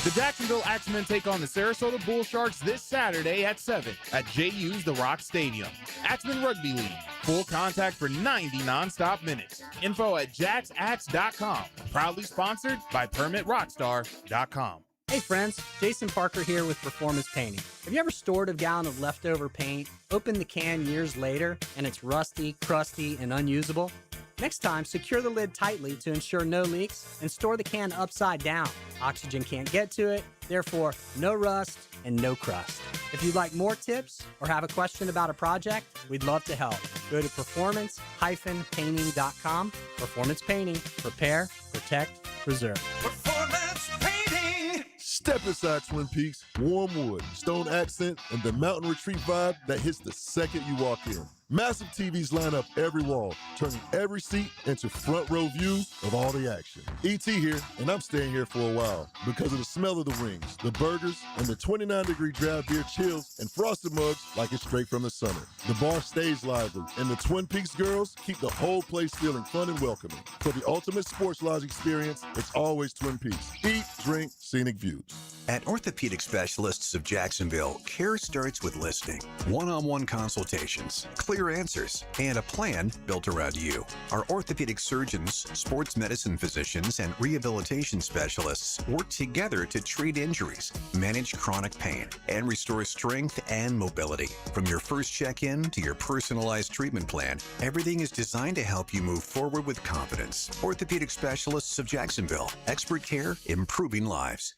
The Jacksonville Axemen take on the Sarasota Bull Sharks this Saturday at 7 at JU's The Rock Stadium. Axemen Rugby League. Full contact for 90 nonstop minutes. Info at jacksax.com. Proudly sponsored by PermitRockstar.com. Hey friends, Jason Parker here with Performance Painting. Have you ever stored a gallon of leftover paint, opened the can years later, and it's rusty, crusty, and unusable? Next time, secure the lid tightly to ensure no leaks and store the can upside down. Oxygen can't get to it, therefore no rust and no crust. If you'd like more tips or have a question about a project, we'd love to help. Go to performance-painting.com. Performance Painting. Prepare, protect, preserve. Performance Painting! Step inside Twin Peaks, warm wood, stone accent, and the mountain retreat vibe that hits the second you walk in. Massive TVs line up every wall, turning every seat into front row view of all the action. ET here, and I'm staying here for a while because of the smell of the rings, the burgers, and the 29-degree draft beer chills and frosted mugs like it's straight from the center. The bar stays lively, and the Twin Peaks girls keep the whole place feeling fun and welcoming. For the ultimate sports lodge experience, it's always Twin Peaks. Eat, drink, scenic views. At Orthopedic Specialists of Jacksonville, care starts with listening, one-on-one consultations, clear answers, and a plan built around you. Our orthopedic surgeons, sports medicine physicians, and rehabilitation specialists work together to treat injuries, manage chronic pain, and restore strength and mobility. From your first check-in to your personalized treatment plan, everything is designed to help you move forward with confidence. Orthopedic Specialists of Jacksonville. Expert care, improving lives.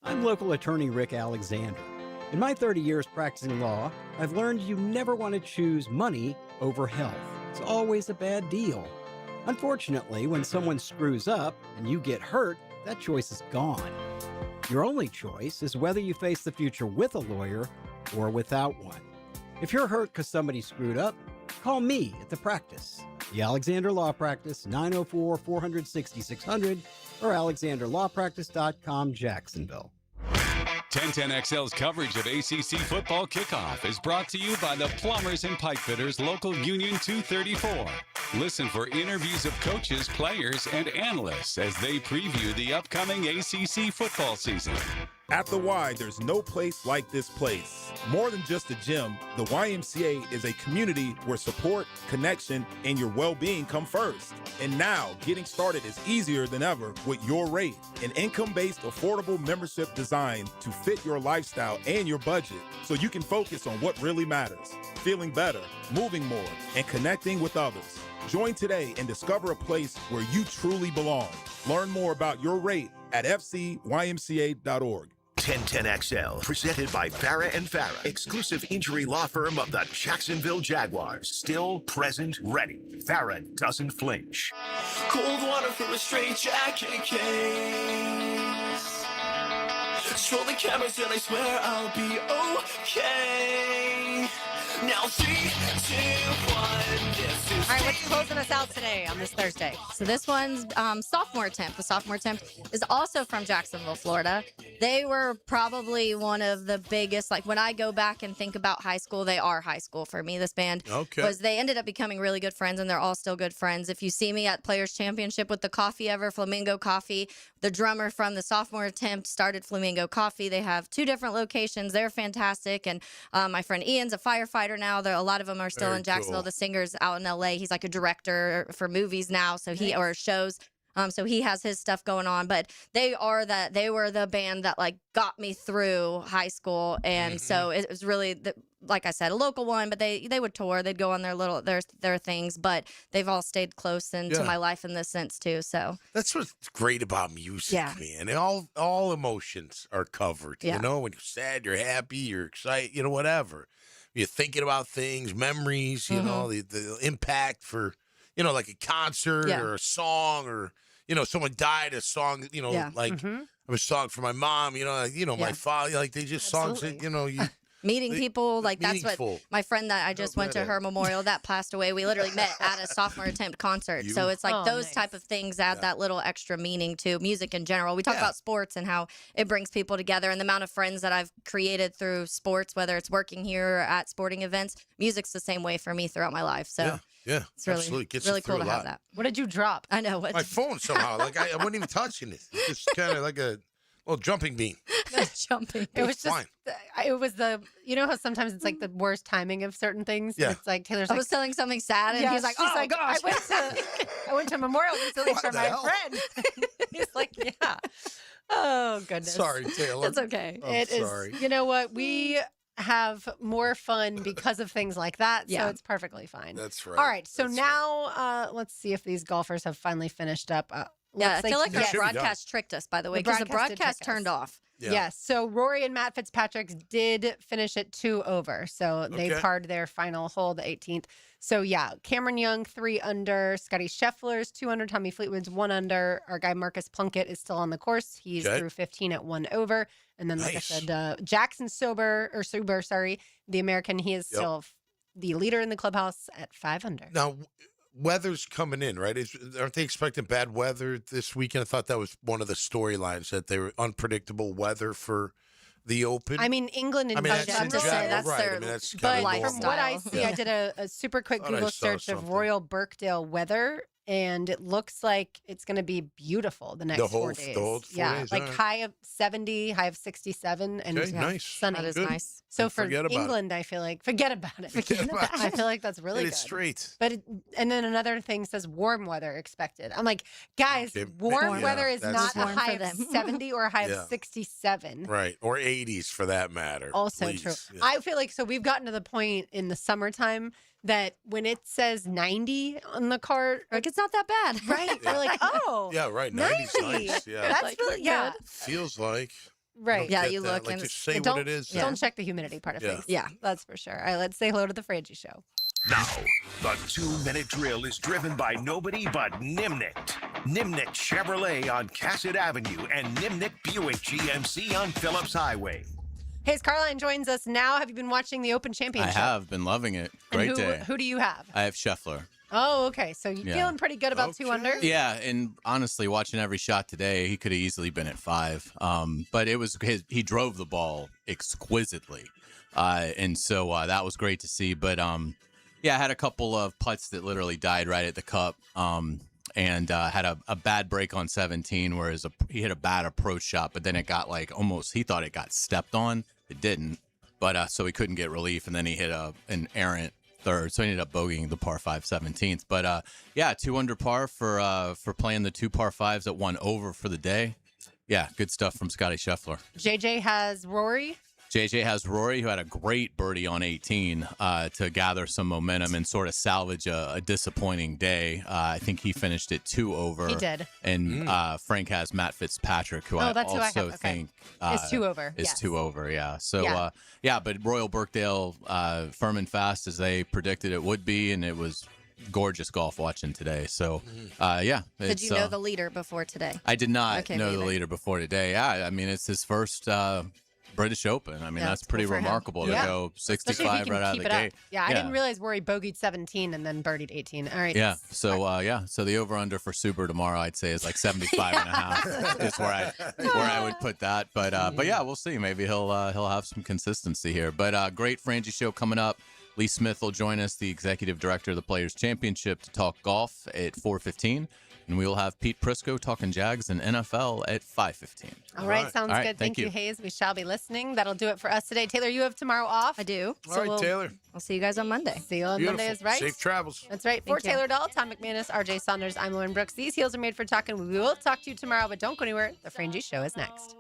I'm local attorney Rick Alexander. In my 30 years practicing law, I've learned you never want to choose money over health. It's always a bad deal. Unfortunately, when someone screws up and you get hurt, that choice is gone. Your only choice is whether you face the future with a lawyer or without one. If you're hurt because somebody screwed up, call me at the practice. The Alexander Law Practice, 904-460-600 or alexanderlawpractice.com, Jacksonville. 1010XL's coverage of ACC football kickoff is brought to you by the Plumbers and Pipe Fitters Local Union 234. Listen for interviews of coaches, players, and analysts as they preview the upcoming ACC football season. At the Y, there's no place like this place. More than just a gym, the YMCA is a community where support, connection, and your well-being come first. And now, getting started is easier than ever with Your Rate, an income-based, affordable membership designed to fit your lifestyle and your budget so you can focus on what really matters, feeling better, moving more, and connecting with others. Join today and discover a place where you truly belong. Learn more about Your Rate at fcymca.org. 1010XL, presented by Farah and Farah, exclusive injury law firm of the Jacksonville Jaguars. Still present, ready. Farah doesn't flinch. Cold water from a straight jacket case. Show the cameras and I swear I'll be okay. Now 3, 2, 1, this is All right, what's closing us out today on this Thursday? So this one's sophomore attempt. The sophomore attempt is also from Jacksonville, Florida. They were probably one of the biggest, like when I go back and think about high school, they are high school for me. This band was, they ended up becoming really good friends, and they're all still good friends. If you see me at Players Championship with the coffee ever, Flamingo Coffee, the drummer from the sophomore attempt started Flamingo Coffee. They have 2 different locations. They're fantastic. And my friend Ian's a firefighter now. A lot of them are still in Jacksonville. Cool. The singer's out in LA. He's like a director for movies now, so he or shows. So he has his stuff going on, but they were the band that like got me through high school, and so it was really like I said, a local one. But they would tour, they'd go on their things, but they've all stayed close into my life in this sense too. So that's what's great about music, man. And all emotions are covered. You know, when you're sad, you're happy, you're excited, you know, whatever. You're thinking about things, memories, you know, the impact for, you know, like a concert or a song, or, you know, someone died, a song, you know, like a song for my mom, you know, my father, like they just songs that, you know, meeting people, like that's what my friend that I just went to her memorial that passed away, we literally met at a sophomore attempt concert. So it's like those type of things add that little extra meaning to music in general. We talk about sports and how it brings people together, and the amount of friends that I've created through sports, whether it's working here or at sporting events. Music's the same way for me throughout my life. So it's really, absolutely. Gets really cool to have that. What did you drop? I know. My phone somehow. Like I wasn't even touching it. It's just kind of like a little jumping bean. Jumping. It was just, it was you know how sometimes it's like the worst timing of certain things? Yeah. It's like Taylor's I was telling something sad, and he's like, oh, like, gosh. I went to a memorial facility for my friend. He's like, yeah. Oh, goodness. Sorry, Taylor. It's okay. It is. You know what? We have more fun because of things like that, so it's perfectly fine. That's right. All right, so now let's see if these golfers have finally finished up. I feel like our broadcast tricked us, by the way, because the broadcast turned off. Yes. So Rory and Matt Fitzpatrick did finish at 2 over. So they parred their final hole, the 18th. So yeah, Cameron Young 3 under, Scotty Scheffler's 2 under, Tommy Fleetwood's 1 under. Our guy Marcus Plunkett is still on the course. He's through 15 at 1 over. And then, like I said, Jackson Suber, the American, he is still the leader in the clubhouse at 5 under. Now, weather's coming in, right? Aren't they expecting bad weather this weekend? I thought that was one of the storylines, that they were unpredictable weather for the Open. I mean, England in general. That's their but from what I see, I did a super quick Google search of Royal Birkdale weather, and it looks like it's going to be beautiful the next 4 days. The whole 4 days, like high of 70, high of 67, and nice. sunny. That is nice. So for England, I feel like forget about it. I feel like that's really good. Straight. But and then another thing says warm weather expected. I'm like, guys, warm weather is not a high of 70 or a high of 67. Right, or 80s for that matter. Also true. Yeah. I feel like we've gotten to the point in the summertime that when it says 90 on the card, like it's not that bad, right? We're like, oh, yeah, right. 90's nice. Yeah, that's like, really good. Feels like. Right. Yeah, you look like and just say what it is. Don't check the humidity part of things. Yeah, that's for sure. All right, let's say hello to the Frangie Show. Now, the 2-minute drill is driven by nobody but Nimnicht. Nimnicht Chevrolet on Cassett Avenue and Nimnicht Buick GMC on Phillips Highway. Hayes Carline joins us now. Have you been watching the Open Championship? I have been loving it. Great day. Who do you have? I have Scheffler. Oh, okay. So you're feeling pretty good about 2 under? Yeah, and honestly, watching every shot today, he could have easily been at 5. But it was he drove the ball exquisitely, and so that was great to see. But I had a couple of putts that literally died right at the cup, and had a bad break on 17, whereas he hit a bad approach shot, but then it got he thought it got stepped on. It didn't, but so he couldn't get relief, and then he hit an errant third, so he ended up bogeying the par 5 17th. But 2 under par for playing the 2 par 5s at 1 over for the day. Yeah, good stuff from Scotty Scheffler. JJ has Rory. JJ has Rory, who had a great birdie on 18 to gather some momentum and sort of salvage a disappointing day. I think he finished it 2 over. He did. And Frank has Matt Fitzpatrick, who I also think is 2 over. Is 2 over, yeah. So, but Royal Birkdale firm and fast as they predicted it would be, and it was gorgeous golf watching today. So, Did you know the leader before today? I did not know the leader before today. Yeah, I mean, it's his first British Open. I mean, that's pretty remarkable to go 65 right out of the gate. Yeah, I didn't realize Rory bogeyed 17 and then birdied 18. All right. Yeah. So so the over under for Suber tomorrow, I'd say, is like 75 and a half. Is where I would put that. But yeah, we'll see. Maybe he'll have some consistency here. But great Frangie show coming up. Lee Smith will join us, the executive director of the Players Championship, to talk golf at 4:15. And we will have Pete Prisco talking Jags and NFL at 5:15. All right, sounds good. Thank you, Hayes. We shall be listening. That'll do it for us today. Taylor, you have tomorrow off? I do. All right, Taylor. I'll see you guys on Monday. See you on Monday, is right. Safe travels. That's right. For Taylor Dahl, Tom McManus, RJ Saunders, I'm Lauren Brooks. These heels are made for talking. We will talk to you tomorrow, but don't go anywhere. The Frangie Show is next.